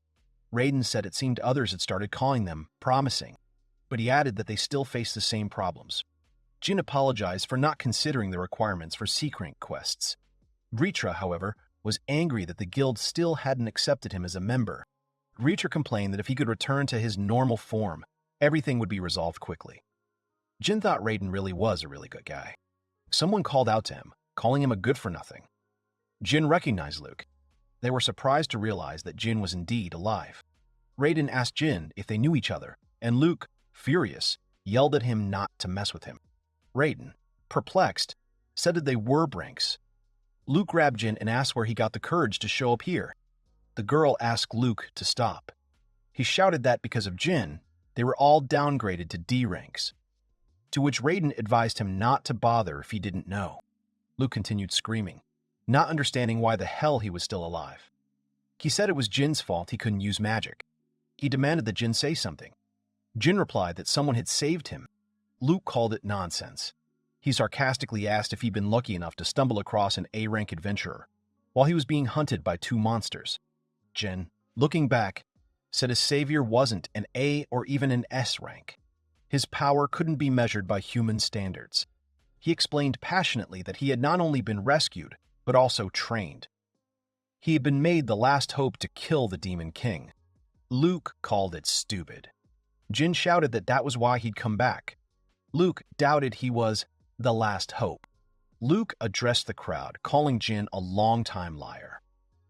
Raiden said it seemed others had started calling them promising, but he added that they still faced the same problems. Jin apologized for not considering the requirements for C-rank quests. Ritra, however, was angry that the guild still hadn't accepted him as a member. Ritra complained that if he could return to his normal form, everything would be resolved quickly. Jin thought Raiden really was a really good guy. Someone called out to him, calling him a good-for-nothing. Jin recognized Luke. They were surprised to realize that Jin was indeed alive. Raiden asked Jin if they knew each other, and Luke, furious, yelled at him not to mess with him. Raiden, perplexed, said that they were Branks. Luke grabbed Jin and asked where he got the courage to show up here. The girl asked Luke to stop. He shouted that because of Jin, they were all downgraded to D ranks, to which Raiden advised him not to bother if he didn't know. Luke continued screaming, not understanding why the hell he was still alive. He said it was Jin's fault he couldn't use magic. He demanded that Jin say something. Jin replied that someone had saved him. Luke called it nonsense. He sarcastically asked if he'd been lucky enough to stumble across an A-rank adventurer while he was being hunted by 2 monsters. Jin, looking back, said his savior wasn't an A or even an S rank. His power couldn't be measured by human standards. He explained passionately that he had not only been rescued, but also trained. He had been made the last hope to kill the Demon King. Luke called it stupid. Jin shouted that that was why he'd come back. Luke doubted he was the last hope. Luke addressed the crowd, calling Jin a long-time liar.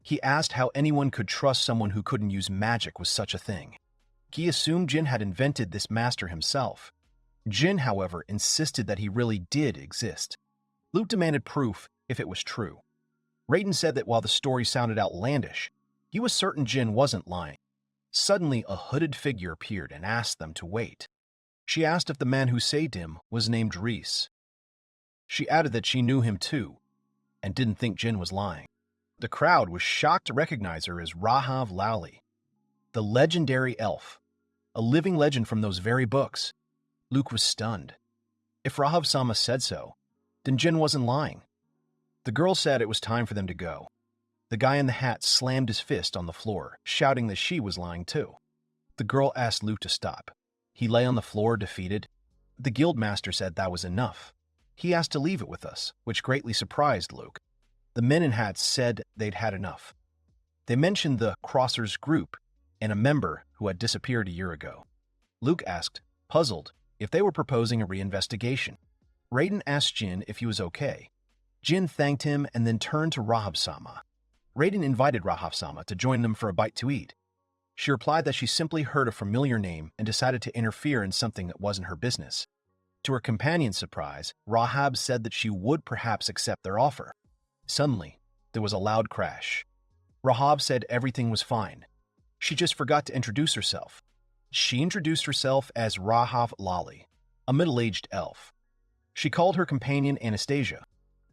He asked how anyone could trust someone who couldn't use magic with such a thing. He assumed Jin had invented this master himself. Jin, however, insisted that he really did exist. Luke demanded proof if it was true. Raiden said that while the story sounded outlandish, he was certain Jin wasn't lying. Suddenly, a hooded figure appeared and asked them to wait. She asked if the man who saved him was named Reece. She added that she knew him too, and didn't think Jin was lying. The crowd was shocked to recognize her as Rahav Lowley, the legendary elf, a living legend from those very books. Luke was stunned. If Rahav-sama said so, then Jin wasn't lying. The girl said it was time for them to go. The guy in the hat slammed his fist on the floor, shouting that she was lying too. The girl asked Luke to stop. He lay on the floor, defeated. The guildmaster said that was enough. He asked to leave it with us, which greatly surprised Luke. The men in hats said they'd had enough. They mentioned the Crossers group and a member who had disappeared a year ago. Luke asked, puzzled, if they were proposing a reinvestigation. Raiden asked Jin if he was okay. Jin thanked him and then turned to Rahab-sama. Raiden invited Rahab-sama to join them for a bite to eat. She replied that she simply heard a familiar name and decided to interfere in something that wasn't her business. To her companion's surprise, Rahab said that she would perhaps accept their offer. Suddenly, there was a loud crash. Rahab said everything was fine. She just forgot to introduce herself. She introduced herself as Rahab Lali, a middle-aged elf. She called her companion Anastasia.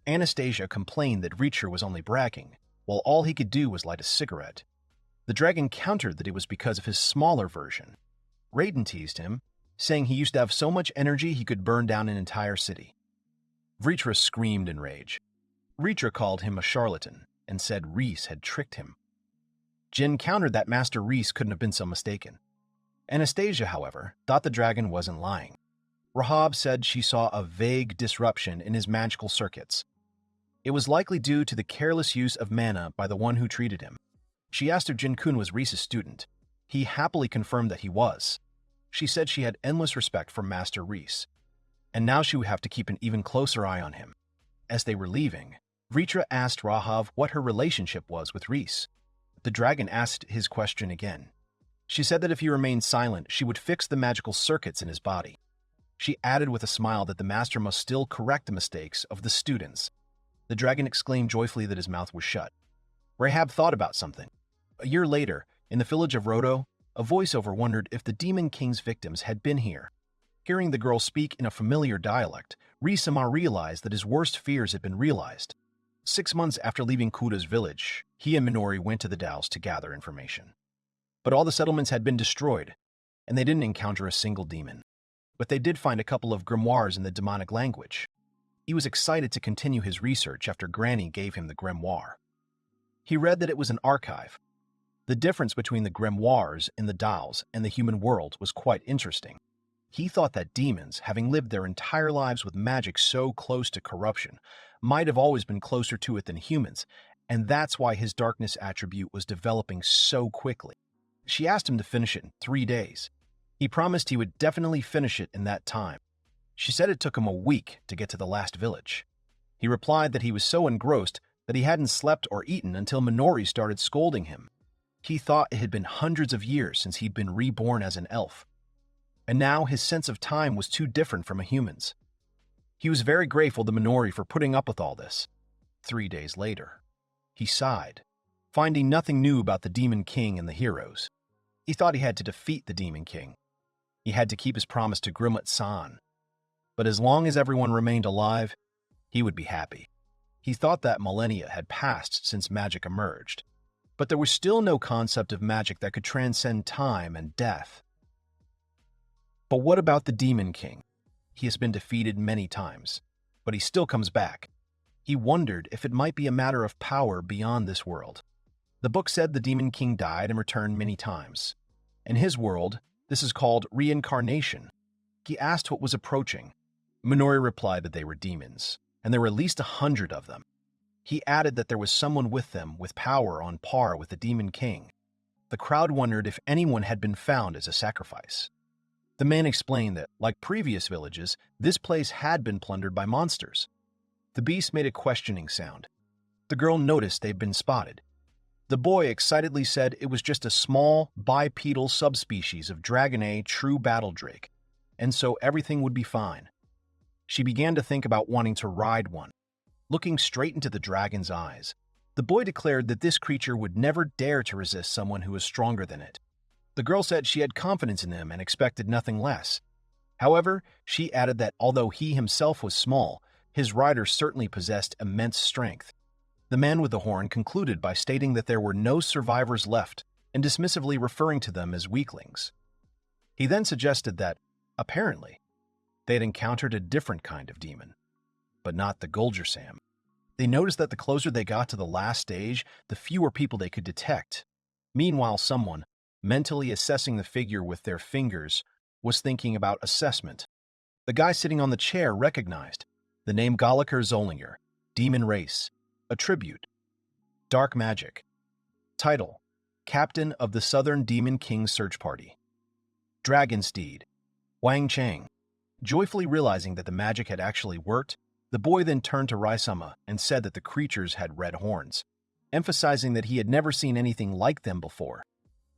Anastasia complained that Reacher was only bragging, while all he could do was light a cigarette. The dragon countered that it was because of his smaller version. Raiden teased him, saying he used to have so much energy he could burn down an entire city. Vritra screamed in rage. Reacher called him a charlatan and said Reece had tricked him. Jin countered that Master Reece couldn't have been so mistaken. Anastasia, however, thought the dragon wasn't lying. Rahab said she saw a vague disruption in his magical circuits. It was likely due to the careless use of mana by the one who treated him. She asked if Jin-kun was Reece's student. He happily confirmed that he was. She said she had endless respect for Master Reece, and now she would have to keep an even closer eye on him. As they were leaving, Vritra asked Rahab what her relationship was with Reece. The dragon asked his question again. She said that if he remained silent, she would fix the magical circuits in his body. She added with a smile that the master must still correct the mistakes of the students. The dragon exclaimed joyfully that his mouth was shut. Rahab thought about something. A year later, in the village of Rodo, a voiceover wondered if the Demon King's victims had been here. Hearing the girl speak in a familiar dialect, Reece-sama realized that his worst fears had been realized. 6 months after leaving Kuda's village, he and Minori went to the Dalles to gather information. But all the settlements had been destroyed, and they didn't encounter a single demon. But they did find a couple of grimoires in the demonic language. He was excited to continue his research after Granny gave him the grimoire. He read that it was an archive. The difference between the grimoires in the Dalles and the human world was quite interesting. He thought that demons, having lived their entire lives with magic so close to corruption, might have always been closer to it than humans, and that's why his darkness attribute was developing so quickly. She asked him to finish it in 3 days. He promised he would definitely finish it in that time. She said it took him a week to get to the last village. He replied that he was so engrossed that he hadn't slept or eaten until Minori started scolding him. He thought it had been hundreds of years since he'd been reborn as an elf. And now his sense of time was too different from a human's. He was very grateful to Minori for putting up with all this. 3 days later, he sighed, finding nothing new about the Demon King and the heroes. He thought he had to defeat the Demon King. He had to keep his promise to Grimmett-san. But as long as everyone remained alive, he would be happy. He thought that millennia had passed since magic emerged, but there was still no concept of magic that could transcend time and death. But what about the Demon King? He has been defeated many times, but he still comes back. He wondered if it might be a matter of power beyond this world. The book said the Demon King died and returned many times. In his world, this is called Reincarnation. He asked what was approaching. Minori replied that they were demons, and there were at least 100 of them. He added that there was someone with them with power on par with the Demon King. The crowd wondered if anyone had been found as a sacrifice. The man explained that, like previous villages, this place had been plundered by monsters. The beast made a questioning sound. The girl noticed they'd been spotted. The boy excitedly said it was just a small, bipedal subspecies of Dragonet true battle drake, and so everything would be fine. She began to think about wanting to ride one. Looking straight into the dragon's eyes, the boy declared that this creature would never dare to resist someone who was stronger than it. The girl said she had confidence in him and expected nothing less. However, she added that although he himself was small, his rider certainly possessed immense strength. The man with the horn concluded by stating that there were no survivors left and dismissively referring to them as weaklings. He then suggested that, apparently, they had encountered a different kind of demon, but not the Golgersam. They noticed that the closer they got to the last stage, the fewer people they could detect. Meanwhile, someone, mentally assessing the figure with their fingers, was thinking about assessment. The guy sitting on the chair recognized. The name Gallagher Zollinger, Demon Race, Attribute, Dark Magic. Title, Captain of the Southern Demon King Search Party. Dragon Steed, Wang Chang. Joyfully realizing that the magic had actually worked, the boy then turned to Raisama and said that the creatures had red horns, emphasizing that he had never seen anything like them before.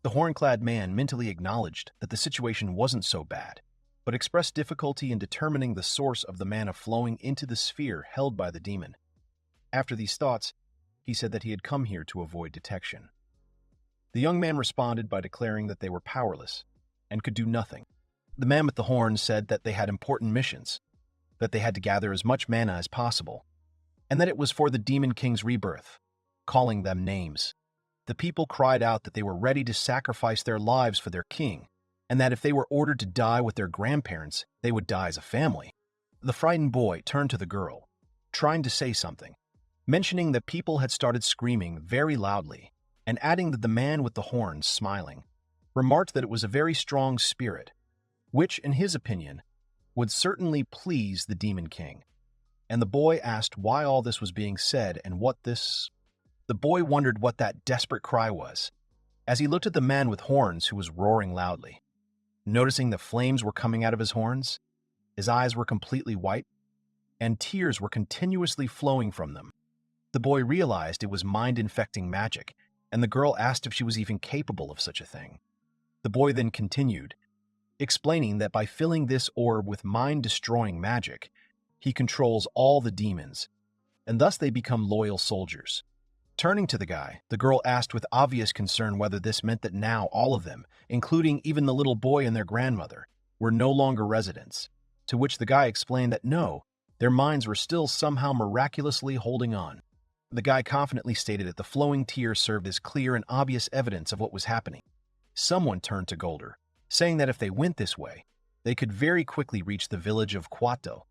The horn-clad man mentally acknowledged that the situation wasn't so bad, but expressed difficulty in determining the source of the mana flowing into the sphere held by the demon. After these thoughts, he said that he had come here to avoid detection. The young man responded by declaring that they were powerless and could do nothing. The man with the horn said that they had important missions, that they had to gather as much mana as possible, and that it was for the Demon King's rebirth, calling them names. The people cried out that they were ready to sacrifice their lives for their king, and that if they were ordered to die with their grandparents, they would die as a family. The frightened boy turned to the girl, trying to say something, mentioning that people had started screaming very loudly, and adding that the man with the horns, smiling, remarked that it was a very strong spirit, which, in his opinion, would certainly please the Demon King. And the boy asked why all this was being said and what this... The boy wondered what that desperate cry was, as he looked at the man with horns who was roaring loudly. Noticing the flames were coming out of his horns, his eyes were completely white, and tears were continuously flowing from them. The boy realized it was mind-infecting magic, and the girl asked if she was even capable of such a thing. The boy then continued, explaining that by filling this orb with mind-destroying magic, he controls all the demons, and thus they become loyal soldiers. Turning to the guy, the girl asked with obvious concern whether this meant that now all of them, including even the little boy and their grandmother, were no longer residents, to which the guy explained that no, their minds were still somehow miraculously holding on. The guy confidently stated that the flowing tears served as clear and obvious evidence of what was happening. Someone turned to Golder, saying that if they went this way, they could very quickly reach the village of Kwato.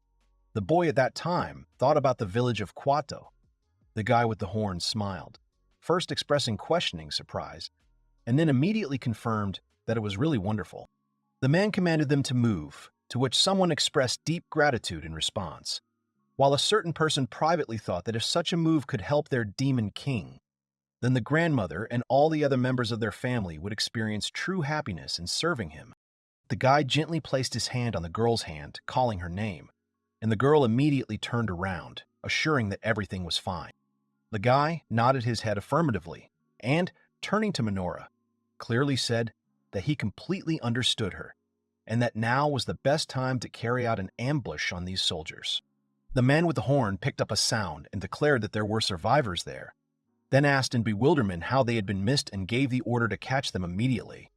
The boy at that time thought about the village of Kwato. The guy with the horn smiled, first expressing questioning surprise, and then immediately confirmed that it was really wonderful. The man commanded them to move, to which someone expressed deep gratitude in response, while a certain person privately thought that if such a move could help their demon king, then the grandmother and all the other members of their family would experience true happiness in serving him. The guy gently placed his hand on the girl's hand, calling her name, and the girl immediately turned around, assuring that everything was fine. The guy nodded his head affirmatively and, turning to Minora, clearly said that he completely understood her and that now was the best time to carry out an ambush on these soldiers. The man with the horn picked up a sound and declared that there were survivors there, then asked in bewilderment how they had been missed and gave the order to catch them immediately.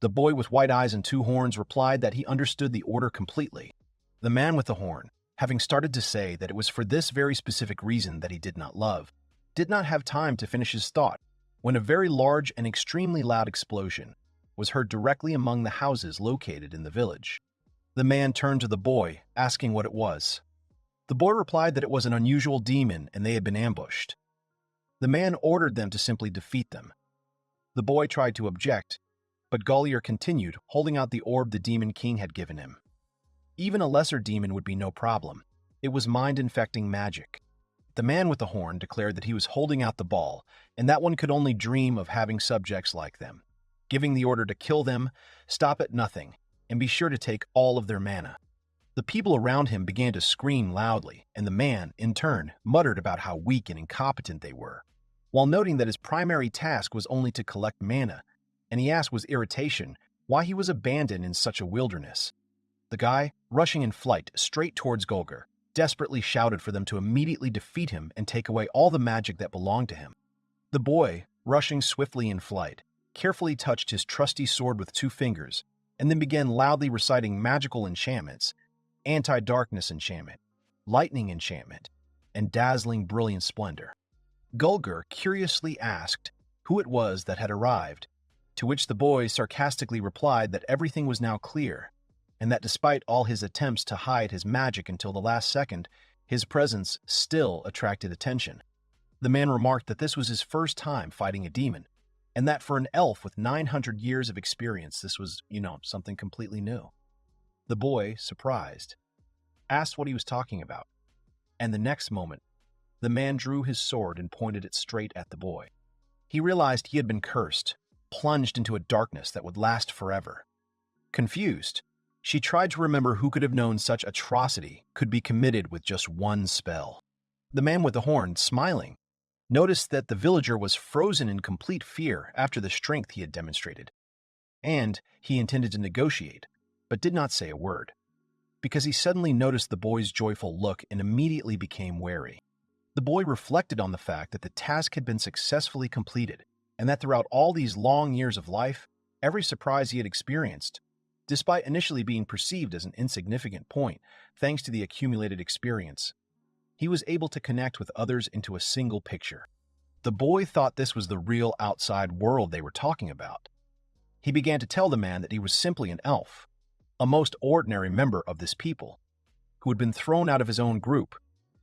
The boy with white eyes and two horns replied that he understood the order completely. The man with the horn, having started to say that it was for this very specific reason that he did not love, did not have time to finish his thought when a very large and extremely loud explosion was heard directly among the houses located in the village. The man turned to the boy, asking what it was. The boy replied that it was an unusual demon and they had been ambushed. The man ordered them to simply defeat them. The boy tried to object, but Gollier continued, holding out the orb the Demon King had given him. Even a lesser demon would be no problem. It was mind-infecting magic. The man with the horn declared that he was holding out the ball, and that one could only dream of having subjects like them, giving the order to kill them, stop at nothing, and be sure to take all of their mana. The people around him began to scream loudly, and the man, in turn, muttered about how weak and incompetent they were, while noting that his primary task was only to collect mana, and he asked with irritation why he was abandoned in such a wilderness. The guy, rushing in flight straight towards Golger, desperately shouted for them to immediately defeat him and take away all the magic that belonged to him. The boy, rushing swiftly in flight, carefully touched his trusty sword with 2 fingers, and then began loudly reciting magical enchantments, anti-darkness enchantment, lightning enchantment, and dazzling brilliant splendor. Golger curiously asked who it was that had arrived, to which the boy sarcastically replied that everything was now clear, and that despite all his attempts to hide his magic until the last second, his presence still attracted attention. The man remarked that this was his first time fighting a demon, and that for an elf with 900 years of experience, this was, something completely new. The boy, surprised, asked what he was talking about. And the next moment, the man drew his sword and pointed it straight at the boy. He realized he had been cursed, plunged into a darkness that would last forever. Confused, she tried to remember who could have known such atrocity could be committed with just one spell. The man with the horn, smiling, noticed that the villager was frozen in complete fear after the strength he had demonstrated. And he intended to negotiate, but did not say a word, because he suddenly noticed the boy's joyful look and immediately became wary. The boy reflected on the fact that the task had been successfully completed, and that throughout all these long years of life, every surprise he had experienced, despite initially being perceived as an insignificant point, thanks to the accumulated experience, he was able to connect with others into a single picture. The boy thought this was the real outside world they were talking about. He began to tell the man that he was simply an elf, a most ordinary member of this people, who had been thrown out of his own group,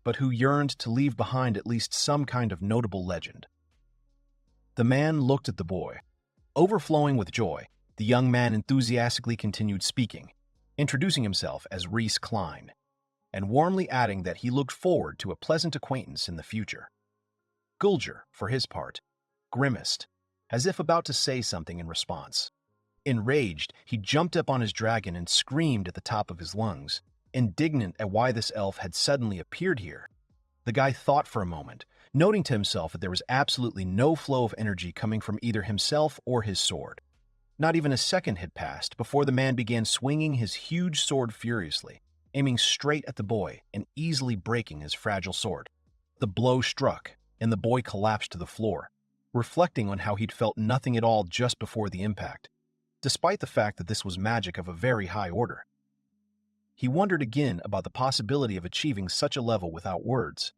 but who yearned to leave behind at least some kind of notable legend. The man looked at the boy. Overflowing with joy, the young man enthusiastically continued speaking, introducing himself as Reece Klein, and warmly adding that he looked forward to a pleasant acquaintance in the future. Gulger, for his part, grimaced, as if about to say something in response. Enraged, he jumped up on his dragon and screamed at the top of his lungs, indignant at why this elf had suddenly appeared here. The guy thought for a moment, noting to himself that there was absolutely no flow of energy coming from either himself or his sword. Not even a second had passed before the man began swinging his huge sword furiously, aiming straight at the boy and easily breaking his fragile sword. The blow struck, and the boy collapsed to the floor, reflecting on how he'd felt nothing at all just before the impact, despite the fact that this was magic of a very high order. He wondered again about the possibility of achieving such a level without words.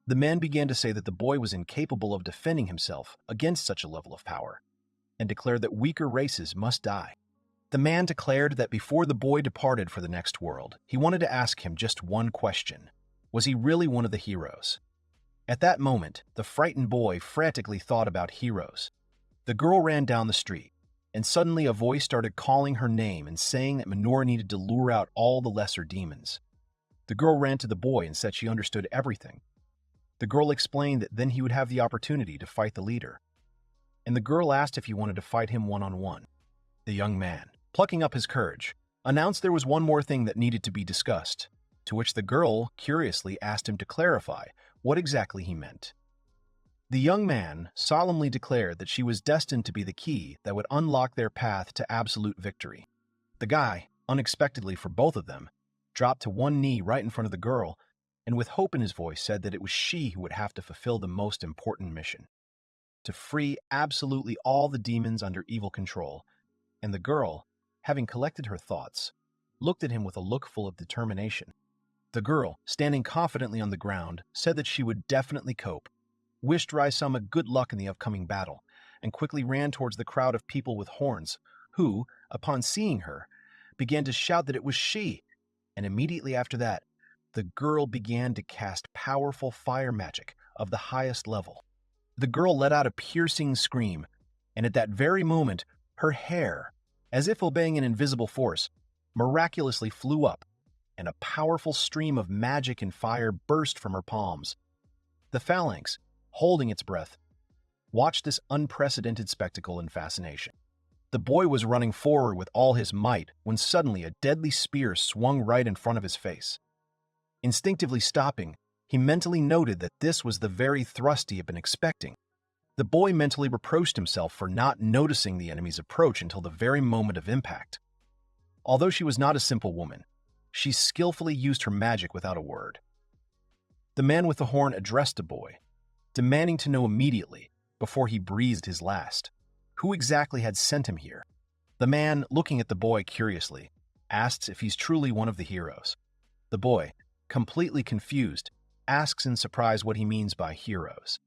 The man began to say that the boy was incapable of defending himself against such a level of power, and declared that weaker races must die. The man declared that before the boy departed for the next world, he wanted to ask him just one question. Was he really one of the heroes? At that moment, the frightened boy frantically thought about heroes. The girl ran down the street, and suddenly a voice started calling her name and saying that Manhua needed to lure out all the lesser demons. The girl ran to the boy and said she understood everything. The girl explained that then he would have the opportunity to fight the leader. And the girl asked if he wanted to fight him one-on-one. The young man, plucking up his courage, announced there was one more thing that needed to be discussed, to which the girl curiously asked him to clarify what exactly he meant. The young man solemnly declared that she was destined to be the key that would unlock their path to absolute victory. The guy, unexpectedly for both of them, dropped to one knee right in front of the girl, and with hope in his voice said that it was she who would have to fulfill the most important mission: to free absolutely all the demons under evil control. And the girl, having collected her thoughts, looked at him with a look full of determination. The girl, standing confidently on the ground, said that she would definitely cope, wished Raisama good luck in the upcoming battle, and quickly ran towards the crowd of people with horns, who, upon seeing her, began to shout that it was she, and immediately after that, the girl began to cast powerful fire magic of the highest level. The girl let out a piercing scream, and at that very moment, her hair, as if obeying an invisible force, miraculously flew up, and a powerful stream of magic and fire burst from her palms. The phalanx, holding its breath, watched this unprecedented spectacle in fascination. The boy was running forward with all his might when suddenly a deadly spear swung right in front of his face. Instinctively stopping, he mentally noted that this was the very thrust he had been expecting. The boy mentally reproached himself for not noticing the enemy's approach until the very moment of impact. Although she was not a simple woman, she skillfully used her magic without a word. The man with the horn addressed the boy, demanding to know immediately, before he breathed his last, who exactly had sent him here. The man, looking at the boy curiously, asks if he's truly one of the heroes. The boy, completely confused, asks in surprise what he means by heroes.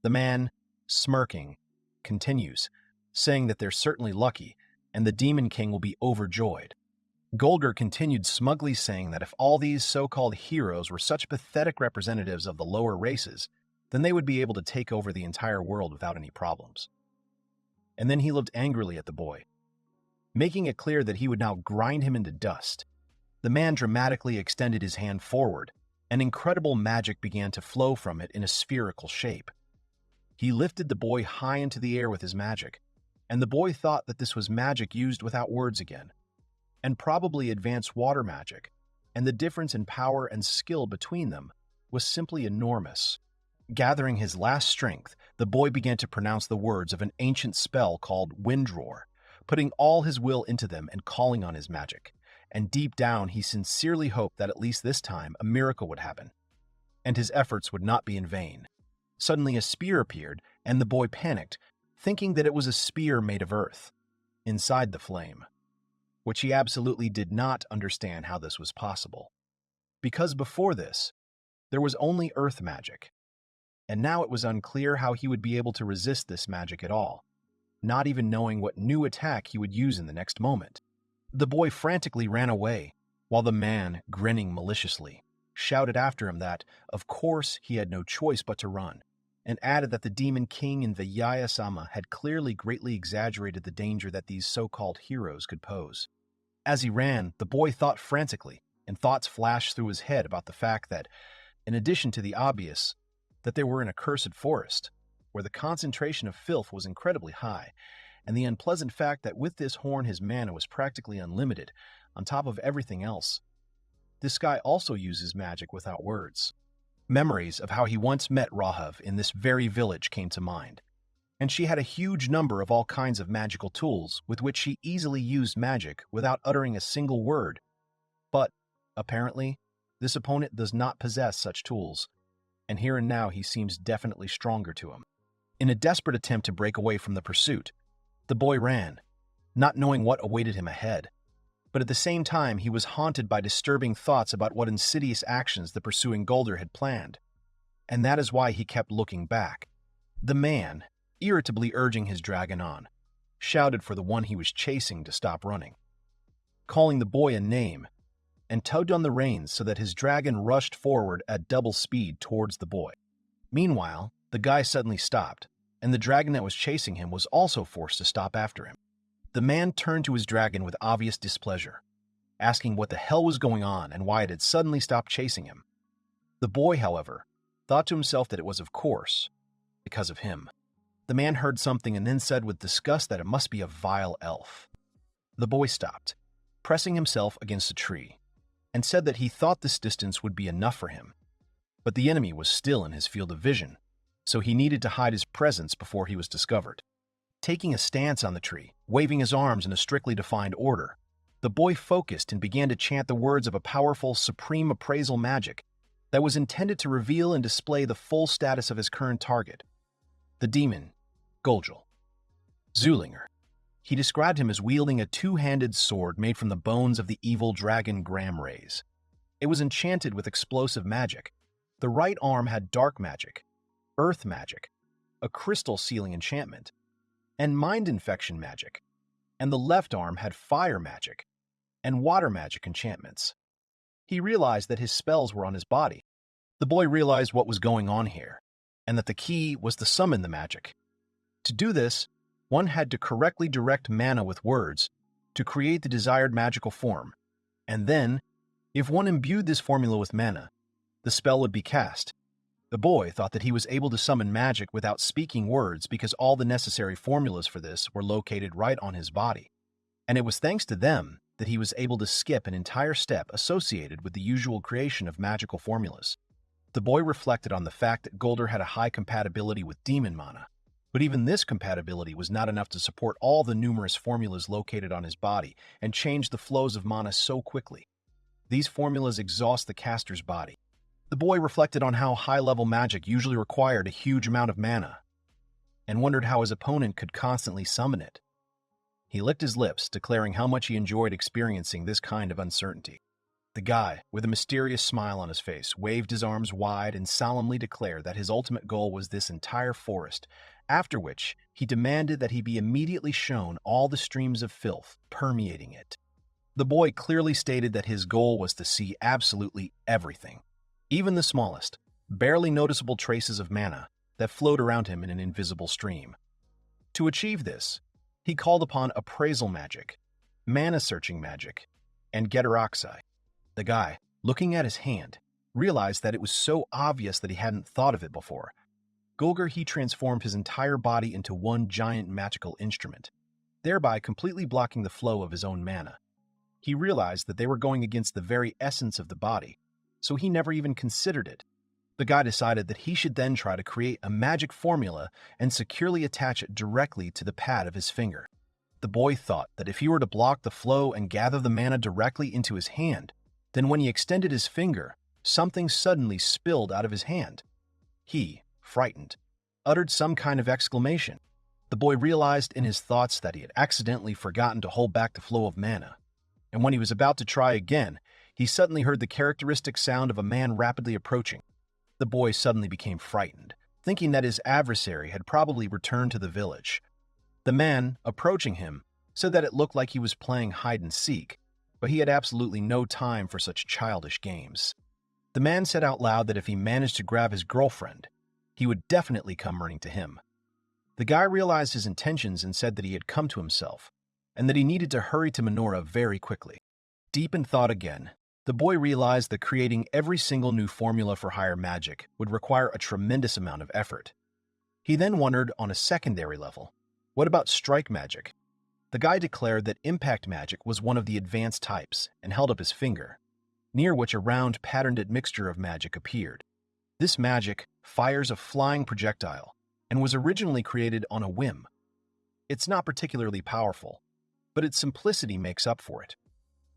The man, smirking, continues, saying that they're certainly lucky, and the Demon King will be overjoyed. Gulger continued smugly saying that if all these so-called heroes were such pathetic representatives of the lower races, then they would be able to take over the entire world without any problems. And then he looked angrily at the boy, making it clear that he would now grind him into dust. The man dramatically extended his hand forward, An incredible magic began to flow from it in a spherical shape. He lifted the boy high into the air with his magic, and the boy thought that this was magic used without words again, and probably advanced water magic, and the difference in power and skill between them was simply enormous. Gathering his last strength, the boy began to pronounce the words of an ancient spell called Windroar, putting all his will into them and calling on his magic. And deep down, he sincerely hoped that at least this time a miracle would happen, and his efforts would not be in vain. Suddenly a spear appeared, and the boy panicked, thinking that it was a spear made of earth, inside the flame, which he absolutely did not understand how this was possible. Because before this, there was only earth magic, and now it was unclear how he would be able to resist this magic at all, not even knowing what new attack he would use in the next moment. The boy frantically ran away, while the man, grinning maliciously, shouted after him that, of course, he had no choice but to run, and added that the Demon King and the Yaya-sama had clearly greatly exaggerated the danger that these so-called heroes could pose. As he ran, the boy thought frantically, and thoughts flashed through his head about the fact that, in addition to the obvious, that they were in a cursed forest, where the concentration of filth was incredibly high, and the unpleasant fact that with this horn his mana was practically unlimited, on top of everything else. This guy also uses magic without words. Memories of how he once met Rahav in this very village came to mind, and she had a huge number of all kinds of magical tools with which she easily used magic without uttering a single word. But, apparently, this opponent does not possess such tools, and here and now he seems definitely stronger to him. In a desperate attempt to break away from the pursuit, the boy ran, not knowing what awaited him ahead. But at the same time, he was haunted by disturbing thoughts about what insidious actions the pursuing Golder had planned. And that is why he kept looking back. The man, irritably urging his dragon on, shouted for the one he was chasing to stop running, calling the boy a name, and tugged on the reins so that his dragon rushed forward at double speed towards the boy. Meanwhile, the guy suddenly stopped, and the dragon that was chasing him was also forced to stop after him. The man turned to his dragon with obvious displeasure, asking what the hell was going on and why it had suddenly stopped chasing him. The boy, however, thought to himself that it was, of course, because of him. The man heard something and then said with disgust that it must be a vile elf. The boy stopped, pressing himself against a tree, and said that he thought this distance would be enough for him. But the enemy was still in his field of vision, so he needed to hide his presence before he was discovered. Taking a stance on the tree, waving his arms in a strictly defined order, the boy focused and began to chant the words of a powerful, supreme appraisal magic that was intended to reveal and display the full status of his current target, the demon, Goljal. Zulinger. He described him as wielding a two-handed sword made from the bones of the evil dragon Gramraze. It was enchanted with explosive magic. The right arm had dark magic, earth magic, a crystal sealing enchantment, and mind infection magic, and the left arm had fire magic and water magic enchantments. He realized that his spells were on his body. The boy realized what was going on here, and that the key was to summon the magic. To do this, one had to correctly direct mana with words to create the desired magical form, and then, if one imbued this formula with mana, the spell would be cast. The boy thought that he was able to summon magic without speaking words because all the necessary formulas for this were located right on his body, and it was thanks to them that he was able to skip an entire step associated with the usual creation of magical formulas. The boy reflected on the fact that Golder had a high compatibility with demon mana, but even this compatibility was not enough to support all the numerous formulas located on his body and change the flows of mana so quickly. These formulas exhaust the caster's body. The boy reflected on how high-level magic usually required a huge amount of mana, and wondered how his opponent could constantly summon it. He licked his lips, declaring how much he enjoyed experiencing this kind of uncertainty. The guy, with a mysterious smile on his face, waved his arms wide and solemnly declared that his ultimate goal was this entire forest, after which he demanded that he be immediately shown all the streams of filth permeating it. The boy clearly stated that his goal was to see absolutely everything, even the smallest, barely noticeable traces of mana that flowed around him in an invisible stream. To achieve this, he called upon appraisal magic, mana-searching magic, and Getteroxai. The guy, looking at his hand, realized that it was so obvious that he hadn't thought of it before. He transformed his entire body into one giant magical instrument, thereby completely blocking the flow of his own mana. He realized that they were going against the very essence of the body, so he never even considered it. The guy decided that he should then try to create a magic formula and securely attach it directly to the pad of his finger. The boy thought that if he were to block the flow and gather the mana directly into his hand, then when he extended his finger, something suddenly spilled out of his hand. He, frightened, uttered some kind of exclamation. The boy realized in his thoughts that he had accidentally forgotten to hold back the flow of mana, and when he was about to try again, he suddenly heard the characteristic sound of a man rapidly approaching. The boy suddenly became frightened, thinking that his adversary had probably returned to the village. The man, approaching him, said that it looked like he was playing hide-and-seek, but he had absolutely no time for such childish games. The man said out loud that if he managed to grab his girlfriend, he would definitely come running to him. The guy realized his intentions and said that he had come to himself, and that he needed to hurry to Manhwa very quickly. Deep in thought again, the boy realized that creating every single new formula for higher magic would require a tremendous amount of effort. He then wondered on a secondary level, what about strike magic? The guy declared that impact magic was one of the advanced types and held up his finger, near which a round patterned mixture of magic appeared. This magic fires a flying projectile and was originally created on a whim. It's not particularly powerful, but its simplicity makes up for it.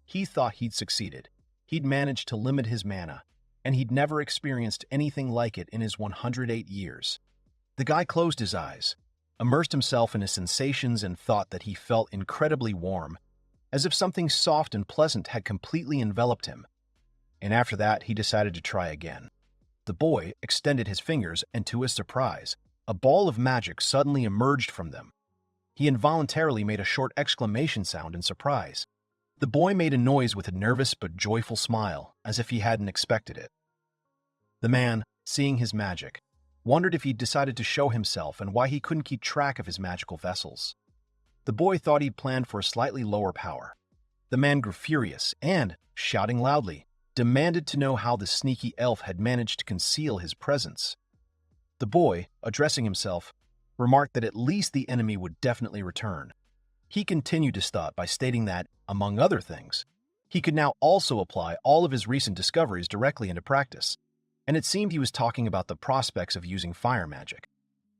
He thought he'd succeeded. He'd managed to limit his mana, and he'd never experienced anything like it in his 108 years. The guy closed his eyes, immersed himself in his sensations, and thought that he felt incredibly warm, as if something soft and pleasant had completely enveloped him. And after that, he decided to try again. The boy extended his fingers, and to his surprise, a ball of magic suddenly emerged from them. He involuntarily made a short exclamation sound in surprise. The boy made a noise with a nervous but joyful smile, as if he hadn't expected it. The man, seeing his magic, wondered if he'd decided to show himself and why he couldn't keep track of his magical vessels. The boy thought he'd planned for a slightly lower power. The man grew furious and, shouting loudly, demanded to know how the sneaky elf had managed to conceal his presence. The boy, addressing himself, remarked that at least the enemy would definitely return. He continued his thought by stating that, among other things, he could now also apply all of his recent discoveries directly into practice, and it seemed he was talking about the prospects of using fire magic.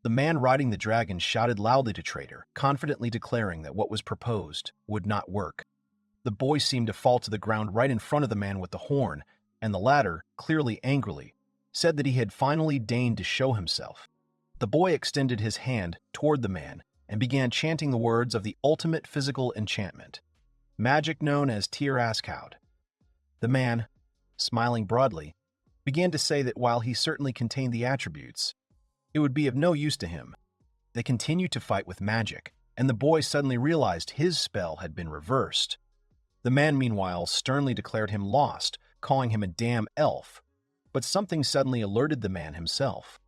The man riding the dragon shouted loudly to Trader, confidently declaring that what was proposed would not work. The boy seemed to fall to the ground right in front of the man with the horn, and the latter, clearly angrily, said that he had finally deigned to show himself. The boy extended his hand toward the man and began chanting the words of the ultimate physical enchantment, magic known as Tir-Askaud. The man, smiling broadly, began to say that while he certainly contained the attributes, it would be of no use to him. They continued to fight with magic, and the boy suddenly realized his spell had been reversed. The man, meanwhile, sternly declared him lost, calling him a damn elf, but something suddenly alerted the man himself.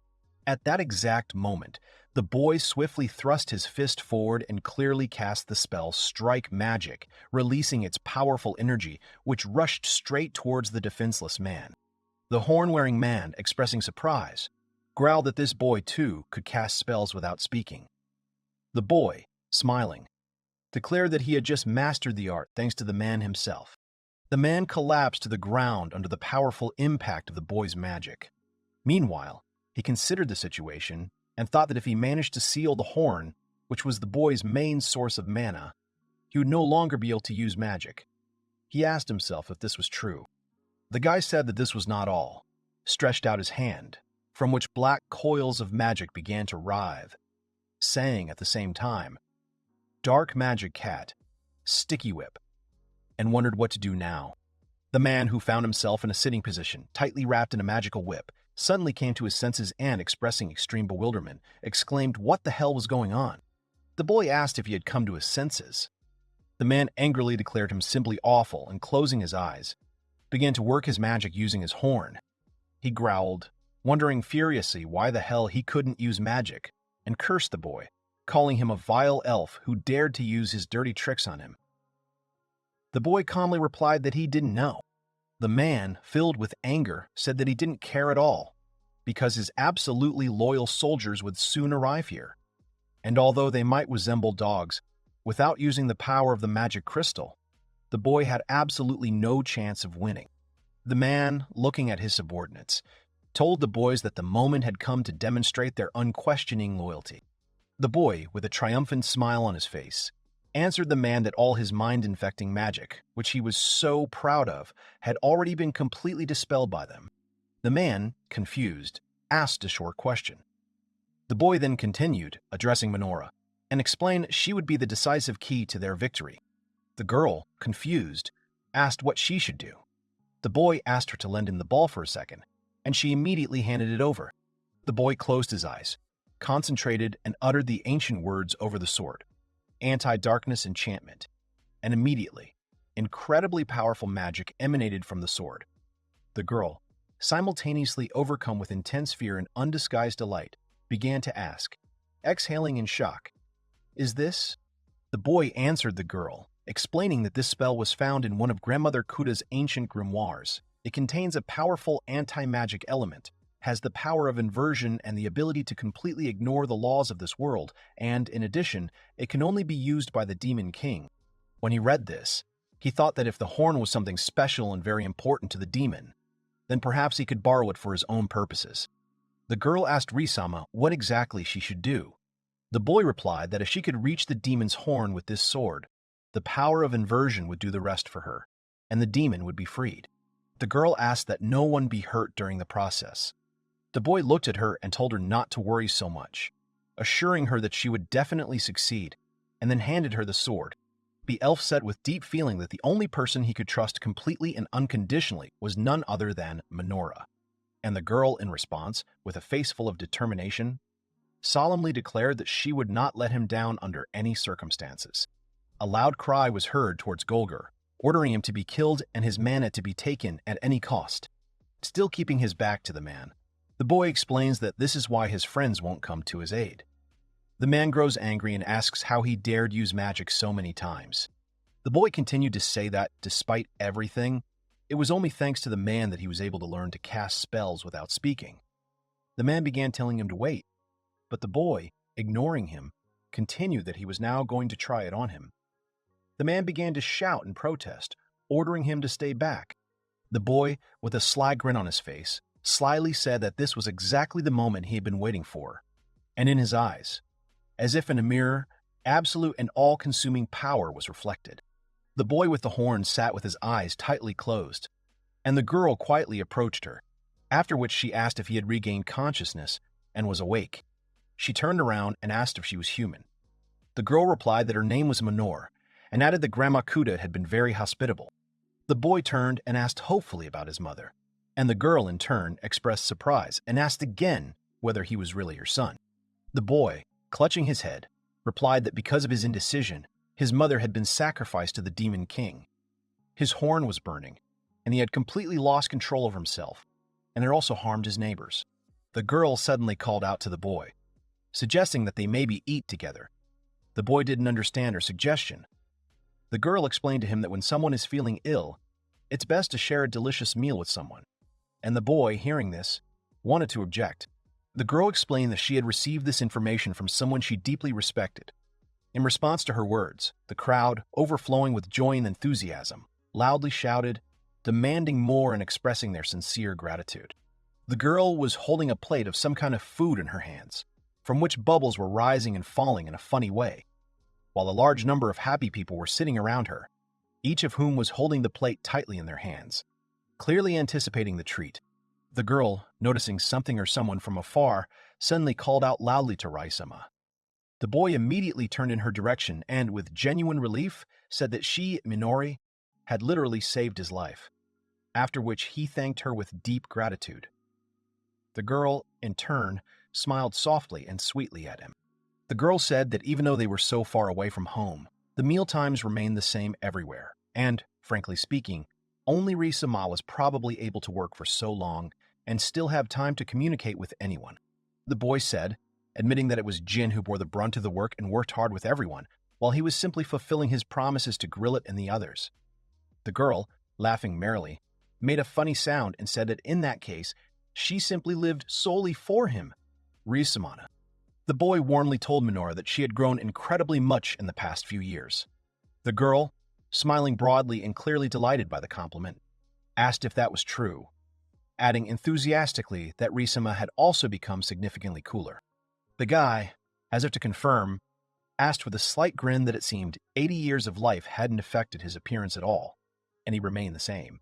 At that exact moment, the boy swiftly thrust his fist forward and clearly cast the spell Strike Magic, releasing its powerful energy, which rushed straight towards the defenseless man. The horn-wearing man, expressing surprise, growled that this boy, too, could cast spells without speaking. The boy, smiling, declared that he had just mastered the art thanks to the man himself. The man collapsed to the ground under the powerful impact of the boy's magic. Meanwhile, he considered the situation and thought that if he managed to seal the horn, which was the boy's main source of mana, he would no longer be able to use magic. He asked himself if this was true. The guy said that this was not all, stretched out his hand, from which black coils of magic began to writhe, saying at the same time, "Dark Magic Cat, Sticky Whip," and wondered what to do now. The man, who found himself in a sitting position, tightly wrapped in a magical whip, suddenly came to his senses and, expressing extreme bewilderment, exclaimed what the hell was going on. The boy asked if he had come to his senses. The man angrily declared him simply awful and, closing his eyes, began to work his magic using his horn. He growled, wondering furiously why the hell he couldn't use magic, and cursed the boy, calling him a vile elf who dared to use his dirty tricks on him. The boy calmly replied that he didn't know. The man, filled with anger, said that he didn't care at all, because his absolutely loyal soldiers would soon arrive here. And although they might resemble dogs, without using the power of the magic crystal, the boy had absolutely no chance of winning. The man, looking at his subordinates, told the boys that the moment had come to demonstrate their unquestioning loyalty. The boy, with a triumphant smile on his face, answered the man that all his mind-infecting magic, which he was so proud of, had already been completely dispelled by them. The man, confused, asked a short question. The boy then continued, addressing Minora, and explained she would be the decisive key to their victory. The girl, confused, asked what she should do. The boy asked her to lend him the ball for a second, and she immediately handed it over. The boy closed his eyes, concentrated, and uttered the ancient words over the sword, anti-darkness enchantment, and immediately, incredibly powerful magic emanated from the sword. The girl, simultaneously overcome with intense fear and undisguised delight, began to ask, exhaling in shock, "Is this?" The boy answered the girl, explaining that this spell was found in one of Grandmother Kuda's ancient grimoires. It contains a powerful anti-magic element, has the power of inversion and the ability to completely ignore the laws of this world, and, in addition, it can only be used by the Demon King. When he read this, he thought that if the horn was something special and very important to the demon, then perhaps he could borrow it for his own purposes. The girl asked Reece what exactly she should do. The boy replied that if she could reach the demon's horn with this sword, the power of inversion would do the rest for her, and the demon would be freed. The girl asked that no one be hurt during the process. The boy looked at her and told her not to worry so much, assuring her that she would definitely succeed, and then handed her the sword. The elf said with deep feeling that the only person he could trust completely and unconditionally was none other than Minora. And the girl, in response, with a face full of determination, solemnly declared that she would not let him down under any circumstances. A loud cry was heard towards Golgar, ordering him to be killed and his mana to be taken at any cost. Still keeping his back to the man, the boy explains that this is why his friends won't come to his aid. The man grows angry and asks how he dared use magic so many times. The boy continued to say that, despite everything, it was only thanks to the man that he was able to learn to cast spells without speaking. The man began telling him to wait, but the boy, ignoring him, continued that he was now going to try it on him. The man began to shout and protest, ordering him to stay back. The boy, with a sly grin on his face, slyly said that this was exactly the moment he had been waiting for, and in his eyes, as if in a mirror, absolute and all-consuming power was reflected. The boy with the horn sat with his eyes tightly closed, and the girl quietly approached her, after which she asked if he had regained consciousness and was awake. She turned around and asked if she was human. The girl replied that her name was Minora, and added that Grandma Kuda had been very hospitable. The boy turned and asked hopefully about his mother, and the girl, in turn, expressed surprise and asked again whether he was really her son. The boy, clutching his head, replied that because of his indecision, his mother had been sacrificed to the Demon King. His horn was burning, and he had completely lost control of himself, and had also harmed his neighbors. The girl suddenly called out to the boy, suggesting that they maybe eat together. The boy didn't understand her suggestion. The girl explained to him that when someone is feeling ill, it's best to share a delicious meal with someone, and the boy, hearing this, wanted to object. The girl explained that she had received this information from someone she deeply respected. In response to her words, the crowd, overflowing with joy and enthusiasm, loudly shouted, demanding more and expressing their sincere gratitude. The girl was holding a plate of some kind of food in her hands, from which bubbles were rising and falling in a funny way, while a large number of happy people were sitting around her, each of whom was holding the plate tightly in their hands, clearly anticipating the treat. The girl, noticing something or someone from afar, suddenly called out loudly to Reece. The boy immediately turned in her direction and, with genuine relief, said that she, Minori, had literally saved his life, after which he thanked her with deep gratitude. The girl, in turn, smiled softly and sweetly at him. The girl said that even though they were so far away from home, the meal times remained the same everywhere, and, frankly speaking, only Reece was probably able to work for so long and still have time to communicate with anyone. The boy said, admitting that it was Jin who bore the brunt of the work and worked hard with everyone, while he was simply fulfilling his promises to Grillet and the others. The girl, laughing merrily, made a funny sound and said that in that case, she simply lived solely for him. Reece. The boy warmly told Minora that she had grown incredibly much in the past few years. The girl, smiling broadly and clearly delighted by the compliment, asked if that was true, adding enthusiastically that Reece had also become significantly cooler. The guy, as if to confirm, asked with a slight grin that it seemed 80 years of life hadn't affected his appearance at all, and he remained the same.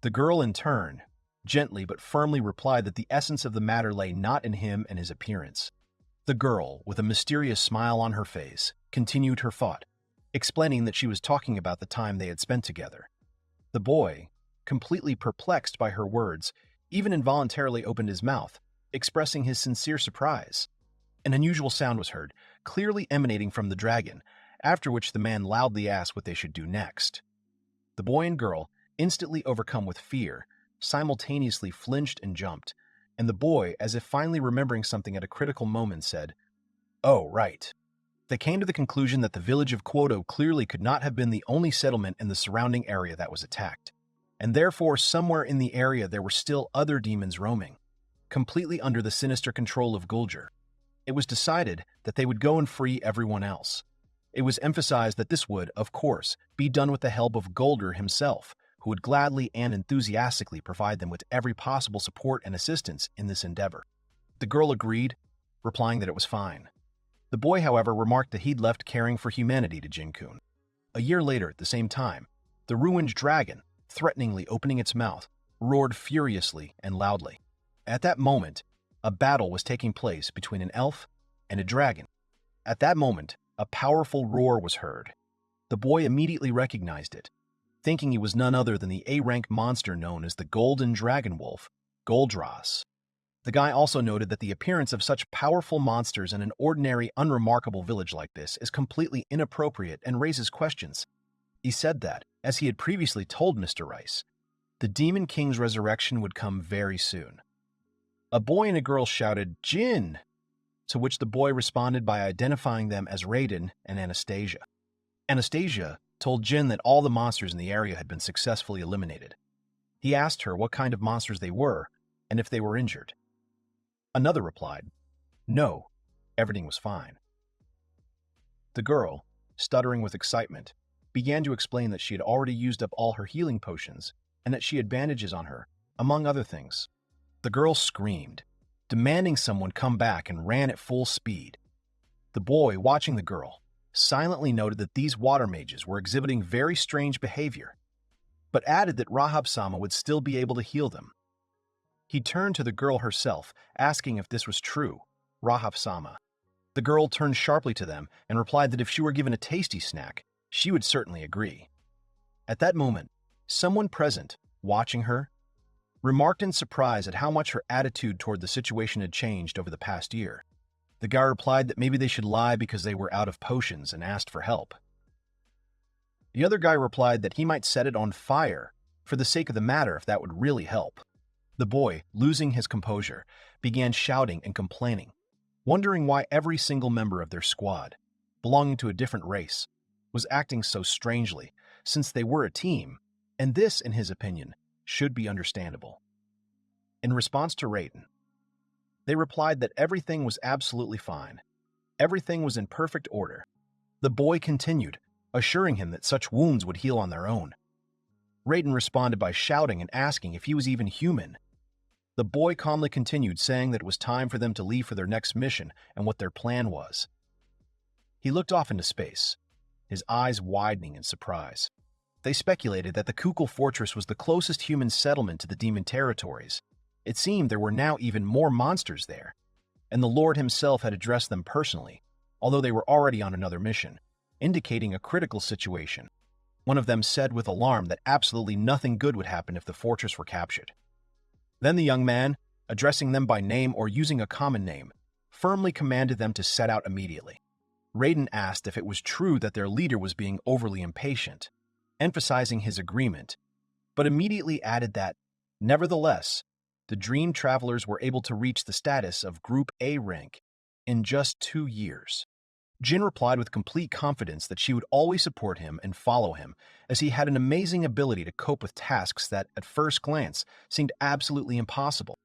The girl, in turn, gently but firmly replied that the essence of the matter lay not in him and his appearance. The girl, with a mysterious smile on her face, continued her thought, explaining that she was talking about the time they had spent together. The boy, completely perplexed by her words, even involuntarily opened his mouth, expressing his sincere surprise. An unusual sound was heard, clearly emanating from the dragon, after which the man loudly asked what they should do next. The boy and girl, instantly overcome with fear, simultaneously flinched and jumped, and the boy, as if finally remembering something at a critical moment, said, "Oh, right." They came to the conclusion that the village of Quoto clearly could not have been the only settlement in the surrounding area that was attacked, and therefore somewhere in the area there were still other demons roaming, completely under the sinister control of Gulger. It was decided that they would go and free everyone else. It was emphasized that this would, of course, be done with the help of Gulger himself, who would gladly and enthusiastically provide them with every possible support and assistance in this endeavor. The girl agreed, replying that it was fine. The boy, however, remarked that he'd left caring for humanity to Jin-kun. A year later, at the same time, the ruined dragon, threateningly opening its mouth, roared furiously and loudly. At that moment, a battle was taking place between an elf and a dragon. At that moment, a powerful roar was heard. The boy immediately recognized it, thinking he was none other than the A-rank monster known as the Golden Dragon Wolf, Goldras. The guy also noted that the appearance of such powerful monsters in an ordinary, unremarkable village like this is completely inappropriate and raises questions. He said that, as he had previously told Mr. Rice, the Demon King's resurrection would come very soon. A boy and a girl shouted, "Jin!" to which the boy responded by identifying them as Raiden and Anastasia. Anastasia told Jin that all the monsters in the area had been successfully eliminated. He asked her what kind of monsters they were and if they were injured. Another replied, "No, everything was fine." The girl, stuttering with excitement, began to explain that she had already used up all her healing potions and that she had bandages on her, among other things. The girl screamed, demanding someone come back, and ran at full speed. The boy, watching the girl, silently noted that these water mages were exhibiting very strange behavior, but added that Rahab-sama would still be able to heal them. He turned to the girl herself, asking if this was true, Rahab-sama. The girl turned sharply to them and replied that if she were given a tasty snack, she would certainly agree. At that moment, someone present, watching her, remarked in surprise at how much her attitude toward the situation had changed over the past year. The guy replied that maybe they should lie because they were out of potions and asked for help. The other guy replied that he might set it on fire for the sake of the matter if that would really help. The boy, losing his composure, began shouting and complaining, wondering why every single member of their squad, belonging to a different race, was acting so strangely, since they were a team, and this, in his opinion, should be understandable. In response to Raiden, they replied that everything was absolutely fine. Everything was in perfect order. The boy continued, assuring him that such wounds would heal on their own. Raiden responded by shouting and asking if he was even human. The boy calmly continued, saying that it was time for them to leave for their next mission and what their plan was. He looked off into space, his eyes widening in surprise. They speculated that the Kukul Fortress was the closest human settlement to the demon territories. It seemed there were now even more monsters there, and the Lord himself had addressed them personally, although they were already on another mission, indicating a critical situation. One of them said with alarm that absolutely nothing good would happen if the fortress were captured. Then the young man, addressing them by name or using a common name, firmly commanded them to set out immediately. Raiden asked if it was true that their leader was being overly impatient, emphasizing his agreement, but immediately added that, nevertheless, the Dream Travelers were able to reach the status of Group A rank in just 2 years. Jin replied with complete confidence that she would always support him and follow him, as he had an amazing ability to cope with tasks that, at first glance, seemed absolutely impossible.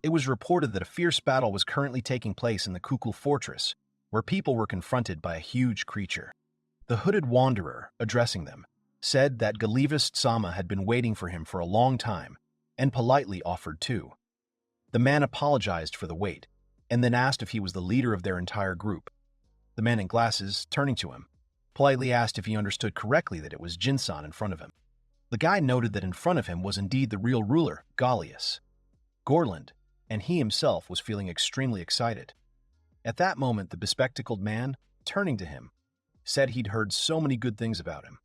It was reported that a fierce battle was currently taking place in the Kukul Fortress, where people were confronted by a huge creature. The hooded wanderer, addressing them, said that Galivist-sama had been waiting for him for a long time, and politely offered too. The man apologized for the wait, and then asked if he was the leader of their entire group. The man in glasses, turning to him, politely asked if he understood correctly that it was Jinsan in front of him. The guy noted that in front of him was indeed the real ruler, Galius, Gorland, and he himself was feeling extremely excited. At that moment, the bespectacled man, turning to him, said he'd heard so many good things about him.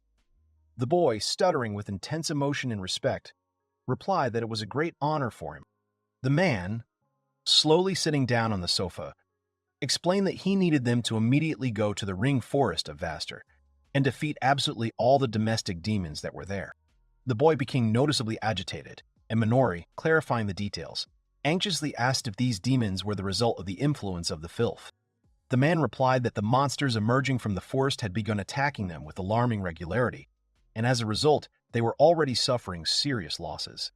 The boy, stuttering with intense emotion and respect, replied that it was a great honor for him. The man, slowly sitting down on the sofa, explained that he needed them to immediately go to the ring forest of Vaster and defeat absolutely all the domestic demons that were there. The boy became noticeably agitated, and Minori, clarifying the details, anxiously asked if these demons were the result of the influence of the filth. The man replied that the monsters emerging from the forest had begun attacking them with alarming regularity, and as a result, they were already suffering serious losses.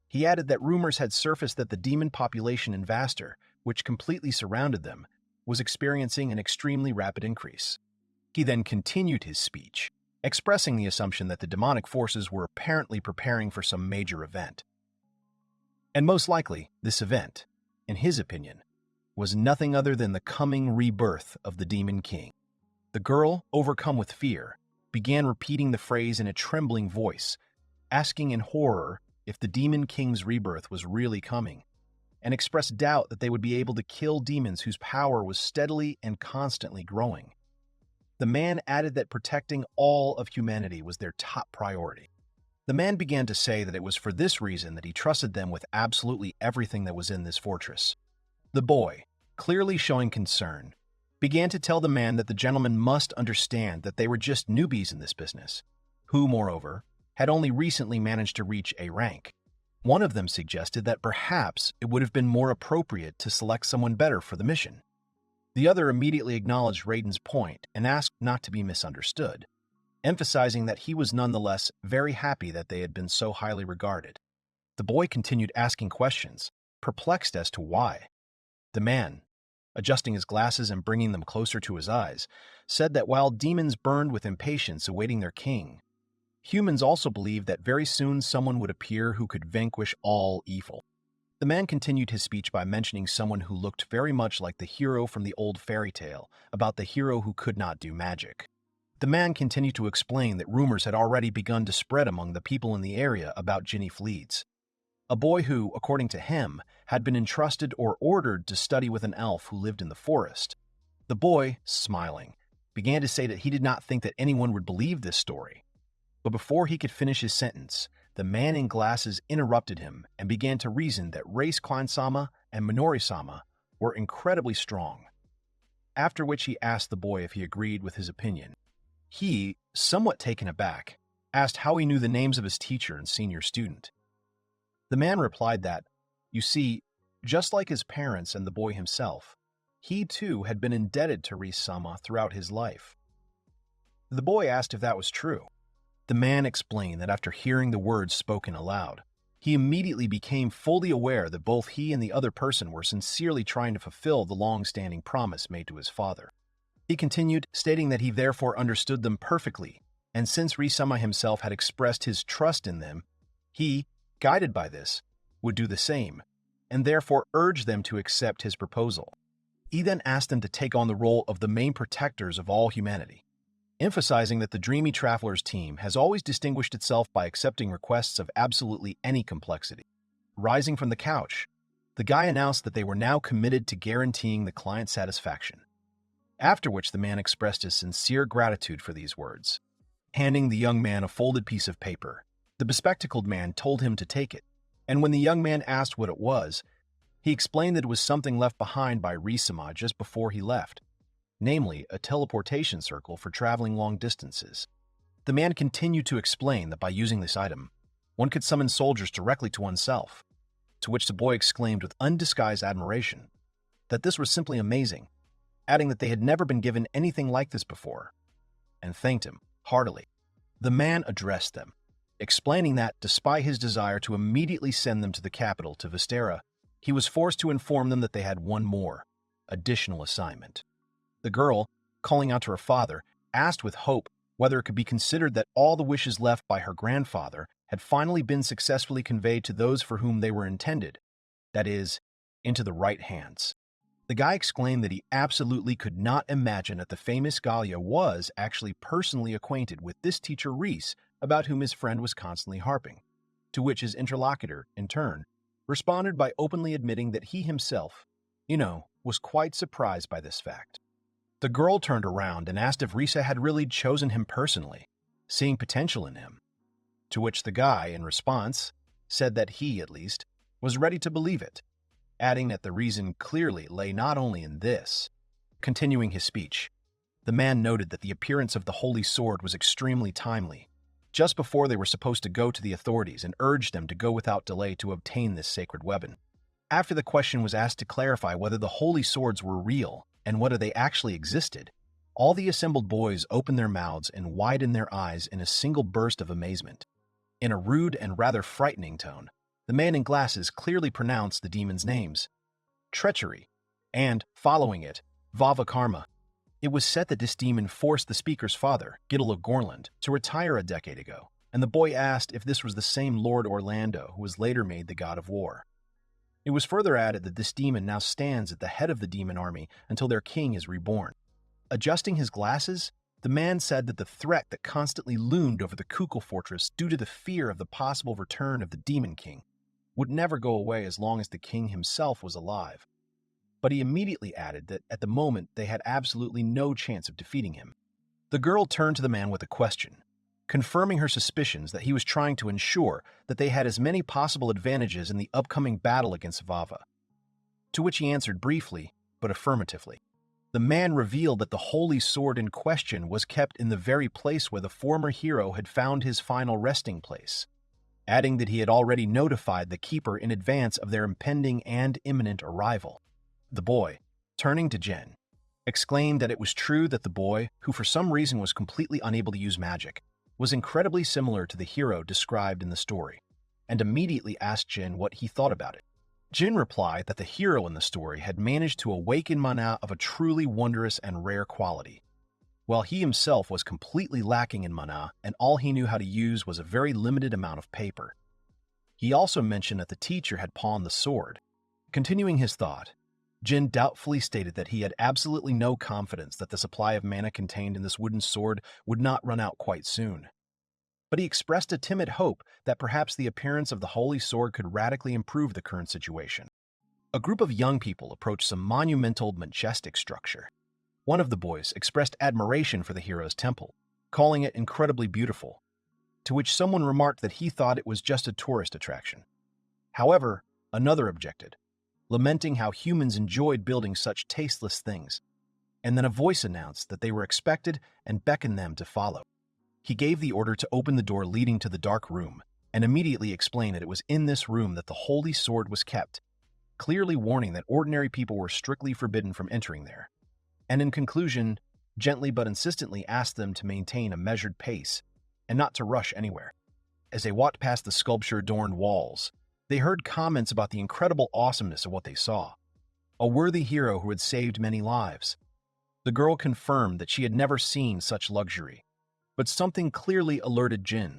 He added that rumors had surfaced that the demon population in Vaster, which completely surrounded them, was experiencing an extremely rapid increase. He then continued his speech, expressing the assumption that the demonic forces were apparently preparing for some major event. And most likely, this event, in his opinion, was nothing other than the coming rebirth of the Demon King. The girl, overcome with fear, began repeating the phrase in a trembling voice, asking in horror if the Demon King's rebirth was really coming, and expressed doubt that they would be able to kill demons whose power was steadily and constantly growing. The man added that protecting all of humanity was their top priority. The man began to say that it was for this reason that he trusted them with absolutely everything that was in this fortress. The boy, clearly showing concern, began to tell the man that the gentleman must understand that they were just newbies in this business, who, moreover, had only recently managed to reach a rank. One of them suggested that perhaps it would have been more appropriate to select someone better for the mission. The other immediately acknowledged Raiden's point and asked not to be misunderstood, emphasizing that he was nonetheless very happy that they had been so highly regarded. The boy continued asking questions, perplexed as to why. The man, adjusting his glasses and bringing them closer to his eyes, said that while demons burned with impatience awaiting their king, humans also believed that very soon someone would appear who could vanquish all evil. The man continued his speech by mentioning someone who looked very much like the hero from the old fairy tale about the hero who could not do magic. The man continued to explain that rumors had already begun to spread among the people in the area about Ginny Fleets, a boy who, according to him, had been entrusted or ordered to study with an elf who lived in the forest. The boy, smiling, began to say that he did not think that anyone would believe this story. But before he could finish his sentence, the man in glasses interrupted him and began to reason that Reece Klein-sama and Minori-sama were incredibly strong, after which he asked the boy if he agreed with his opinion. He, somewhat taken aback, asked how he knew the names of his teacher and senior student. The man replied that, you see, just like his parents and the boy himself, he too had been indebted to Reece-sama throughout his life. The boy asked if that was true. The man explained that after hearing the words spoken aloud, he immediately became fully aware that both he and the other person were sincerely trying to fulfill the long-standing promise made to his father. He continued, stating that he therefore understood them perfectly, and since Reece-sama himself had expressed his trust in them, he, guided by this, would do the same, and therefore urged them to accept his proposal. He then asked them to take on the role of the main protectors of all humanity, emphasizing that the Dreamy Travelers team has always distinguished itself by accepting requests of absolutely any complexity. Rising from the couch, the guy announced that they were now committed to guaranteeing the client's satisfaction, after which the man expressed his sincere gratitude for these words. Handing the young man a folded piece of paper, the bespectacled man told him to take it, and when the young man asked what it was, he explained that it was something left behind by Reece-sama just before he left, namely a teleportation circle for traveling long distances. The man continued to explain that by using this item, one could summon soldiers directly to oneself, to which the boy exclaimed with undisguised admiration that this was simply amazing, adding that they had never been given anything like this before, and thanked him heartily. The man addressed them, explaining that, despite his desire to immediately send them to the capital, to Vistera, he was forced to inform them that they had one more, additional assignment. The girl, calling out to her father, asked with hope whether it could be considered that all the wishes left by her grandfather had finally been successfully conveyed to those for whom they were intended, that is, into the right hands. The guy exclaimed that he absolutely could not imagine that the famous Gallia was actually personally acquainted with this teacher Reece, about whom his friend was constantly harping, to which his interlocutor, in turn, responded by openly admitting that he himself, was quite surprised by this fact. The girl turned around and asked if Reece had really chosen him personally, seeing potential in him, to which the guy, in response, said that he, at least, was ready to believe it, adding that the reason clearly lay not only in this. Continuing his speech, the man noted that the appearance of the Holy Sword was extremely timely, just before they were supposed to go to the authorities, and urged them to go without delay to obtain this sacred weapon. After the question was asked to clarify whether the Holy Swords were real and whether they actually existed, all the assembled boys opened their mouths and widened their eyes in a single burst of amazement. In a rude and rather frightening tone, the man in glasses clearly pronounced the demon's names: treachery, and, following it, Vava Karma. It was said that this demon forced the speaker's father, Giddle of Gorland, to retire a decade ago, and the boy asked if this was the same Lord Orlando who was later made the god of war. It was further added that this demon now stands at the head of the demon army until their king is reborn. Adjusting his glasses, the man said that the threat that constantly loomed over the Kukul fortress due to the fear of the possible return of the demon king would never go away as long as the king himself was alive. But he immediately added that at the moment they had absolutely no chance of defeating him. The girl turned to the man with a question, confirming her suspicions that he was trying to ensure that they had as many possible advantages in the upcoming battle against Vava. To which he answered briefly, but affirmatively. The man revealed that the holy sword in question was kept in the very place where the former hero had found his final resting place, adding that he had already notified the keeper in advance of their impending and imminent arrival. The boy, turning to Jin, exclaimed that it was true that the boy, who for some reason was completely unable to use magic, was incredibly similar to the hero described in the story, and immediately asked Jin what he thought about it. Jin replied that the hero in the story had managed to awaken mana of a truly wondrous and rare quality, while he himself was completely lacking in mana and all he knew how to use was a very limited amount of paper. He also mentioned that the teacher had pawned the sword. Continuing his thought, Jin doubtfully stated that he had absolutely no confidence that the supply of mana contained in this wooden sword would not run out quite soon. But he expressed a timid hope that perhaps the appearance of the holy sword could radically improve the current situation. A group of young people approached some monumental, majestic structure. One of the boys expressed admiration for the hero's temple, calling it incredibly beautiful, to which someone remarked that he thought it was just a tourist attraction. However, another objected, lamenting how humans enjoyed building such tasteless things, and then a voice announced that they were expected and beckoned them to follow. He gave the order to open the door leading to the dark room, and immediately explained that it was in this room that the holy sword was kept, clearly warning that ordinary people were strictly forbidden from entering there. And in conclusion, gently but insistently asked them to maintain a measured pace and not to rush anywhere. As they walked past the sculpture-adorned walls, they heard comments about the incredible awesomeness of what they saw. A worthy hero who had saved many lives. The girl confirmed that she had never seen such luxury, but something clearly alerted Jin.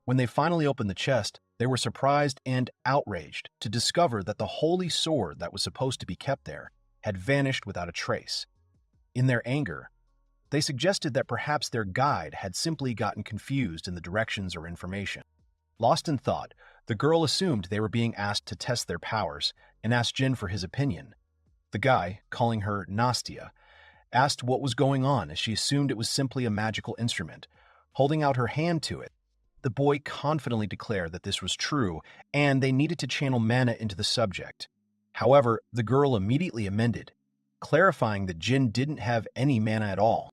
When they finally opened the chest, they were surprised and outraged to discover that the holy sword that was supposed to be kept there had vanished without a trace. In their anger, they suggested that perhaps their guide had simply gotten confused in the directions or information. Lost in thought, the girl assumed they were being asked to test their powers and asked Jin for his opinion. The guy, calling her Nastia, asked what was going on as she assumed it was simply a magical instrument. Holding out her hand to it, the boy confidently declared that this was true and they needed to channel mana into the subject. However, the girl immediately amended, clarifying that Jin didn't have any mana at all.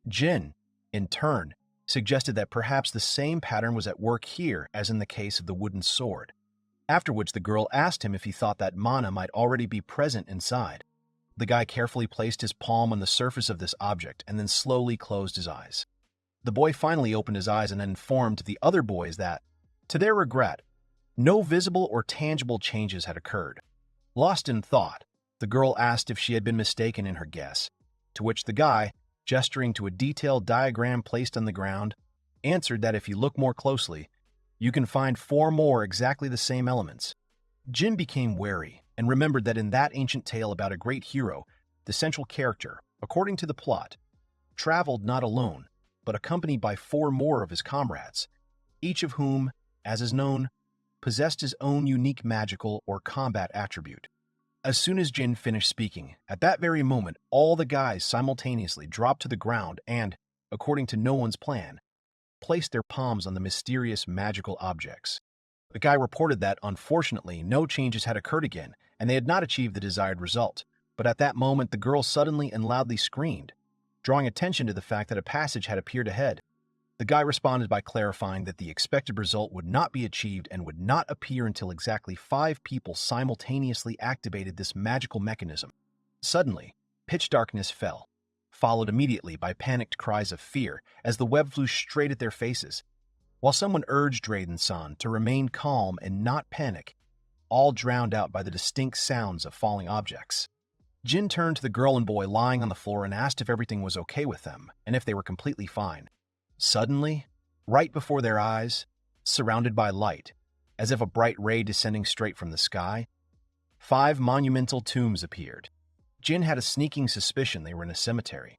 Jin, in turn, suggested that perhaps the same pattern was at work here as in the case of the wooden sword, after which the girl asked him if he thought that mana might already be present inside. The guy carefully placed his palm on the surface of this object and then slowly closed his eyes. The boy finally opened his eyes and informed the other boys that, to their regret, no visible or tangible changes had occurred. Lost in thought, the girl asked if she had been mistaken in her guess, to which the guy, gesturing to a detailed diagram placed on the ground, answered that if you look more closely, you can find 4 more exactly the same elements. Jin became wary and remembered that in that ancient tale about a great hero, the central character, according to the plot, traveled not alone, but accompanied by 4 more of his comrades, each of whom, as is known, possessed his own unique magical or combat attribute. As soon as Jin finished speaking, at that very moment, all the guys simultaneously dropped to the ground and, according to no one's plan, placed their palms on the mysterious magical objects. The guy reported that, unfortunately, no changes had occurred again, and they had not achieved the desired result. But at that moment, the girl suddenly and loudly screamed, drawing attention to the fact that a passage had appeared ahead. The guy responded by clarifying that the expected result would not be achieved and would not appear until exactly 5 people simultaneously activated this magical mechanism. Suddenly, pitch darkness fell, followed immediately by panicked cries of fear as the web flew straight at their faces. While someone urged Raiden-san to remain calm and not panic, all drowned out by the distinct sounds of falling objects. Jin turned to the girl and boy lying on the floor and asked if everything was okay with them and if they were completely fine. Suddenly, right before their eyes, surrounded by light, as if a bright ray descending straight from the sky, 5 monumental tombs appeared. Jin had a sneaking suspicion they were in a cemetery.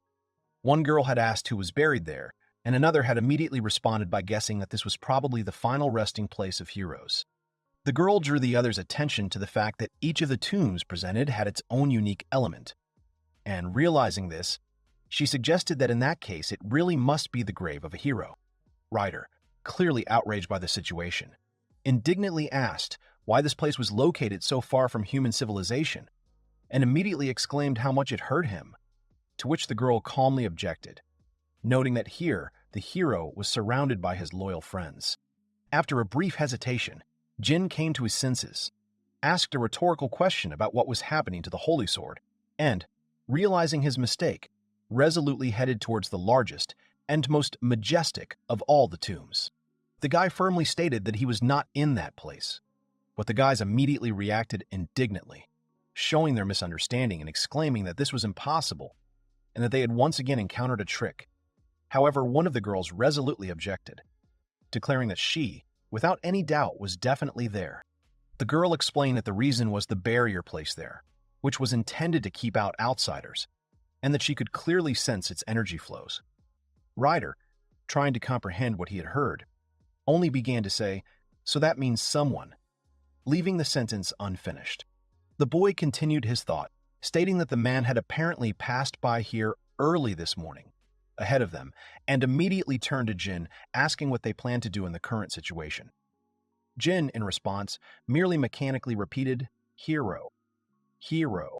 One girl had asked who was buried there, and another had immediately responded by guessing that this was probably the final resting place of heroes. The girl drew the others' attention to the fact that each of the tombs presented had its own unique element, and realizing this, she suggested that in that case it really must be the grave of a hero. Ryder, clearly outraged by the situation, indignantly asked why this place was located so far from human civilization, and immediately exclaimed how much it hurt him, to which the girl calmly objected, noting that here the hero was surrounded by his loyal friends. After a brief hesitation, Jin came to his senses, asked a rhetorical question about what was happening to the Holy Sword, and, realizing his mistake, resolutely headed towards the largest and most majestic of all the tombs. The guy firmly stated that he was not in that place, but the guys immediately reacted indignantly, showing their misunderstanding and exclaiming that this was impossible and that they had once again encountered a trick. However, one of the girls resolutely objected, declaring that she, without any doubt, was definitely there. The girl explained that the reason was the barrier placed there, which was intended to keep out outsiders, and that she could clearly sense its energy flows. Ryder, trying to comprehend what he had heard, only began to say, "So that means someone," leaving the sentence unfinished. The boy continued his thought, stating that the man had apparently passed by here early this morning, ahead of them, and immediately turned to Jin, asking what they planned to do in the current situation. Jin, in response, merely mechanically repeated, "Hero. Hero."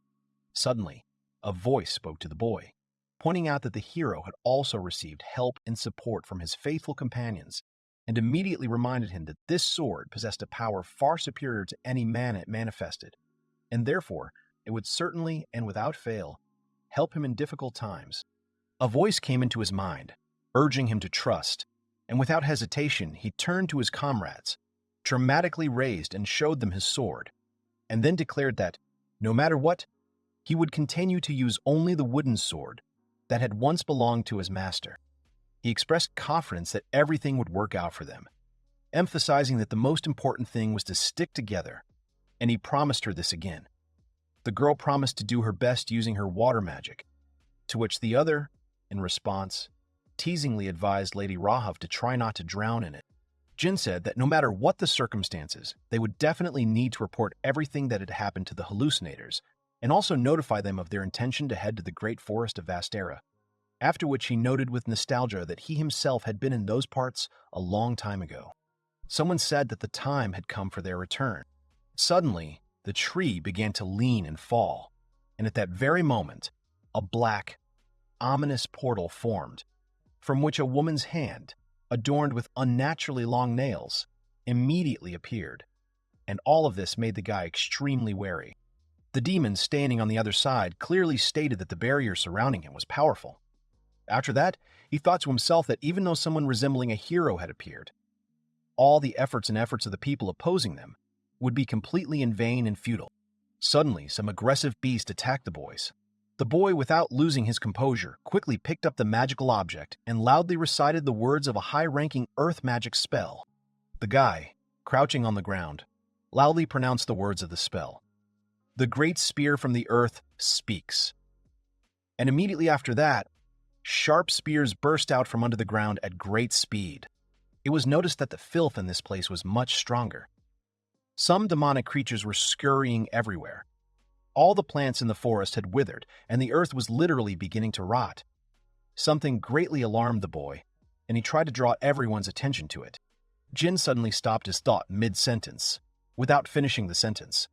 Suddenly, a voice spoke to the boy, pointing out that the hero had also received help and support from his faithful companions, and immediately reminded him that this sword possessed a power far superior to any man it manifested, and therefore it would certainly and without fail help him in difficult times. A voice came into his mind, urging him to trust, and without hesitation he turned to his comrades, dramatically raised and showed them his sword, and then declared that, no matter what, he would continue to use only the wooden sword that had once belonged to his master. He expressed confidence that everything would work out for them, emphasizing that the most important thing was to stick together, and he promised her this again. The girl promised to do her best using her water magic, to which the other, in response, teasingly advised Lady Rahav to try not to drown in it. Jin said that no matter what the circumstances, they would definitely need to report everything that had happened to the hallucinators, and also notify them of their intention to head to the great forest of Vastera, after which he noted with nostalgia that he himself had been in those parts a long time ago. Someone said that the time had come for their return. Suddenly, the tree began to lean and fall, and at that very moment, a black, ominous portal formed, from which a woman's hand, adorned with unnaturally long nails, immediately appeared, and all of this made the guy extremely wary. The demon standing on the other side clearly stated that the barrier surrounding him was powerful. After that, he thought to himself that even though someone resembling a hero had appeared, all the efforts of the people opposing them would be completely in vain and futile. Suddenly, some aggressive beast attacked the boys. The boy, without losing his composure, quickly picked up the magical object and loudly recited the words of a high-ranking earth magic spell. The guy, crouching on the ground, loudly pronounced the words of the spell. The great spear from the earth speaks. And immediately after that, sharp spears burst out from under the ground at great speed. It was noticed that the filth in this place was much stronger. Some demonic creatures were scurrying everywhere. All the plants in the forest had withered, and the earth was literally beginning to rot. Something greatly alarmed the boy, and he tried to draw everyone's attention to it. Jin suddenly stopped his thought mid-sentence, without finishing the sentence,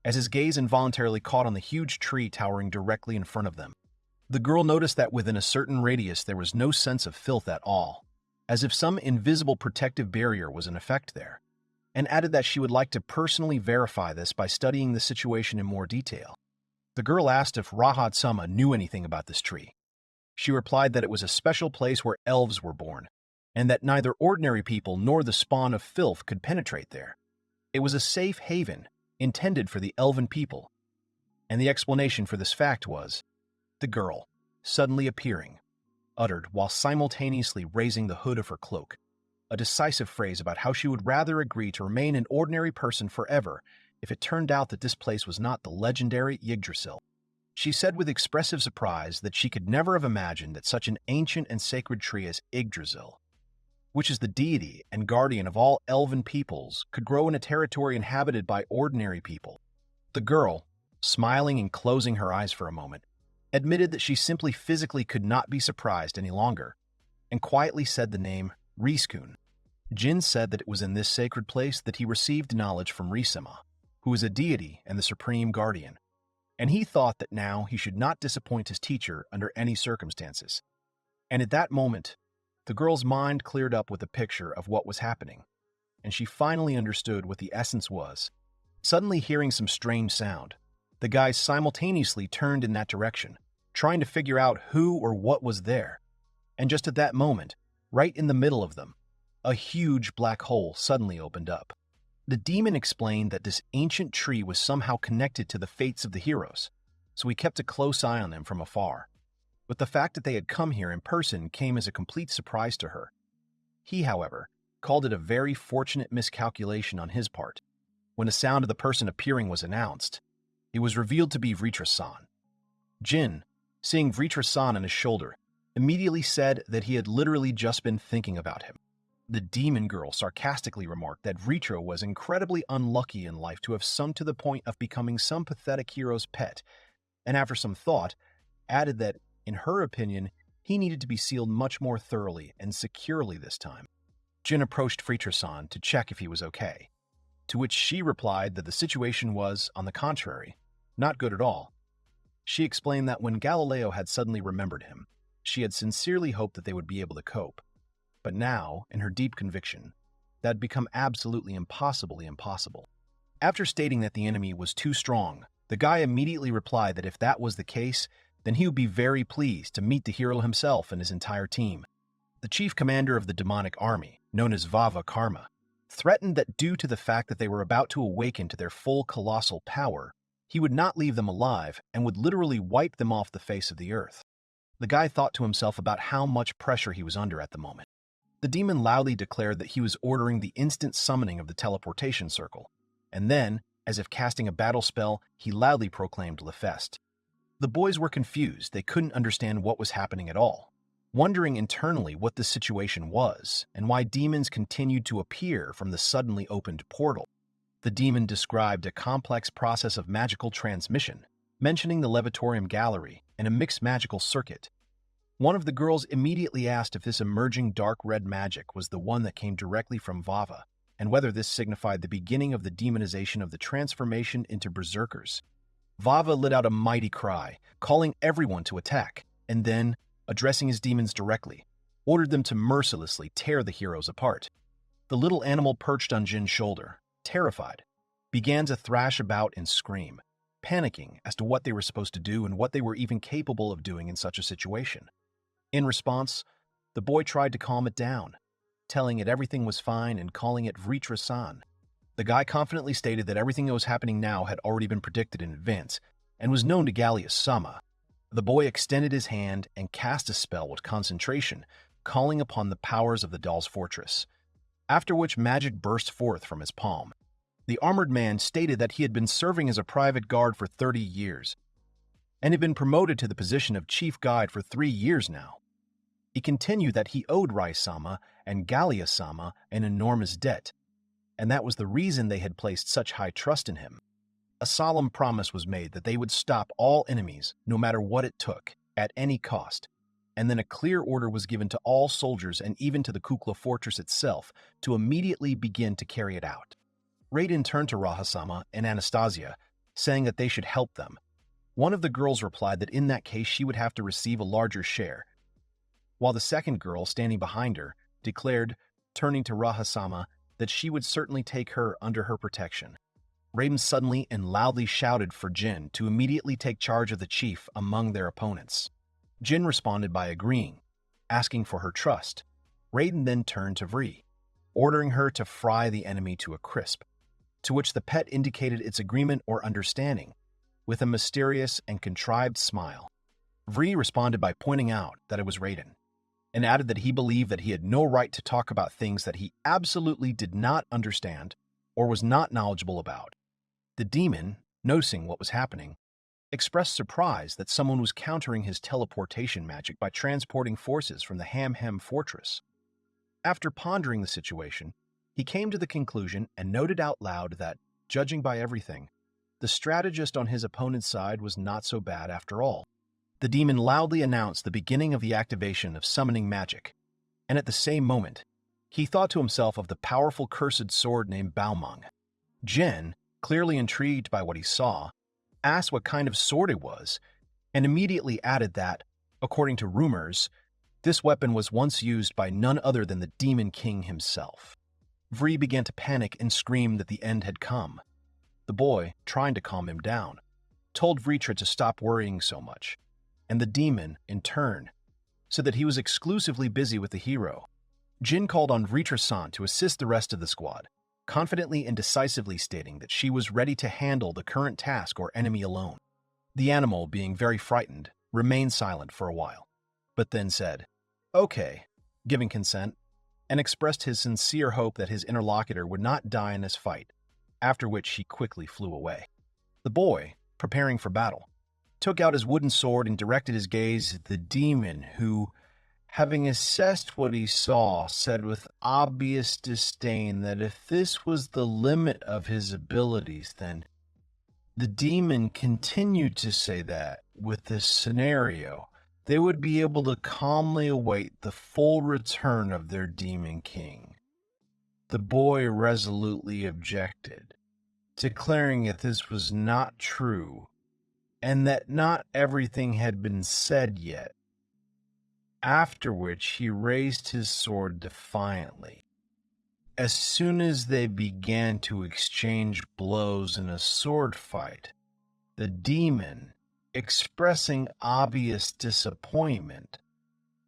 as his gaze involuntarily caught on the huge tree towering directly in front of them. The girl noticed that within a certain radius there was no sense of filth at all, as if some invisible protective barrier was in effect there, and added that she would like to personally verify this by studying the situation in more detail. The girl asked if Rahat-sama knew anything about this tree. She replied that it was a special place where elves were born, and that neither ordinary people nor the spawn of filth could penetrate there. It was a safe haven, intended for the elven people. And the explanation for this fact was, the girl, suddenly appearing, uttered while simultaneously raising the hood of her cloak, a decisive phrase about how she would rather agree to remain an ordinary person forever if it turned out that this place was not the legendary Yggdrasil. She said with expressive surprise that she could never have imagined that such an ancient and sacred tree as Yggdrasil, which is the deity and guardian of all elven peoples, could grow in a territory inhabited by ordinary people. The girl, smiling and closing her eyes for a moment, admitted that she simply physically could not be surprised any longer, and quietly said the name Reece-kun. Jin said that it was in this sacred place that he received knowledge from Reece-sama, who is a deity and the supreme guardian, and he thought that now he should not disappoint his teacher under any circumstances. And at that moment, the girl's mind cleared up with a picture of what was happening, and she finally understood what the essence was. Suddenly hearing some strange sound, the guys simultaneously turned in that direction, trying to figure out who or what was there. And just at that moment, right in the middle of them, a huge black hole suddenly opened up. The demon explained that this ancient tree was somehow connected to the fates of the heroes, so he kept a close eye on them from afar. But the fact that they had come here in person came as a complete surprise to her. He, however, called it a very fortunate miscalculation on his part. When the sound of the person appearing was announced, it was revealed to be Reece-san. Jin, seeing Reece-san on his shoulder, immediately said that he had literally just been thinking about him. The demon girl sarcastically remarked that Reece was incredibly unlucky in life to have sunk to the point of becoming some pathetic hero's pet, and after some thought, added that, in her opinion, he needed to be sealed much more thoroughly and securely this time. Jin approached Reece-san to check if he was okay, to which she replied that the situation was, on the contrary, not good at all. She explained that when Galileo had suddenly remembered him, she had sincerely hoped that they would be able to cope. But now, in her deep conviction, that had become absolutely impossible. After stating that the enemy was too strong, the guy immediately replied that if that was the case, then he would be very pleased to meet the hero himself and his entire team. The chief commander of the demonic army, known as Vava Karma, threatened that due to the fact that they were about to awaken to their full colossal power, he would not leave them alive and would literally wipe them off the face of the earth. The guy thought to himself about how much pressure he was under at the moment. The demon loudly declared that he was ordering the instant summoning of the teleportation circle, and then, as if casting a battle spell, he loudly proclaimed Lefest. The boys were confused. They couldn't understand what was happening at all, wondering internally what the situation was and why demons continued to appear from the suddenly opened portal. The demon described a complex process of magical transmission, mentioning the Levitorium Gallery and a mixed magical circuit. One of the girls immediately asked if this emerging dark red magic was the one that came directly from Vava, and whether this signified the beginning of the demonization of the transformation into berserkers. Vava let out a mighty cry, calling everyone to attack, and then, addressing his demons directly, ordered them to mercilessly tear the heroes apart. The little animal perched on Jin's shoulder, terrified, began to thrash about and scream, panicking as to what they were supposed to do and what they were even capable of doing in such a situation. In response, the boy tried to calm it down, telling it everything was fine and calling it Vritra-san. The guy confidently stated that everything that was happening now had already been predicted in advance and was known to Gallius-sama. The boy extended his hand and cast a spell with concentration, calling upon the powers of the doll's fortress, after which magic burst forth from his palm. The armored man stated that he had been serving as a private guard for 30 years and had been promoted to the position of chief guide for 3 years now. He continued that he owed Rai-sama and Gallius-sama an enormous debt, and that was the reason they had placed such high trust in him. A solemn promise was made that they would stop all enemies, no matter what it took, at any cost, and then a clear order was given to all soldiers and even to the Kukla fortress itself to immediately begin to carry it out. Raiden turned to Raha-sama and Anastasia, saying that they should help them. One of the girls replied that in that case she would have to receive a larger share, while the second girl, standing behind her, declared, turning to Raha-sama, that she would certainly take her under her protection. Raiden suddenly and loudly shouted for Jin to immediately take charge of the chief among their opponents. Jin responded by agreeing, asking for her trust. Raiden then turned to Vree, ordering her to fry the enemy to a crisp, to which the pet indicated its agreement or understanding, with a mysterious and contrived smile. Vree responded by pointing out that it was Raiden, and added that he believed that he had no right to talk about things that he absolutely did not understand or was not knowledgeable about. The demon, noticing what was happening, expressed surprise that someone was countering his teleportation magic by transporting forces from the Ham fortress. After pondering the situation, he came to the conclusion and noted out loud that, judging by everything, the strategist on his opponent's side was not so bad after all. The demon loudly announced the beginning of the activation of summoning magic, and at the same moment, he thought to himself of the powerful cursed sword named Baomang. Jin, clearly intrigued by what he saw, asked what kind of sword it was, and immediately added that, according to rumors, this weapon was once used by none other than the Demon King himself. Vree began to panic and scream that the end had come. The boy, trying to calm him down, told Vritra to stop worrying so much, and the demon, in turn, said that he was exclusively busy with the hero. Jin called on Vritra-san to assist the rest of the squad, confidently and decisively stating that she was ready to handle the current task or enemy alone. The animal, being very frightened, remained silent for a while, but then said, "Okay," giving consent, and expressed his sincere hope that his interlocutor would not die in this fight, after which he quickly flew away. The boy, preparing for battle, took out his wooden sword and directed his gaze at the demon who, having assessed what he saw, said with obvious disdain that if this was the limit of his abilities, then the demon continued to say that, with this scenario, they would be able to calmly await the full return of their demon king. The boy resolutely objected, declaring that this was not true, and that not everything had been said yet, after which he raised his sword defiantly. As soon as they began to exchange blows in a sword fight, the demon, expressing obvious disappointment,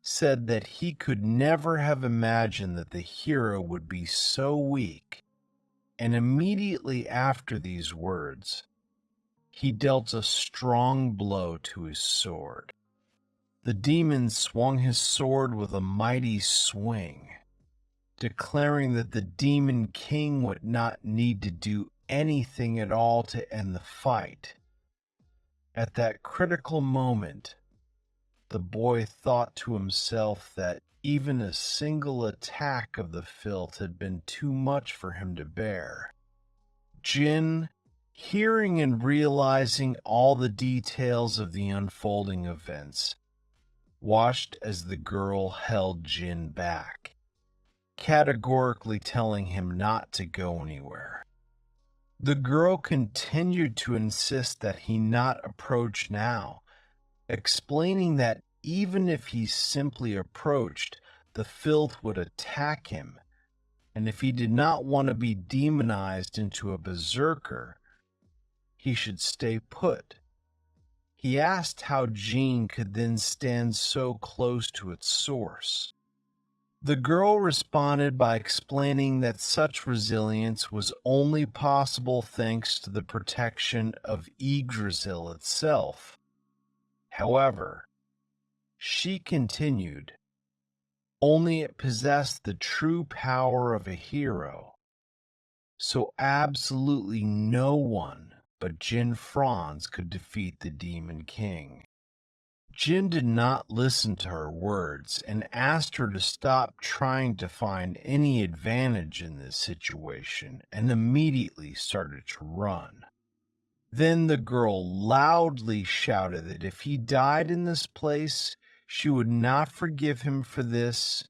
said that he could never have imagined that the hero would be so weak, and immediately after these words, he dealt a strong blow to his sword. The demon swung his sword with a mighty swing, declaring that the Demon King would not need to do anything at all to end the fight. At that critical moment, the boy thought to himself that even a single attack of the filth had been too much for him to bear. Jin, hearing and realizing all the details of the unfolding events, watched as the girl held Jin back, categorically telling him not to go anywhere. The girl continued to insist that he not approach now, explaining that even if he simply approached, the filth would attack him, and if he did not want to be demonized into a berserker, he should stay put. He asked how Jean could then stand so close to its source. The girl responded by explaining that such resilience was only possible thanks to the protection of Yggdrasil itself. However, she continued, only it possessed the true power of a hero, so absolutely no one but Jin Franz could defeat the Demon King. Jin did not listen to her words and asked her to stop trying to find any advantage in this situation and immediately started to run. Then the girl loudly shouted that if he died in this place, she would not forgive him for this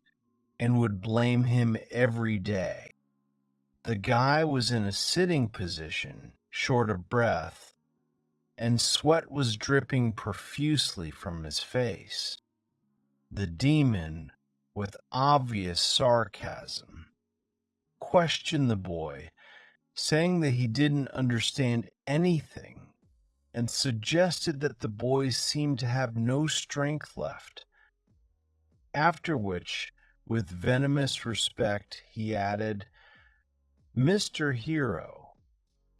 and would blame him every day. The guy was in a sitting position, short of breath, and sweat was dripping profusely from his face. The demon, with obvious sarcasm, questioned the boy, saying that he didn't understand anything, and suggested that the boy seemed to have no strength left. After which, with venomous respect, he added, "Mr. Hero,"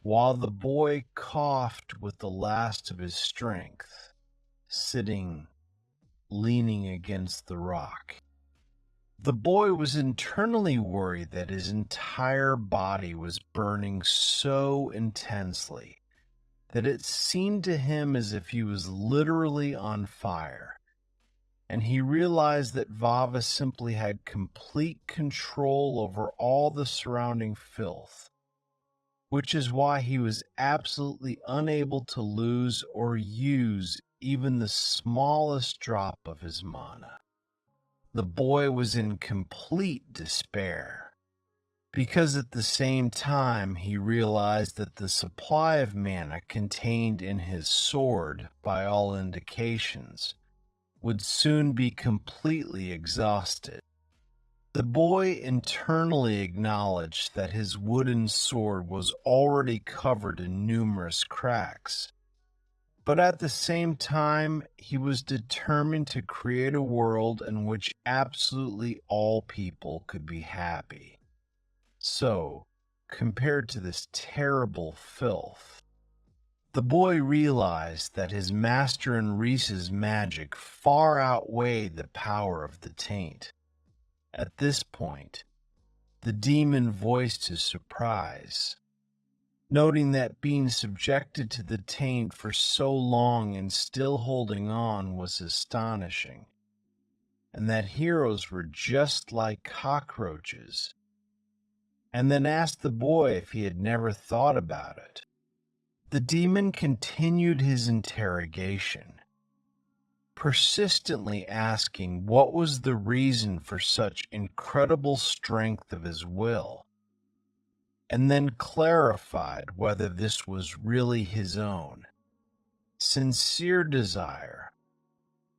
while the boy coughed with the last of his strength, sitting, leaning against the rock. The boy was internally worried that his entire body was burning so intensely that it seemed to him as if he was literally on fire, and he realized that Vava simply had complete control over all the surrounding filth, which is why he was absolutely unable to lose or use even the smallest drop of his mana. The boy was in complete despair, because at the same time he realized that the supply of mana contained in his sword, by all indications, would soon be completely exhausted. The boy internally acknowledged that his wooden sword was already covered in numerous cracks, but at the same time, he was determined to create a world in which absolutely all people could be happy. So, compared to this terrible filth, the boy realized that his master and Reece's magic far outweighed the power of the taint. At this point, the demon voiced his surprise, noting that being subjected to the taint for so long and still holding on was astonishing, and that heroes were just like cockroaches, and then asked the boy if he had never thought about it. The demon continued his interrogation, persistently asking what was the reason for such incredible strength of his will, and then clarified whether this was really his own sincere desire,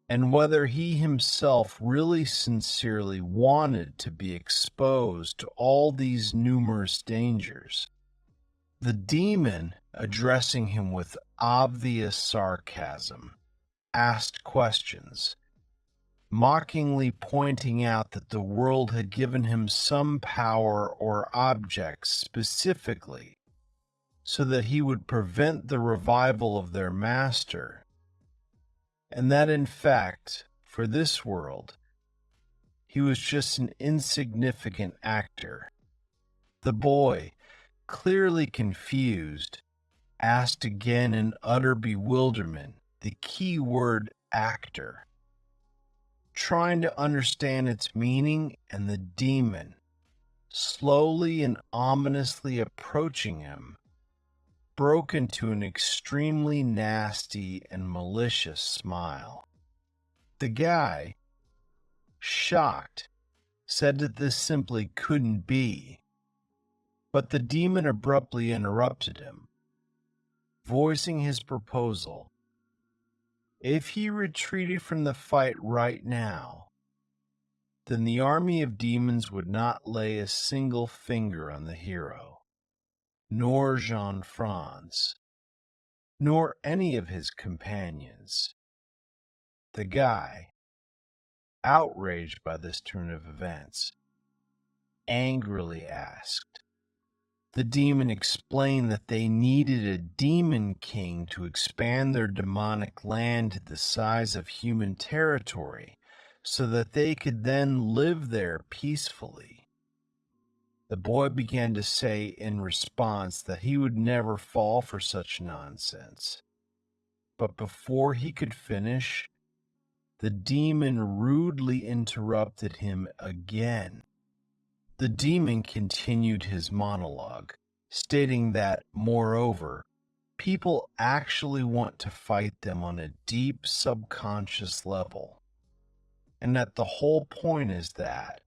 and whether he himself really sincerely wanted to be exposed to all these numerous dangers. The demon, addressing him with obvious sarcasm, asked questions, mockingly pointing out that the world had given him some power or objects specifically so that he would prevent the revival of their master, and that in fact, for this world, he was just an insignificant actor. The boy, clearly confused, asked again in utter bewilderment the key word actor, trying to understand its meaning, and the demon, slowly and ominously approaching him, broke into an extremely nasty and malicious smile. The guy, shocked, said that this simply couldn't be, but the demon abruptly interrupted him, voicing his proposal. If he retreated from the fight right now, then the army of demons would not lay a single finger on the hero, nor Jean Franz. nor any of his companions. The guy, outraged by this turn of events, angrily asked. The demon explained that they needed a demon king to expand their demonic land to the size of human territory so that they could then live there peacefully. The boy began to say in response that he would never fall for such nonsense. But before he could finish, the demon rudely interrupted him again. The demon continued his monologue, stating that, moreover, people actually want to fight them on a deep subconscious level, and that the whole point is that,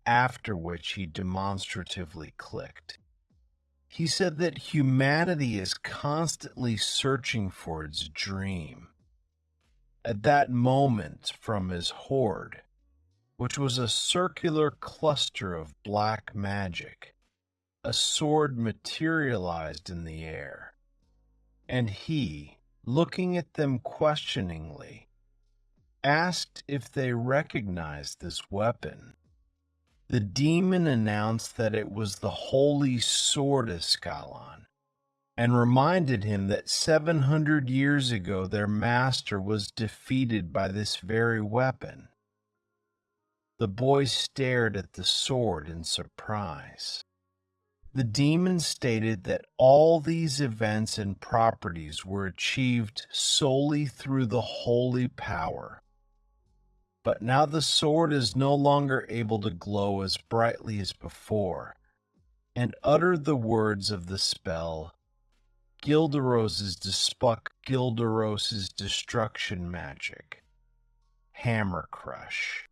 after which he demonstratively clicked. He said that humanity is constantly searching for its dream. At that moment, from his hoard, which was a circular cluster of black magic, a sword materialized in the air, and he, looking at them questioningly, asked if they recognized this weapon. The demon announced that it was the holy sword Escalon, and reminded him that 700 years ago their master was defeated by this very weapon. The boy stared at the sword in surprise. The demon stated that all these events and properties were achieved solely through the holy power. But now the sword is no longer able to glow as brightly as before, and uttered the words of the spell, Gilderos's destruction magic, Hammer Crush.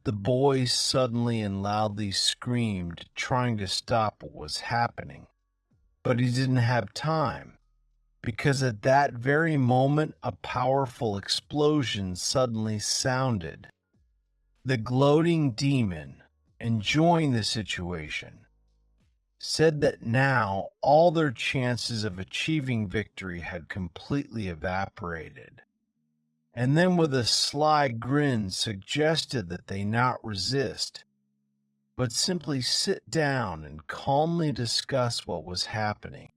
The boy suddenly and loudly screamed, trying to stop what was happening. But he didn't have time, because at that very moment a powerful explosion suddenly sounded. The gloating demon, enjoying the situation, said that now all their chances of achieving victory had completely evaporated, and then with a sly grin suggested that they not resist, but simply sit down and calmly discuss what was happening.